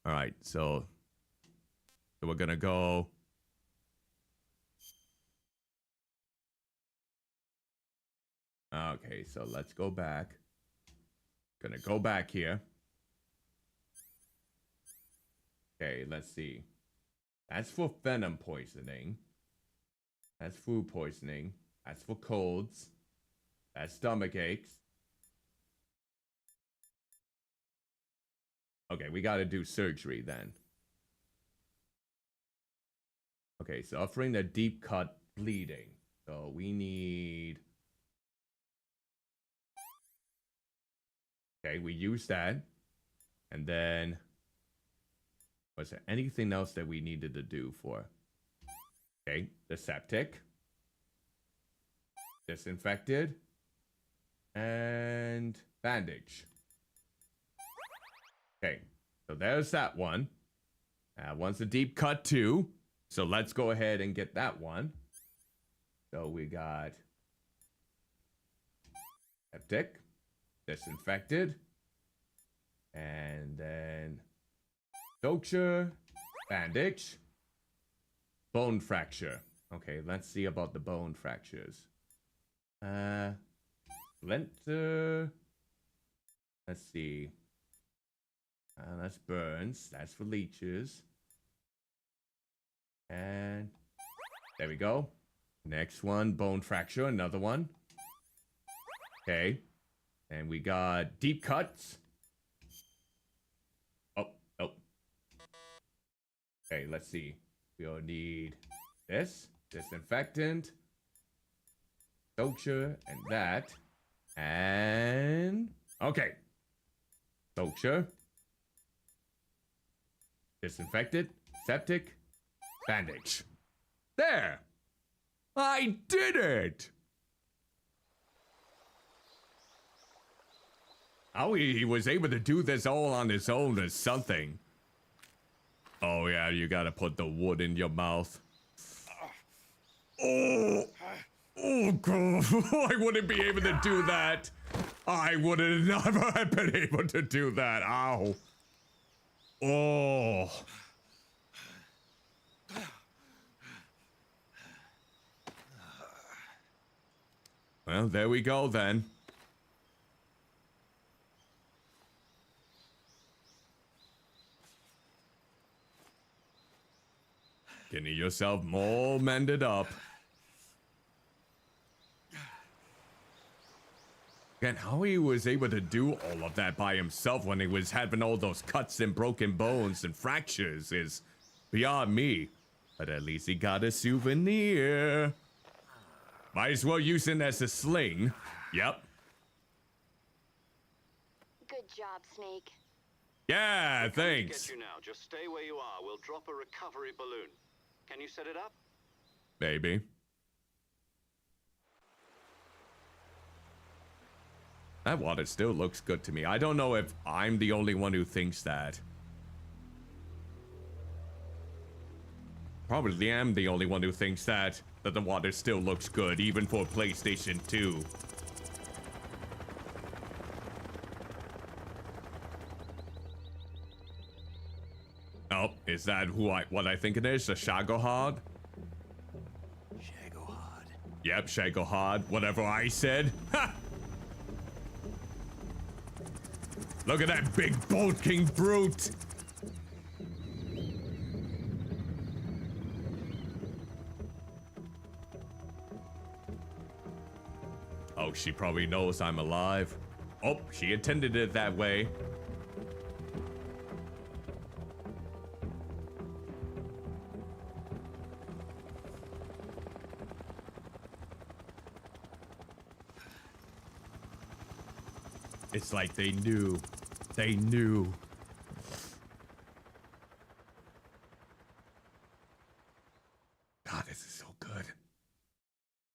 All right, so we're gonna go. Okay, so let's go back. Gonna go back here. Okay, let's see. That's for venom poisoning. That's food poisoning. That's for colds. That's stomach aches. Okay, we gotta do surgery then. Okay, suffering the deep cut bleeding. So we need... Okay, we use that. And then... Was there anything else that we needed to do for? Okay, the septic. Disinfected. And bandage. Okay, so there's that one. One's a deep cut too. So let's go ahead and get that one. So we got septic, disinfected, and then suture, bandage, bone fracture. Okay, let's see about the bone fractures. Splinter. Let's see. That's burns. That's for leeches. And there we go. Next one, bone fracture. Another one. Okay. And we got deep cuts. Oh. Okay, let's see. We'll need this. Disinfectant. Suture. And that. And... Okay. Suture. Disinfected, septic, bandage. There! I did it! How he was able to do this all on his own is something. Oh yeah, you gotta put the wood in your mouth. Oh! Oh god, I wouldn't be able to do that. I would have never have been able to do that. Ow. Oh. Well, there we go then. Getting yourself all mended up. And how he was able to do all of that by himself when he was having all those cuts and broken bones and fractures is beyond me. But at least he got a souvenir. Might as well use it as a sling. Yep. Good job, Snake. Yeah, thanks. Get you now. Just stay where you are. We'll drop a recovery balloon. Can you set it up? Maybe. That water still looks good to me. I don't know if I'm the only one who thinks that. Probably am the only one who thinks that the water still looks good, even for PlayStation 2. Oh, is that what I think it is? A Shagohod? Shagohod. Yep, Shagohod. Whatever I said. Ha! Look at that big bulking brute! Oh, she probably knows I'm alive. Oh, she intended it that way. It's like they knew. They knew. God, this is so good.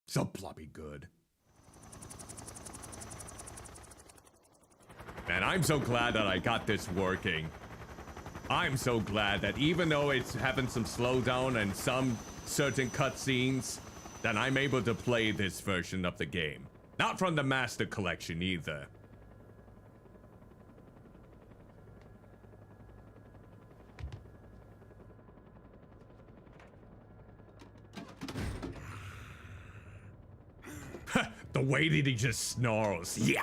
So bloody good. Man, I'm so glad that I got this working. I'm so glad that even though it's having some slowdown and some certain cutscenes, that I'm able to play this version of the game. Not from the Master Collection either. The way that he just snarls. Yeah!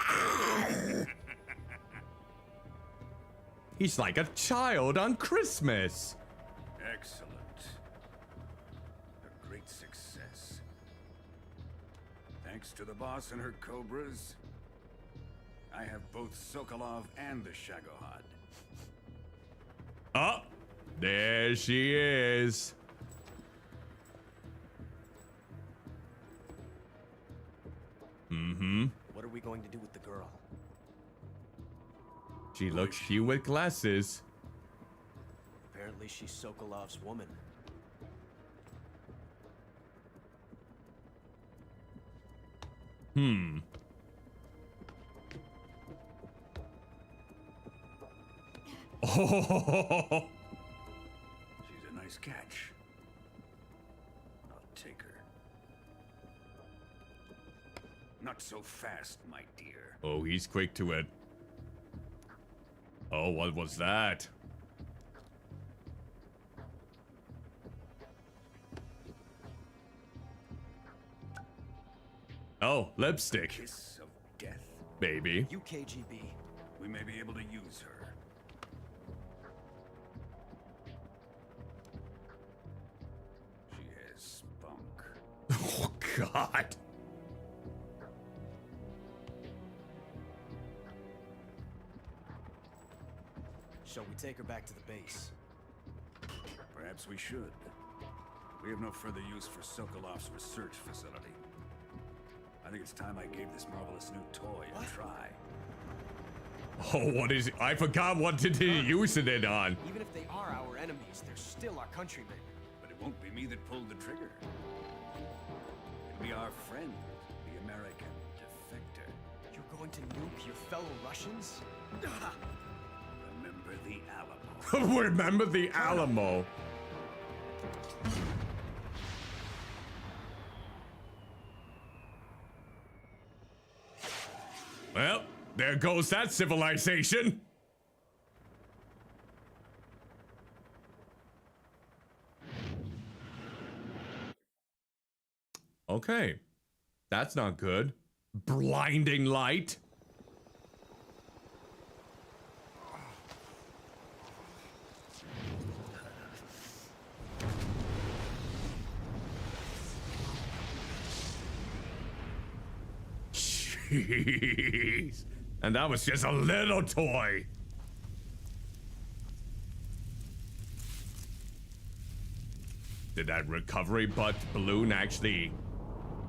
He's like a child on Christmas. Excellent. A great success. Thanks to the boss and her cobras, I have both Sokolov and the Shagohod. Oh, there she is. Mm-hmm. What are we going to do with the girl? She looks cute with glasses. Apparently she's Sokolov's woman. Hmm. Oh. She's a nice catch. I'll take her. Not so fast, my dear. Oh, he's quick to it. Oh, what was that? Oh, lipstick. Kiss of death. Baby. UKGB. We may be able to use her. She has spunk. Oh, God. Shall we take her back to the base? Perhaps we should. We have no further use for Sokolov's research facility. I think it's time I gave this marvelous new toy a try. Oh, what is it? I forgot what did he use it on. Even if they are our enemies, they're still our countrymen. But it won't be me that pulled the trigger. It'll be our friend, the American defector. You're going to nuke your fellow Russians? Remember the Alamo. Remember the Alamo. Well, there goes that civilization. Okay. That's not good. Blinding light. Jeez. And that was just a little toy. Did that recovery balloon actually...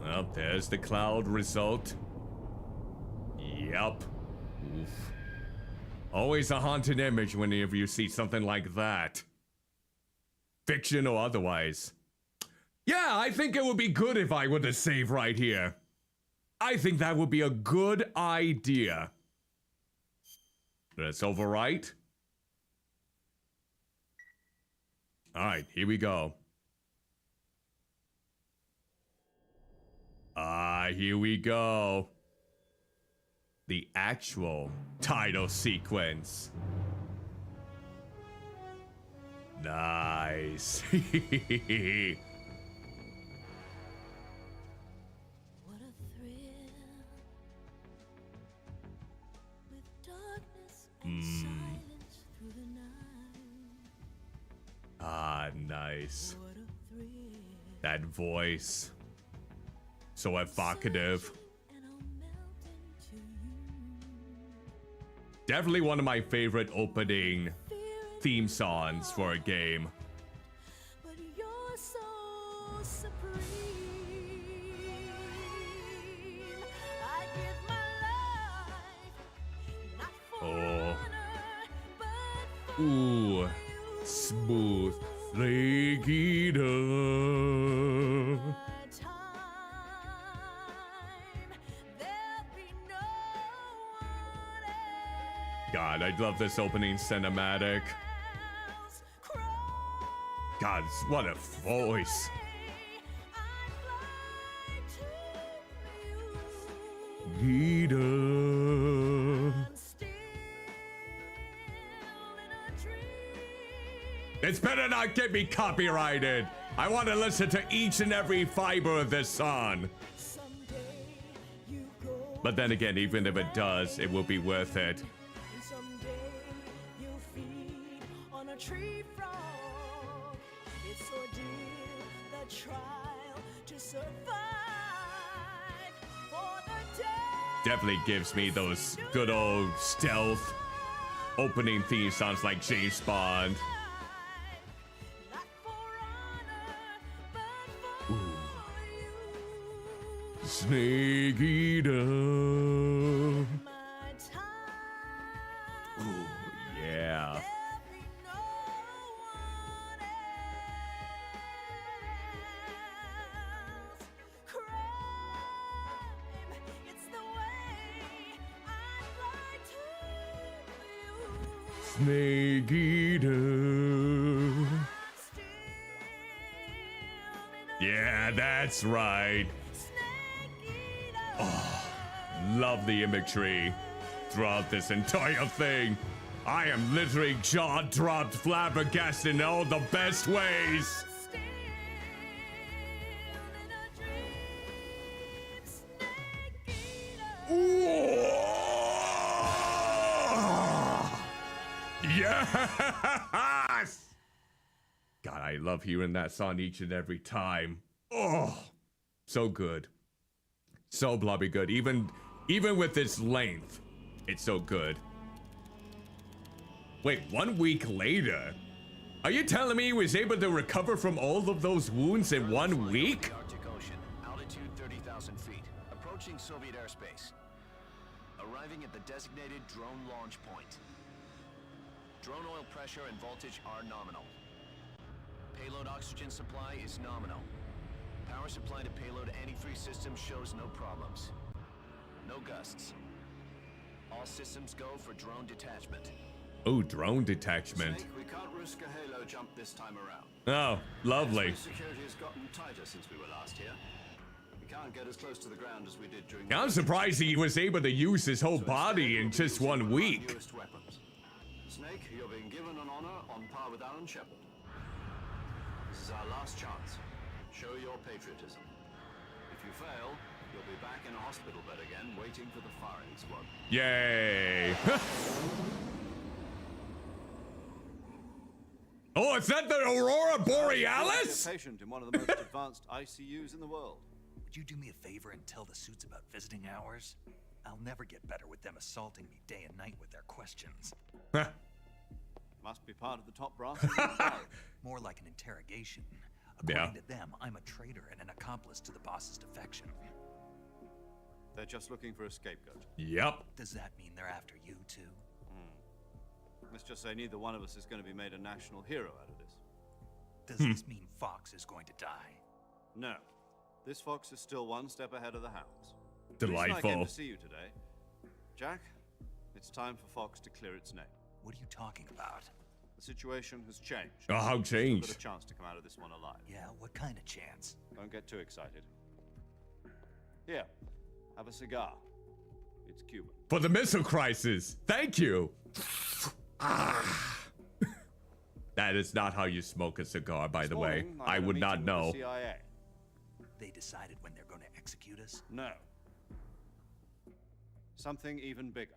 Well, there's the cloud result. Yup. Oof. Always a haunted image whenever you see something like that. Fiction or otherwise. Yeah, I think it would be good if I were to save right here. I think that would be a good idea. Let's overwrite. Alright, here we go. Here we go. The actual title sequence. Nice. What a thrill with darkness and silence through the night. Nice. What a thrill. That voice. So evocative. Definitely one of my favorite opening theme songs for a game. But you're so supreme. I give my life not for honor, but for Ooh, smooth Snake Eater. God, I love this opening cinematic. God, what a voice. Eater. It's better not get me copyrighted. I want to listen to each and every fiber of this song. But then again, even if it does, it will be worth it. Tree frog, it's ordeal, the trial to survive for the day. Definitely gives me those good old stealth opening theme sounds like James Bond. Ooh. Snake Eater. Ooh, yeah. Snake Eater. Yeah, that's right. Oh, love the imagery throughout this entire thing. I am literally jaw-dropped, flabbergasted in all the best ways. Yes! God, I love hearing that song each and every time. Oh, so good. So blobby good. Even with its length, it's so good. Wait, 1 week later? Are you telling me he was able to recover from all of those wounds in 1 week? Arctic Ocean, altitude 30,000 feet, approaching Soviet airspace. Arriving at the designated drone launch point. Drone oil pressure and voltage are nominal. Payload oxygen supply is nominal. Power supply to payload antifreeze system shows no problems. No gusts. All systems go for drone detachment. Oh, drone detachment. Snake, we can't risk a halo jump this time around. Oh, lovely. Security has gotten tighter since we were last here. We can't get as close to the ground as we did during. I'm surprised he was able to use his whole body in just 1 week. Snake, you're being given an honor on par with Alan Shepard. This is our last chance. Show your patriotism. If you fail, you'll be back in a hospital bed again, waiting for the firing squad. Yay! Oh, is that the Aurora Borealis? A patient in one of the most advanced ICUs in the world. Would you do me a favor and tell the suits about visiting hours? I'll never get better with them assaulting me day and night with their questions. Must be part of the top brass. More like an interrogation. According to them, I'm a traitor and an accomplice to the boss's defection. They're just looking for a scapegoat. Yep. Does that mean they're after you too? Let's just say neither one of us is going to be made a national hero out of this. Does this mean Fox is going to die? No. This fox is still one step ahead of the hounds. The reason I Delightful. came to see you today, Jack, it's time for Fox to clear its name. What are you talking about? The situation has changed. Oh, how You've changed? got a chance to come out of this one alive. Yeah, what kind of chance? Don't get too excited. Here, have a cigar. It's Cuban. For the missile crisis. Thank you. That is not how you smoke a cigar, by the way. morning, I had a would not meeting with know. the CIA. They decided when they're going to execute us? No. Something even bigger.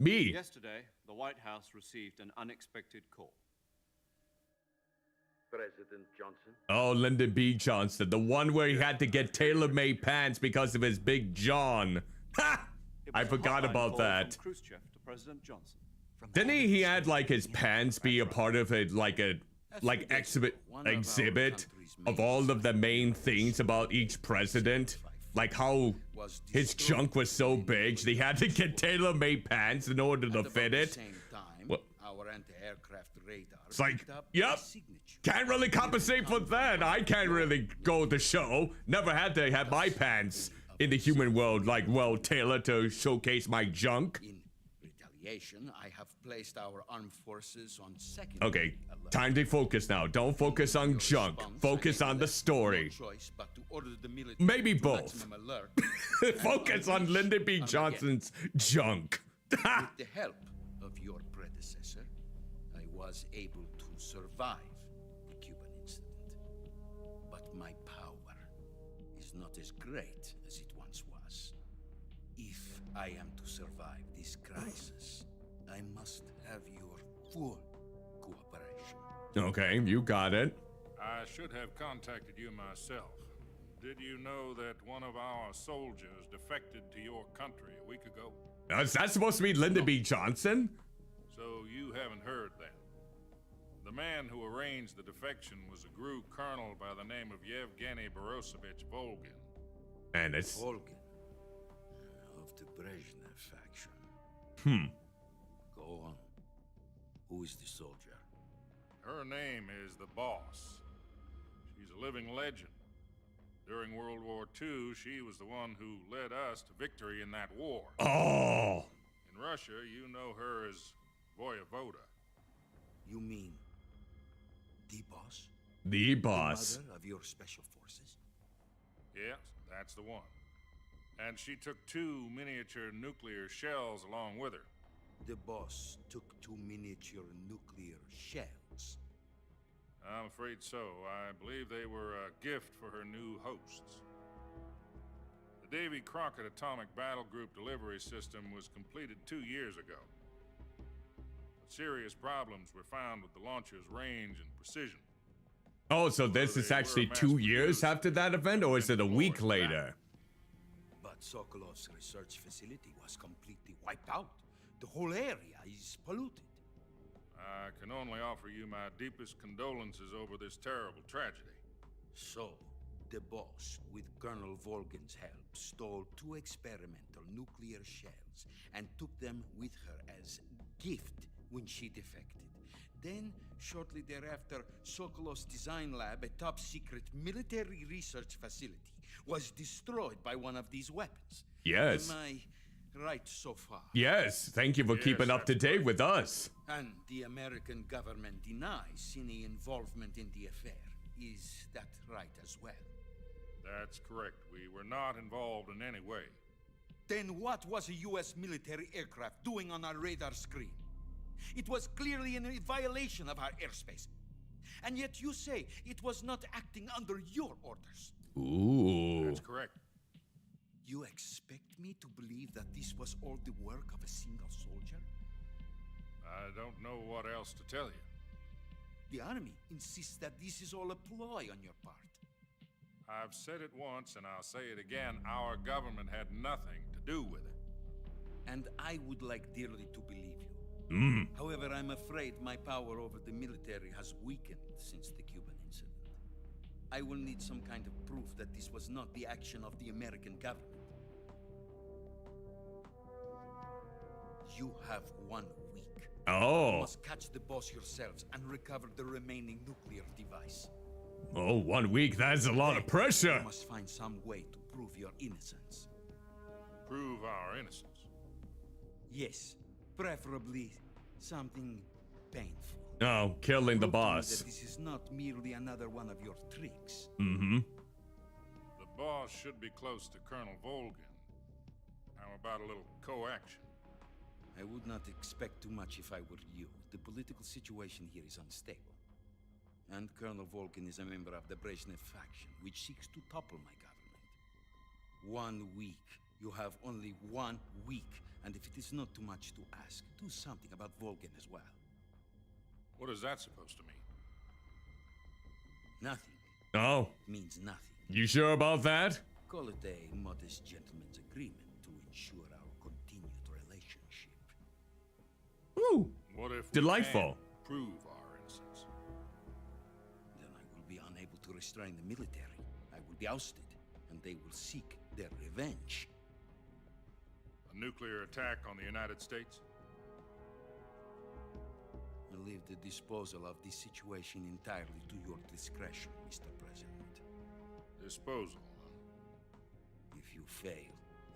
Me. Yesterday, the White House received an unexpected call. President Johnson? Oh, Lyndon B. Johnson, the one where he had to get tailor-made pants because of his big John. Ha! I forgot about that. From Khrushchev to President Johnson. Didn't he had like his pants be a part of it, like exhibit of all of the main things about each president? Like how his junk was so big, they had to get tailor-made pants in order to fit it. Well, Our anti-aircraft radar it's like, yep, can't really compensate for that. I can't really go to show. Never had to have my pants in the human world like well tailored to showcase my junk. In retaliation, I have placed our armed forces on second. Okay, time to focus now. Don't focus on junk. Focus on the story. Maybe both. Focus on Lyndon B. Johnson's junk. With the help of your predecessor, I was able to survive the Cuban incident. But my power is not as great as it once was. If I am to survive this crisis, I must have your full cooperation. Okay, you got it. I should have contacted you myself. Did you know that one of our soldiers defected to your country a week ago? Is that supposed to be Lyndon B. Johnson? So you haven't heard then. The man who arranged the defection was a GRU colonel by the name of Yevgeny Borosovich Volgin. And it's... Volgin. Of the Brezhnev faction. Go on. Who is the soldier? Her name is the Boss. She's a living legend. During World War II, she was the one who led us to victory in that war. Oh! In Russia, you know her as Voyevoda. You mean the boss? The boss. The mother of your special forces? Yes, that's the one. And she took 2 miniature nuclear shells along with her. The boss took 2 miniature nuclear shells. I'm afraid so. I believe they were a gift for her new hosts. The Davy Crockett Atomic Battle Group delivery system was completed 2 years ago. But serious problems were found with the launcher's range and precision. Oh, so this is actually 2 years after that event, or is it a week later? But Sokolov's research facility was completely wiped out. The whole area is polluted. I can only offer you my deepest condolences over this terrible tragedy. So, the boss, with Colonel Volgin's help, stole 2 experimental nuclear shells and took them with her as gift when she defected. Then, shortly thereafter, Sokolov's design lab, a top-secret military research facility, was destroyed by one of these weapons. Yes. Am I right so far? Yes, thank you for keeping up to date with us. And the American government denies any involvement in the affair. Is that right as well? That's correct. We were not involved in any way. Then what was a U.S. military aircraft doing on our radar screen? It was clearly in violation of our airspace. And yet you say it was not acting under your orders. Ooh. That's correct. You expect me to believe that this was all the work of a single soldier? I don't know what else to tell you. The army insists that this is all a ploy on your part. I've said it once and I'll say it again. Our government had nothing to do with it. And I would like dearly to believe you. However, I'm afraid my power over the military has weakened since the Cuban incident. I will need some kind of proof that this was not the action of the American government. You have 1 week. Oh. You must catch the boss yourselves and recover the remaining nuclear device. Oh, 1 week, that's a lot of pressure. You must find some way to prove your innocence. Prove our innocence? Yes, preferably something painful. Oh, killing the Prove to me boss. that this is not merely another one of your tricks. Mm-hmm. The boss should be close to Colonel Volgin. How about a little co-action? I would not expect too much if I were you. The political situation here is unstable. And Colonel Volgin is a member of the Brezhnev faction, which seeks to topple my government. 1 week. You have only 1 week. And if it is not too much to ask, do something about Volgin as well. What is that supposed to mean? Nothing. Oh. It means nothing. You sure about that? Call it a modest gentleman's agreement to ensure our continued relationship. Ooh. What if delightful. we can't prove our innocence? Then I will be unable to restrain the military. I will be ousted, and they will seek their revenge. A nuclear attack on the United States? I leave the disposal of this situation entirely to your discretion, Mr. President. Disposal, If you fail,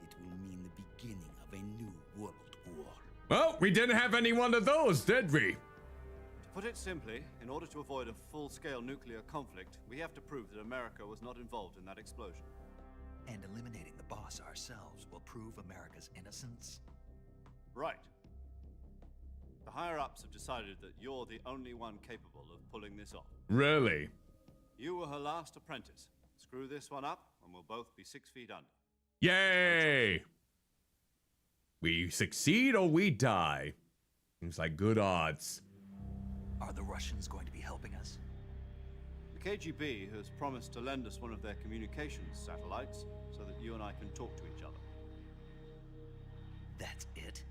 it will mean the beginning of a new world war. Well, we didn't have any one of those, did we? To put it simply, in order to avoid a full-scale nuclear conflict, we have to prove that America was not involved in that explosion. And eliminating the boss ourselves will prove America's innocence? Right. The higher-ups have decided that you're the only one capable of pulling this off. Really? You were her last apprentice. Screw this one up, and we'll both be 6 feet under. Yay! We succeed or we die. Seems like good odds. Are the Russians going to be helping us? The KGB has promised to lend us one of their communications satellites so that you and I can talk to each other. That's it?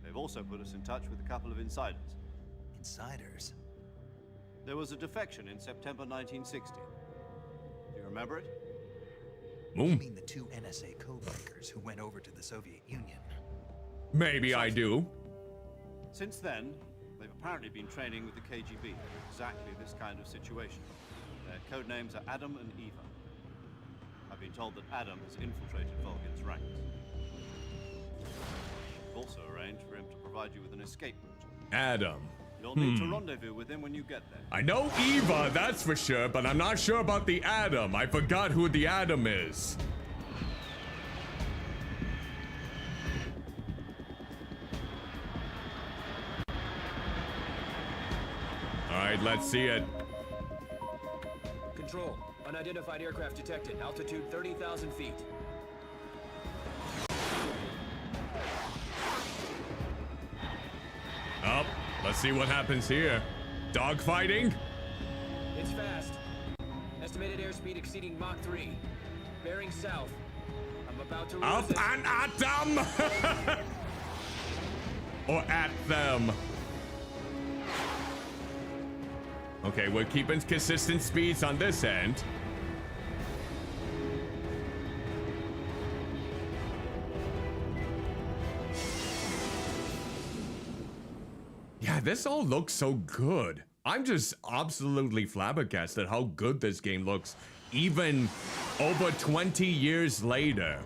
They've also put us in touch with a couple of insiders. Insiders? There was a defection in September 1960. Do you remember it? You mean the 2 NSA codebreakers who went over to the Soviet Union? Maybe I do. Since then, they've apparently been training with the KGB for exactly this kind of situation. Their code names are Adam and Eva. I've been told that Adam has infiltrated Volgin's ranks. We've also arranged for him to provide you with an escape route. Adam. You'll need to rendezvous with him when you get there. I know Eva, that's for sure, but I'm not sure about the Adam. I forgot who the Adam is. Alright, let's see it. Control. Unidentified aircraft detected. Altitude 30,000 feet. Oh, let's see what happens here. Dogfighting? It's fast. Estimated airspeed exceeding Mach 3. Bearing south. I'm about to lose Up it. and at them! Or at them. Okay, we're keeping consistent speeds on this end. Yeah, this all looks so good. I'm just absolutely flabbergasted how good this game looks, even over 20 years later.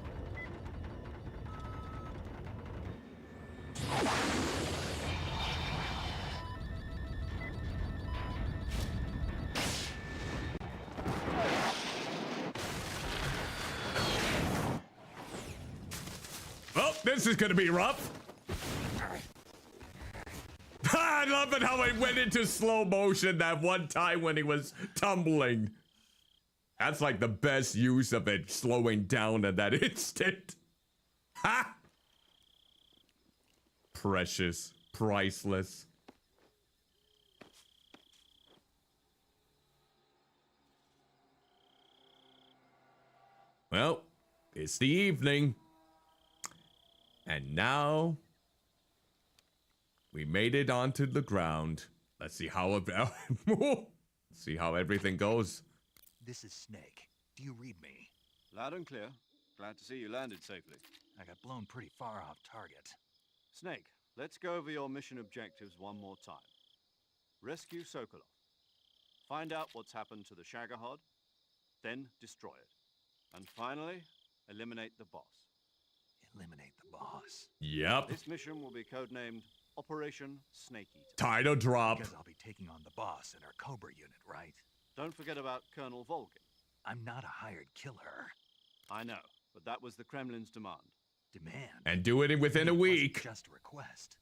Oh, this is gonna be rough. I love it how it went into slow motion that one time when he was tumbling. That's like the best use of it, slowing down at that instant. Ha! Precious, priceless. Well, it's the evening. And now We made it onto the ground. Let's see how see how everything goes. This is Snake. Do you read me? Loud and clear. Glad to see you landed safely. I got blown pretty far off target. Snake, let's go over your mission objectives one more time. Rescue Sokolov. Find out what's happened to the Shagohod, then destroy it. And finally, eliminate the boss. Eliminate the boss. Yep. This mission will be codenamed Operation Snake Eater. Title drop. Because I'll be taking on the boss in our Cobra unit, right? Don't forget about Colonel Volgin. I'm not a hired killer. I know, but that was the Kremlin's demand. Demand? And do it within a week. Just a request.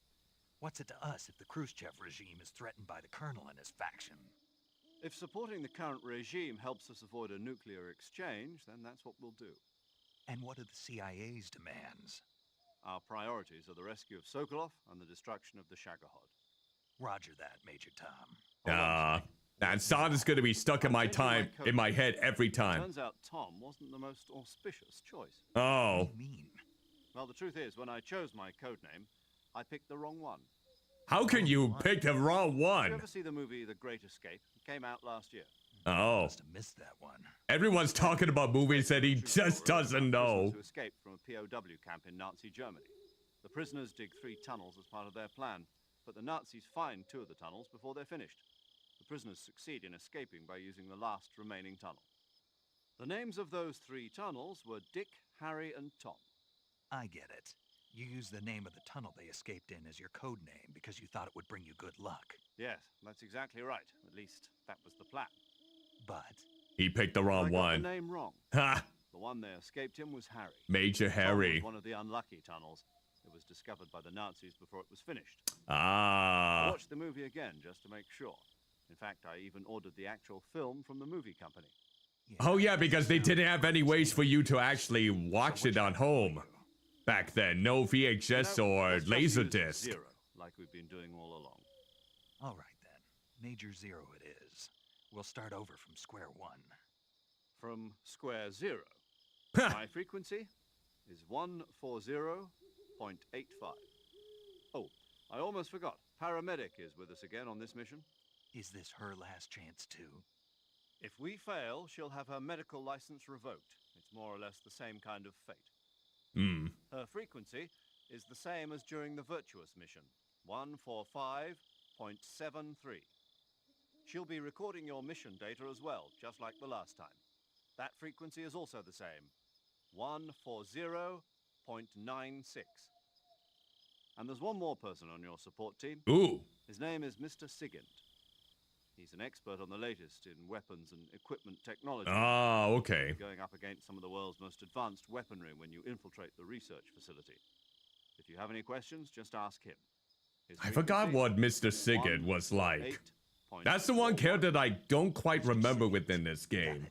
What's it to us if the Khrushchev regime is threatened by the Colonel and his faction? If supporting the current regime helps us avoid a nuclear exchange, then that's what we'll do. And what are the CIA's demands? Our priorities are the rescue of Sokolov and the destruction of the Shagohod. Roger that, Major Tom. And Sada's gonna be stuck in my head every time. Turns out Tom wasn't the most auspicious choice. Oh. What do you mean? Well, the truth is, when I chose my codename, I picked the wrong one. How can you pick the wrong Did you one? ever see the movie The Great Escape? It came out last year. Oh. Must have missed that one. Everyone's talking about movies that he just doesn't know. To escape from a POW camp in Nazi Germany. The prisoners dig 3 tunnels as part of their plan, but the Nazis find 2 of the tunnels before they're finished. The prisoners succeed in escaping by using the last remaining tunnel. The names of those 3 tunnels were Dick, Harry, and Tom. I get it. You used the name of the tunnel they escaped in as your code name because you thought it would bring you good luck. Yes, that's exactly right. At least, that was the plan. But He picked the wrong I got one. the name wrong. Ha! The one they escaped in was Harry. Major Tom Harry. was one of the unlucky tunnels. It was discovered by the Nazis before it was finished. I Ah. watched the movie again just to make sure. In fact, I even ordered the actual film from the movie company. Oh yeah, because they didn't have any ways for you to actually watch it on home. Back then, no VHS or let's just use Laserdisc. 0, like we've been doing all along. all right then. Major Zero it is. We'll start over from square one. From square 0. Ha! My frequency is 140.85. Oh, I almost forgot. Paramedic is with us again on this mission. Is this her last chance too? If we fail, she'll have her medical license revoked. It's more or less the same kind of fate. Hmm. Her frequency is the same as during the Virtuous mission, 145.73. She'll be recording your mission data as well, just like the last time. That frequency is also the same, 140.96. And there's one more person on your support team. Ooh. His name is Mr. Sigint. He's an expert on the latest in weapons and equipment technology. Ah, okay. Going up against some of the world's most advanced weaponry when you infiltrate the research facility. If you have any questions, just ask him. His I forgot what Mr. Sigurd was like. That's the one character that I don't quite remember within this game.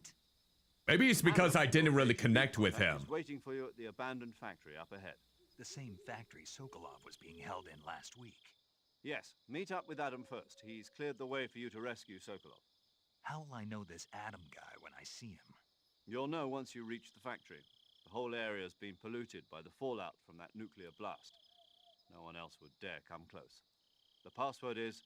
Maybe it's because I didn't really connect with him. He's waiting for you at the abandoned factory up ahead. The same factory Sokolov was being held in last week. Yes, meet up with Adam first. He's cleared the way for you to rescue Sokolov. How will I know this Adam guy when I see him? You'll know once you reach the factory. The whole area's been polluted by the fallout from that nuclear blast. No one else would dare come close. The password is,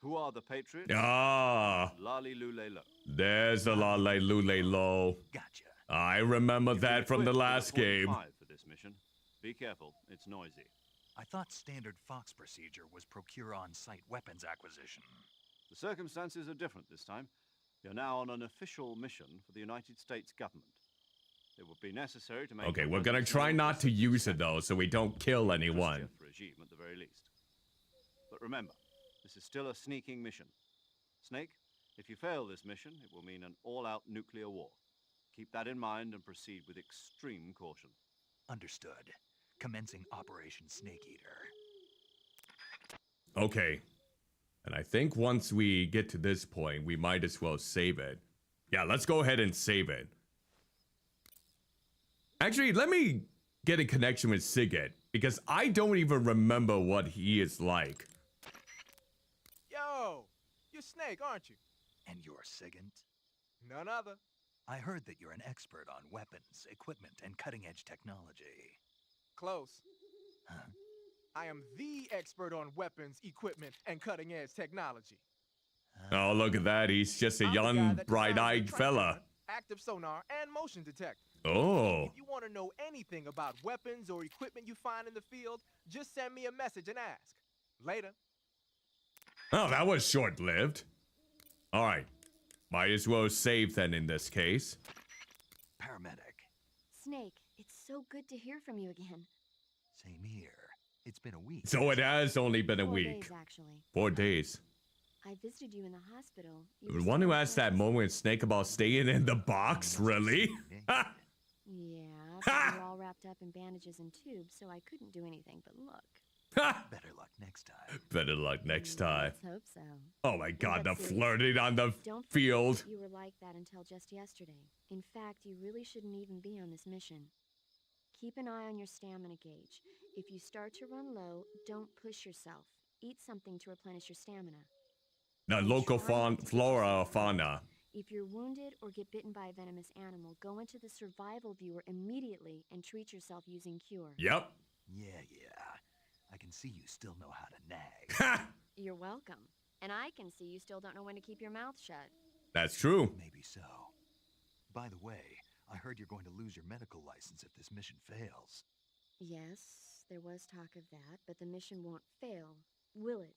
who are the Patriots? Ah. Lali Lule Lo. There's a Lale Lule Lo. Gotcha. I remember that from the last game. For this mission. Be careful, it's noisy. I thought standard Fox procedure was procure on-site weapons acquisition. The circumstances are different this time. You're now on an official mission for the United States government. It would be necessary to make... Okay, we're gonna try not to use it though, so we don't kill anyone. Regime at the very least. But remember, this is still a sneaking mission. Snake, if you fail this mission, it will mean an all-out nuclear war. Keep that in mind and proceed with extreme caution. Understood. Commencing Operation Snake Eater. Okay. And I think once we get to this point, we might as well save it. Yeah, let's go ahead and save it. Actually, let me get in connection with Sigurd, because I don't even remember what he is like. Yo, you're Snake, aren't you? And you're Sigint? None other. I heard that you're an expert on weapons, equipment, and cutting-edge technology. Close. Huh? I am the expert on weapons, equipment, and cutting-edge technology. Oh, look at that. He's just a I'm the guy young, that designed bright-eyed the fella. tricorder, active sonar, and motion detector. Oh. If you want to know anything about weapons or equipment you find in the field, just send me a message and ask. Later. Oh, that was short-lived. All right. Might as well save then in this case. Paramedic. Snake, it's so good to hear from you again. Same here. It's been a week. So it has only been a 4 week. days, actually. 4 days. I visited you in the hospital. The one who asked that moment, Snake, about staying in the box, really? Yeah, but you're all wrapped up in bandages and tubes, so I couldn't do anything but look. Better luck next time. Better luck next time. Let's hope so. Oh my god, But the seriously, flirting on the don't field. forget you were like that until just yesterday. In fact, you really shouldn't even be on this mission. Keep an eye on your stamina gauge. If you start to run low, don't push yourself. Eat something to replenish your stamina. The local flora or fauna. If you're wounded or get bitten by a venomous animal, go into the survival viewer immediately and treat yourself using cure. Yep. Yeah. I can see you still know how to nag. You're welcome. And I can see you still don't know when to keep your mouth shut. That's true. Maybe so. By the way, I heard you're going to lose your medical license if this mission fails. Yes, there was talk of that, but the mission won't fail, will it?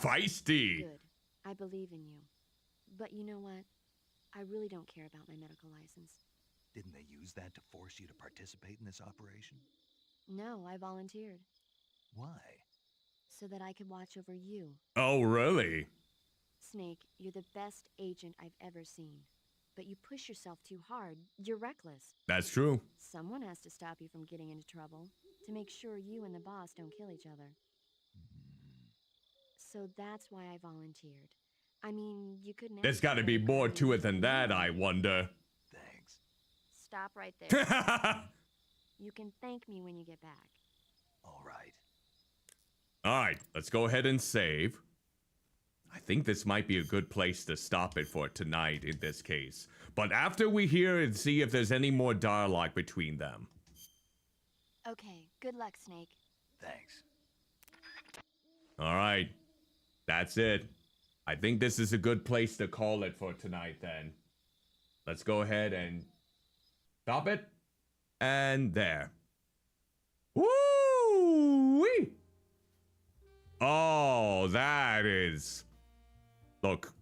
Feisty. Good. I believe in you. But you know what? I really don't care about my medical license. Didn't they use that to force you to participate in this operation? No, I volunteered. Why? So that I could watch over you. Oh, really? Snake, you're the best agent I've ever seen. But you push yourself too hard. You're reckless. That's true. Someone has to stop you from getting into trouble, to make sure you and the boss don't kill each other. So that's why I volunteered. I mean, you couldn't... There's got to be more to it than that, I wonder. Thanks. Stop right there. You can thank me when you get back. All right. All right, let's go ahead and save. I think this might be a good place to stop it for tonight in this case. But after we hear and see if there's any more dialogue between them. Okay, good luck, Snake. Thanks. All right, that's it. I think this is a good place to call it for tonight then. Let's go ahead and stop it. And there. Woo-wee! Oh, that is... Look,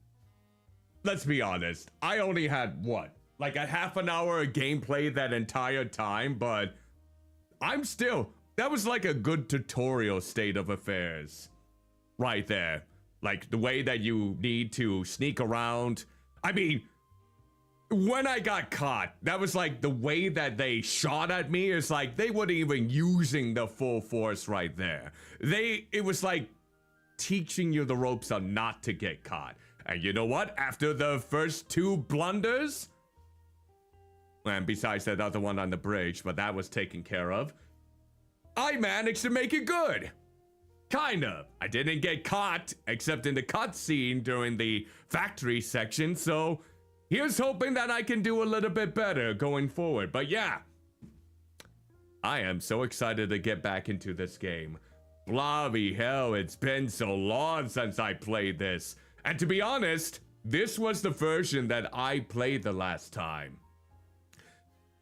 let's be honest. I only had, what, like a half an hour of gameplay that entire time, but I'm still... That was like a good tutorial state of affairs. Right there. Like, the way that you need to sneak around. I mean... When I got caught, that was like the way that they shot at me is like they weren't even using the full force right there. It was like teaching you the ropes on not to get caught. And you know what? After the first 2 blunders, and besides that other one on the bridge, but that was taken care of, I managed to make it good. Kind of. I didn't get caught, except in the cutscene during the factory section, so... Here's hoping that I can do a little bit better going forward. But yeah, I am so excited to get back into this game. Bloody hell, it's been so long since I played this. And to be honest, this was the version that I played the last time.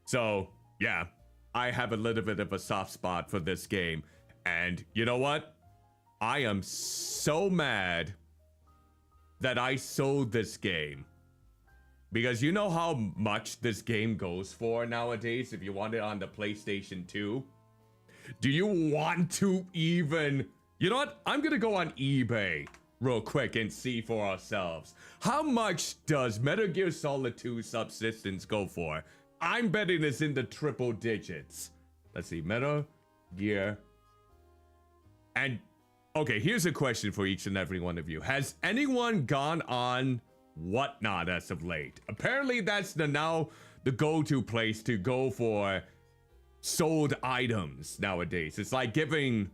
So yeah, I have a little bit of a soft spot for this game. And you know what? I am so mad that I sold this game. Because you know how much this game goes for nowadays if you want it on the PlayStation 2? Do you want to even... You know what? I'm gonna go on eBay real quick and see for ourselves. How much does Metal Gear Solid 2 Subsistence go for? I'm betting it's in the triple digits. Let's see, Metal Gear... And, okay, here's a question for each and every one of you. Has anyone gone on... Whatnot as of late? Apparently that's now the go-to place to go for sold items nowadays. It's like giving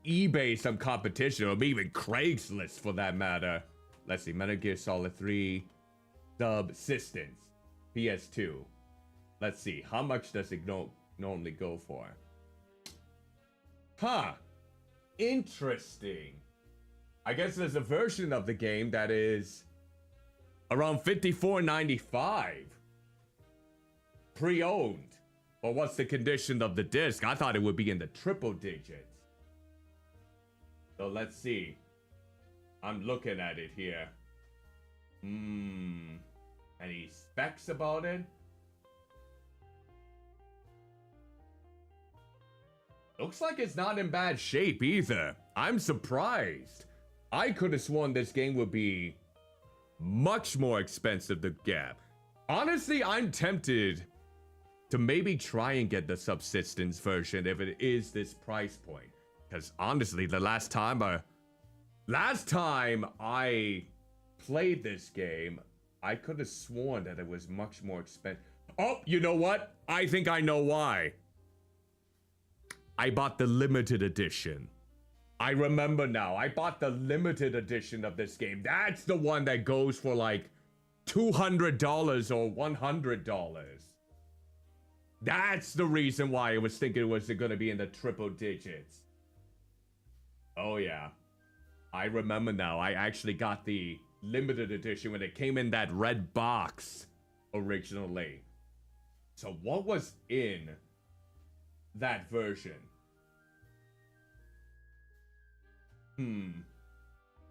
eBay some competition, or even Craigslist for that matter. Let's see, Metal Gear Solid 3 Subsistence PS2. Let's see, how much does it normally go for? Huh. Interesting. I guess there's a version of the game that is around $54.95. Pre-owned. Well, what's the condition of the disc? I thought it would be in the triple digits. So let's see. I'm looking at it here. Any specs about it? Looks like it's not in bad shape either. I'm surprised. I could have sworn this game would be much more expensive to get. Honestly, I'm tempted to maybe try and get the Subsistence version if it is this price point. Because honestly, the last time I played this game, I could have sworn that it was much more expensive. Oh, you know what? I think I know why. I bought the limited edition. I remember now. I bought the limited edition of this game. That's the one that goes for like $200 or $100. That's the reason why I was thinking it was going to be in the triple digits. Oh yeah. I remember now. I actually got the limited edition when it came in that red box originally. So what was in that version?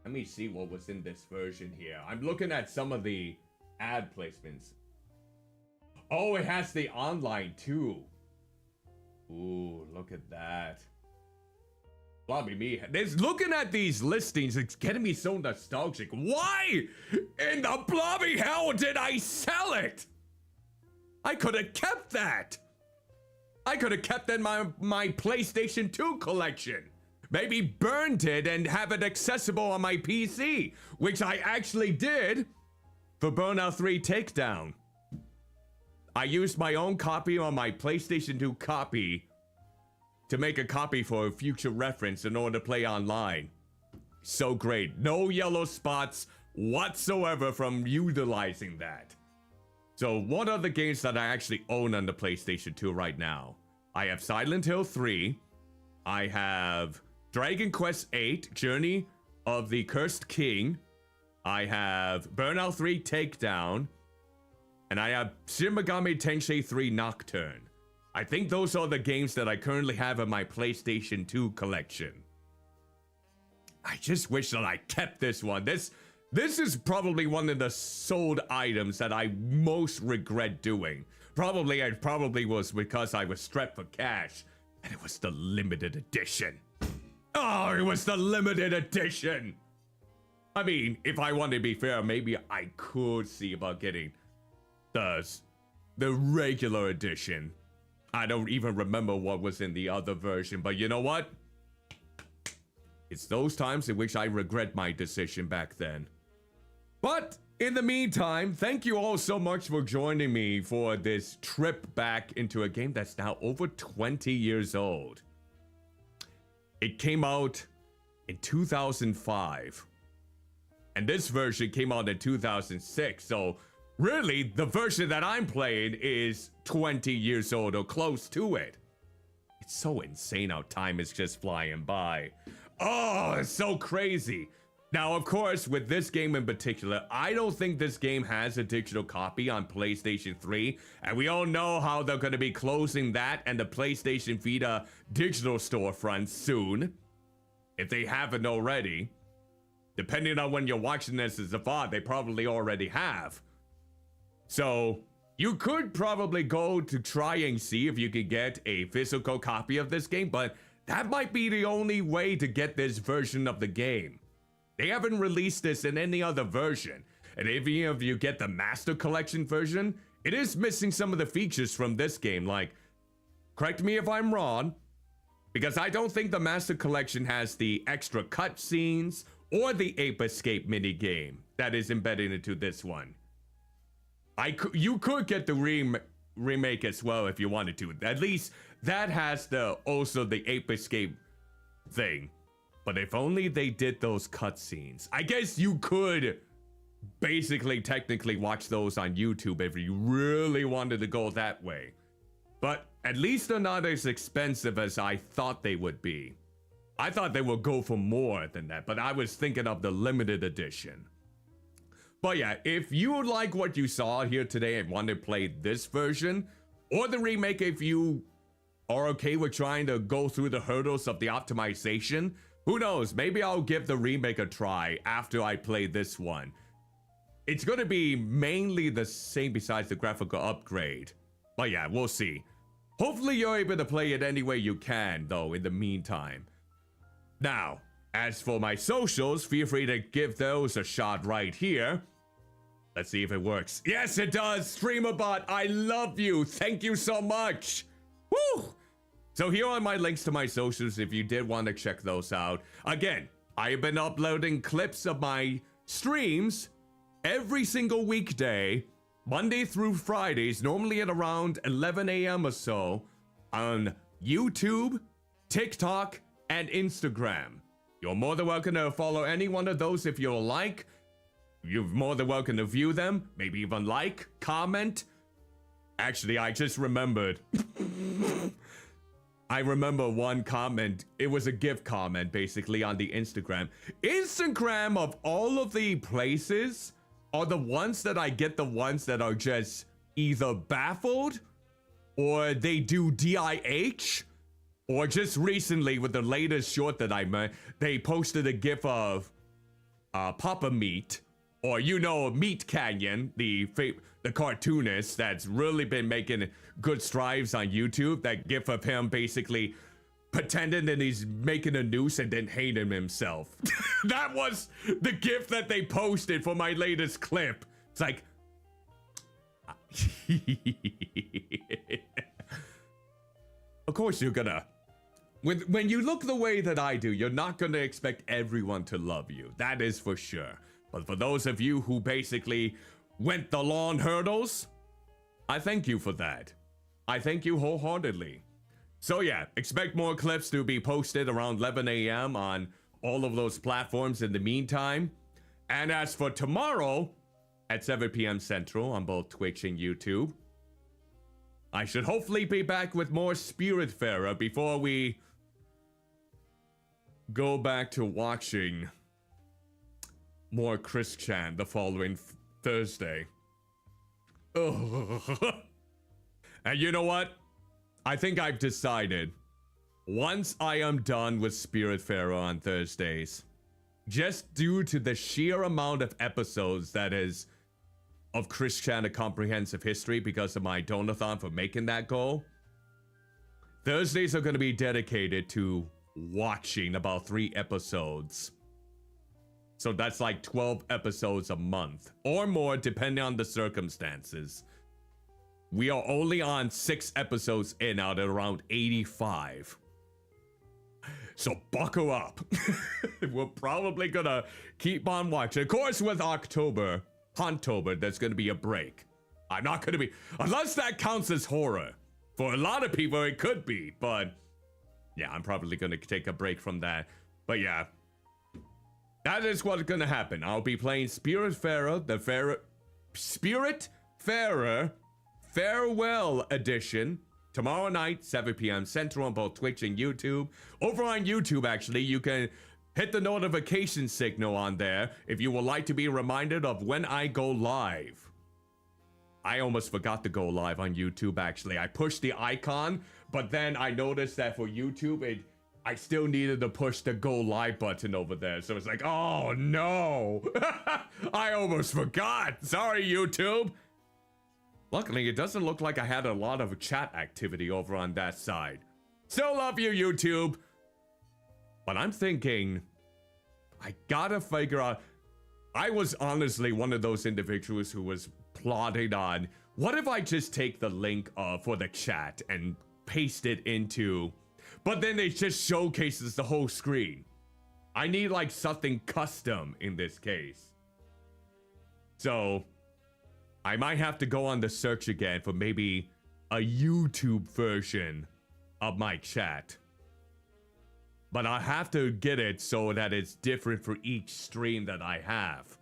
Let me see what was in this version here. I'm looking at some of the ad placements. Oh, it has the online too. Ooh, look at that. Blobby me. Looking at these listings, it's getting me so nostalgic. Why in the blobby hell did I sell it? I could have kept that. I could have kept in my PlayStation 2 collection. Maybe burned it and have it accessible on my PC, which I actually did for Burnout 3 Takedown. I used my own copy on my PlayStation 2 copy to make a copy for a future reference in order to play online. So great. No yellow spots whatsoever from utilizing that. So what are the games that I actually own on the PlayStation 2 right now? I have Silent Hill 3. I have Dragon Quest VIII, Journey of the Cursed King. I have Burnout 3 Takedown. And I have Shin Megami Tensei 3 Nocturne. I think those are the games that I currently have in my PlayStation 2 collection. I just wish that I kept this one. This is probably one of the sold items that I most regret doing. It probably was because I was strapped for cash. And it was the limited edition. Oh, it was the limited edition. I mean, if I wanted to be fair, maybe I could see about getting the regular edition. I don't even remember what was in the other version, but you know what? It's those times in which I regret my decision back then. But in the meantime, thank you all so much for joining me for this trip back into a game that's now over 20 years old. It came out in 2005. And this version came out in 2006, so really, the version that I'm playing is 20 years old or close to it. It's so insane how time is just flying by. Oh, it's so crazy. Now, of course, with this game in particular, I don't think this game has a digital copy on PlayStation 3. And we all know how they're going to be closing that and the PlayStation Vita digital storefront soon. If they haven't already. Depending on when you're watching this as a VOD, they probably already have. So, you could probably go to try and see if you could get a physical copy of this game, but that might be the only way to get this version of the game. They haven't released this in any other version, and if you get the Master Collection version, it is missing some of the features from this game, like, correct me if I'm wrong, because I don't think the Master Collection has the extra cutscenes or the Ape Escape minigame that is embedded into this one. You could get the remake as well if you wanted to. At least that has also the Ape Escape thing. But if only they did those cutscenes. I guess you could technically watch those on YouTube if you really wanted to go that way. But At least they're not as expensive as I thought they would be. I thought they would go for more than that, but I was thinking of the limited edition. But yeah, if you like what you saw here today and want to play this version, or the remake if you are okay with trying to go through the hurdles of the optimization, who knows, maybe I'll give the remake a try after I play this one. It's going to be mainly the same besides the graphical upgrade. But yeah, we'll see. Hopefully you're able to play it any way you can, though, in the meantime. Now, as for my socials, feel free to give those a shot right here. Let's see if it works. Yes, it does! StreamerBot, I love you! Thank you so much! Woo! So here are my links to my socials if you did want to check those out. Again, I have been uploading clips of my streams every single weekday, Monday through Fridays, normally at around 11 a.m. or so, on YouTube, TikTok, and Instagram. You're more than welcome to follow any one of those if you like. You're more than welcome to view them, maybe even like, comment. Actually, I just remembered. I remember one comment. It was a GIF comment, basically, on the Instagram. Instagram, of all of the places, are the ones that I get the ones that are just either baffled, or they do DIH, or just recently with the latest short that I made, they posted a GIF of Papa Meat, or you know, Meat Canyon, the cartoonist that's really been making good strides on YouTube. That GIF of him basically pretending that he's making a noose and then hating himself. That was the GIF that they posted for my latest clip. It's like, of course you're gonna. When you look the way that I do, you're not gonna expect everyone to love you. That is for sure. But for those of you who basically went the long hurdles, I thank you for that. I thank you wholeheartedly. So yeah, expect more clips to be posted around 11 a.m. on all of those platforms in the meantime. And as for tomorrow, at 7 p.m. Central on both Twitch and YouTube, I should hopefully be back with more Spiritfarer before we go back to watching more Chris Chan the following Thursday. Ugh. And you know what? I think I've decided, once I am done with Spiritfarer on Thursdays, just due to the sheer amount of episodes that is of Chris Chan A Comprehensive History because of my donathon for making that goal, Thursdays are going to be dedicated to watching about 3 episodes. So that's like 12 episodes a month, or more depending on the circumstances. We are only on 6 episodes in out of around 85. So buckle up. We're probably gonna keep on watching. Of course, with October, there's gonna be a break. I'm not gonna be, unless that counts as horror. For a lot of people, it could be, but yeah, I'm probably gonna take a break from that. But yeah, that is what's gonna happen. I'll be playing Spiritfarer, Spiritfarer Farewell Edition tomorrow night, 7 p.m. Central on both Twitch and YouTube. Over on YouTube, actually, you can hit the notification signal on there if you would like to be reminded of when I go live. I almost forgot to go live on YouTube, actually. I pushed the icon, but then I noticed that for YouTube, I still needed to push the go live button over there. So it's like, oh no, I almost forgot. Sorry, YouTube. Luckily, it doesn't look like I had a lot of chat activity over on that side. Still love you, YouTube. But I'm thinking, I gotta figure out. I was honestly one of those individuals who was plotting on, what if I just take the link for the chat and paste it into, but then it just showcases the whole screen. I need like something custom in this case. So I might have to go on the search again for maybe a YouTube version of my chat. But I have to get it so that it's different for each stream that I have.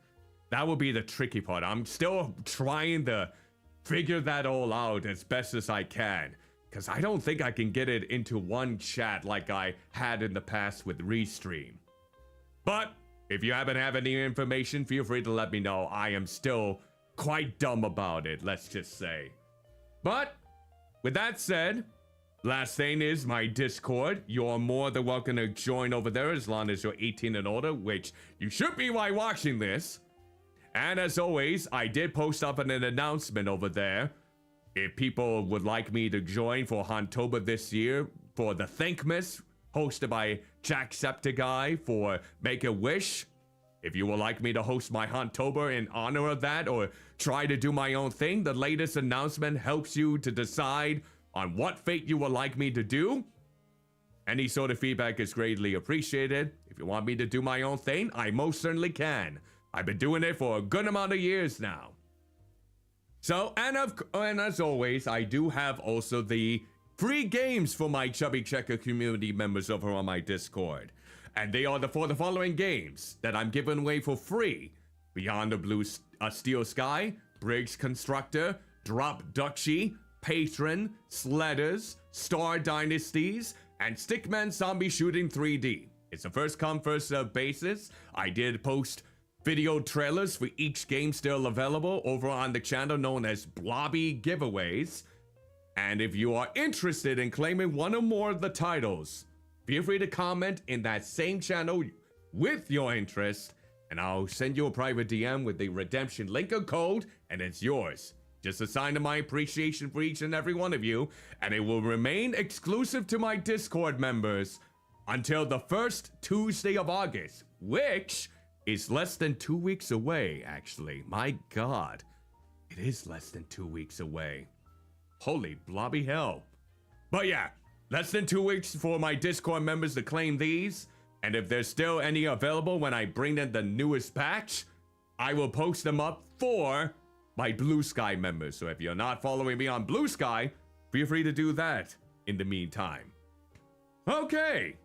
That will be the tricky part. I'm still trying to figure that all out as best as I can. because I don't think I can get it into one chat like I had in the past with Restream. But if you haven't have any information, feel free to let me know. I am still quite dumb about it, let's just say. But with that said, last thing is my Discord. You're more than welcome to join over there as long as you're 18 and older, which you should be while watching this. And as always, I did post up an announcement over there. If people would like me to join for Haunttober this year for the Thankmas, hosted by Jacksepticeye for Make-A-Wish. If you would like me to host my Haunttober in honor of that or try to do my own thing, the latest announcement helps you to decide on what fate you would like me to do. Any sort of feedback is greatly appreciated. If you want me to do my own thing, I most certainly can. I've been doing it for a good amount of years now. So, and as always, I do have also the free games for my Chubby Checker community members over on my Discord. And they are for the following games that I'm giving away for free. Beyond the Blue Steel Sky, Briggs Constructor, Drop Duchy, Patron, Sledders, Star Dynasties, and Stickman Zombie Shooting 3D. It's a first come, first served basis. I did post video trailers for each game still available over on the channel known as Blobby Giveaways. And if you are interested in claiming one or more of the titles, feel free to comment in that same channel with your interest, and I'll send you a private DM with the redemption link or code, and it's yours. Just a sign of my appreciation for each and every one of you, and it will remain exclusive to my Discord members until the first Tuesday of August, which is less than 2 weeks away, actually. My God, it is less than 2 weeks away. Holy blobby hell. But yeah, less than 2 weeks for my Discord members to claim these, and if there's still any available when I bring in the newest patch, I will post them up for my Blue Sky members. So if you're not following me on Blue Sky, feel free to do that in the meantime. Okay,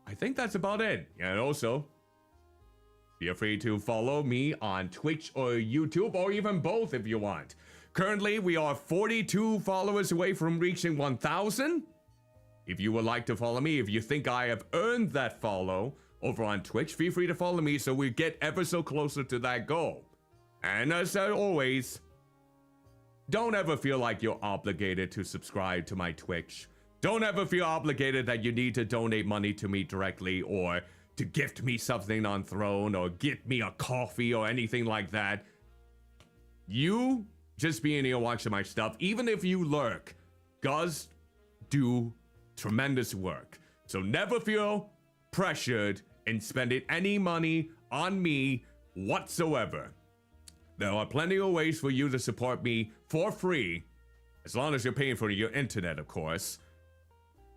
I think that's about it. And also, feel free to follow me on Twitch or YouTube, or even both if you want. Currently, we are 42 followers away from reaching 1,000. If you would like to follow me, if you think I have earned that follow over on Twitch, feel free to follow me so we get ever so closer to that goal. And as always, don't ever feel like you're obligated to subscribe to my Twitch. Don't ever feel obligated that you need to donate money to me directly or to gift me something on Throne or get me a coffee or anything like that. You just being here watching my stuff, even if you lurk, does do tremendous work. So never feel pressured in spending any money on me whatsoever. There are plenty of ways for you to support me for free, as long as you're paying for your internet, of course.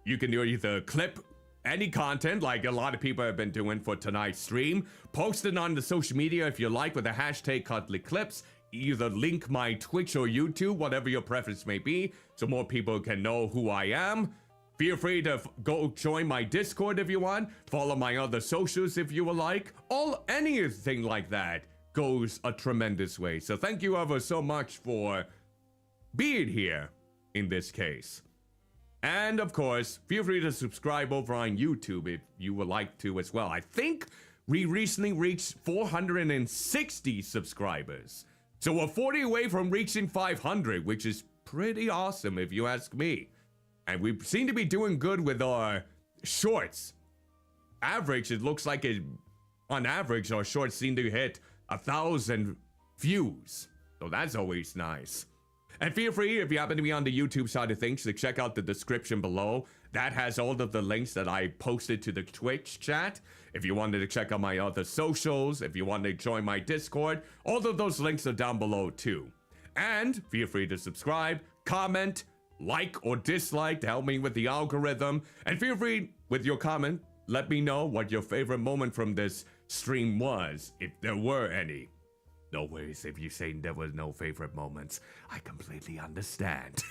You can either clip any content like a lot of people have been doing for tonight's stream, post it on the social media if you like with the hashtag CuddlyClips, either link my Twitch or YouTube, whatever your preference may be, so more people can know who I am. Feel free to go join my Discord if you want, follow my other socials if you would like, anything like that goes a tremendous way. So thank you ever so much for being here in this case. And of course, feel free to subscribe over on YouTube if you would like to as well. I think we recently reached 460 subscribers. So we're 40 away from reaching 500, which is pretty awesome if you ask me. And we seem to be doing good with our shorts. Average, it looks like on average, our shorts seem to hit 1,000 views. So that's always nice. And feel free, if you happen to be on the YouTube side of things, to check out the description below. That has all of the links that I posted to the Twitch chat. If you wanted to check out my other socials, if you wanted to join my Discord, all of those links are down below too. And feel free to subscribe, comment, like or dislike to help me with the algorithm. And feel free, with your comment, let me know what your favorite moment from this stream was, if there were any. No worries if you say there was no favorite moments. I completely understand.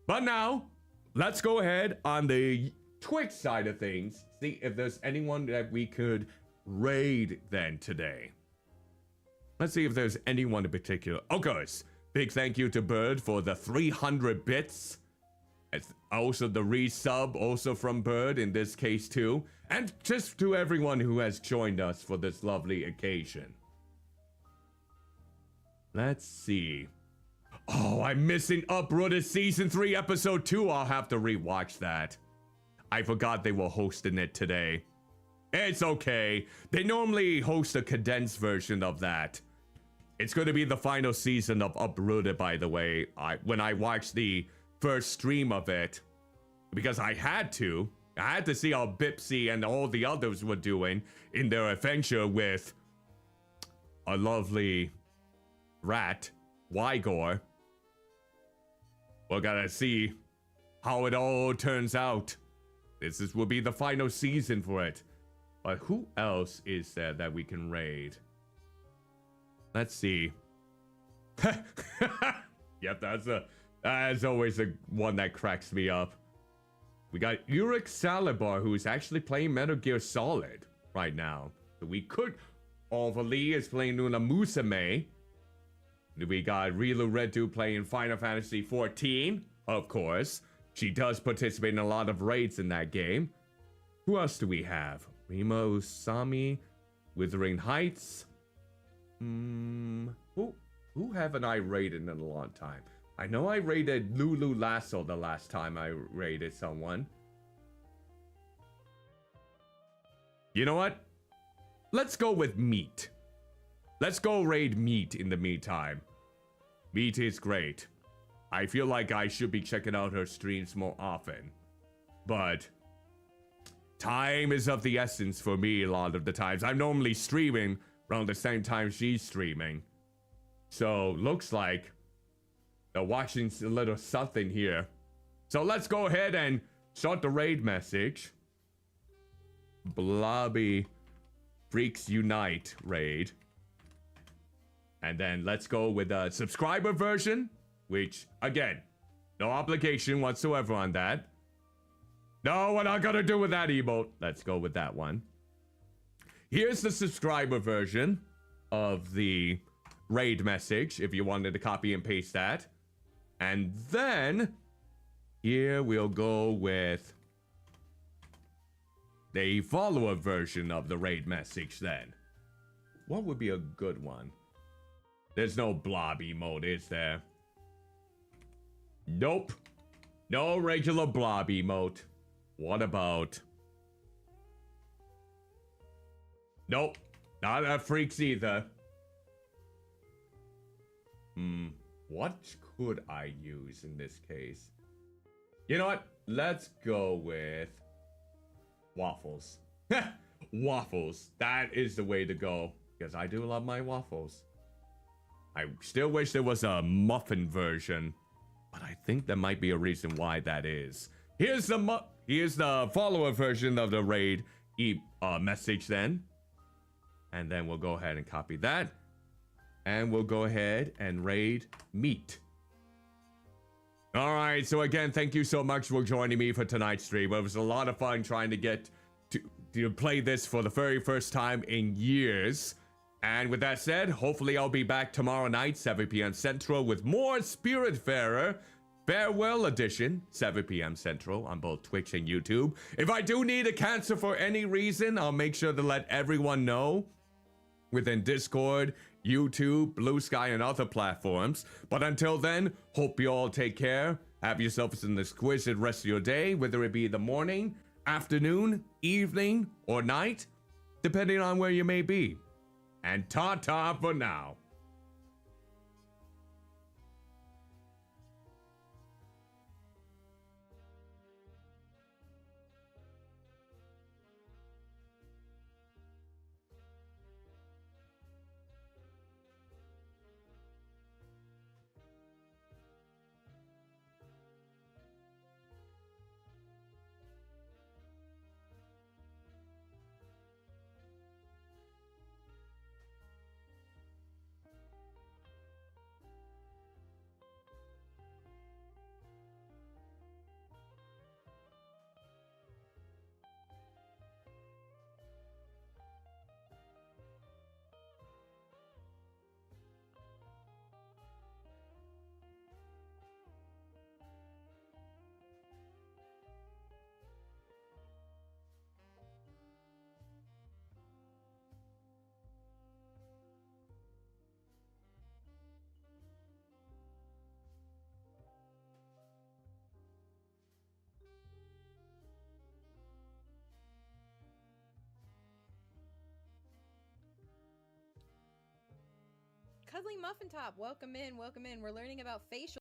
But now, let's go ahead on the Twitch side of things, see if there's anyone that we could raid then today. Let's see if there's anyone in particular. Of course, big thank you to Bird for the 300 bits. Also the resub, also from Bird in this case too. And just to everyone who has joined us for this lovely occasion. Let's see. Oh, I'm missing Uprooted Season 3 Episode 2. I'll have to rewatch that. I forgot they were hosting it today. It's okay. They normally host a condensed version of that. It's going to be the final season of Uprooted, by the way. When I watched the first stream of it, because I had to see how Bipsy and all the others were doing in their adventure with a lovely rat, Wygor. We're gonna see how it all turns out. Will be the final season for it. But who else is there that we can raid? Let's see. Yep, that's always the one that cracks me up. We got Urix Salibar, who's actually playing Metal Gear Solid right now. So we could. Alva Lee is playing Luna Musume. We got Rilu Redu playing Final Fantasy XIV, of course. She does participate in a lot of raids in that game. Who else do we have? Rima Usami, Withering Heights. Who haven't I raided in a long time? I know I raided Lulu Lasso the last time I raided someone. You know what? Let's go with Meat. Let's go raid Meat in the meantime. Meat is great. I feel like I should be checking out her streams more often. But time is of the essence for me a lot of the times. I'm normally streaming around the same time she's streaming. So looks like they're watching a little something here. So let's go ahead and start the raid message. Blobby Freaks Unite raid. And then let's go with the subscriber version, which, again, no obligation whatsoever on that. No, we're not gonna do with that emote. Let's go with that one. Here's the subscriber version of the raid message, if you wanted to copy and paste that. And then, here we'll go with the follower version of the raid message then. What would be a good one? There's no blob emote, is there? Nope. No regular blob emote. What about... Nope. Not a freaks either. What could I use in this case? You know what? Let's go with... waffles. Waffles. That is the way to go. Because I do love my waffles. I still wish there was a muffin version. But I think there might be a reason why that is. Here's the follower version of the raid message then. And then we'll go ahead and copy that. And we'll go ahead and raid Meat. Alright, so again, thank you so much for joining me for tonight's stream. It was a lot of fun trying to get to play this for the very first time in years. And with that said, hopefully I'll be back tomorrow night, 7 p.m. Central, with more Spiritfarer Farewell Edition, 7 p.m. Central on both Twitch and YouTube. If I do need a cancel for any reason, I'll make sure to let everyone know within Discord, YouTube, Blue Sky, and other platforms. But until then, hope you all take care. Have yourselves an exquisite rest of your day, whether it be the morning, afternoon, evening, or night, depending on where you may be. And ta-ta for now. Cuddlymuffintop, welcome in, welcome in. We're learning about facial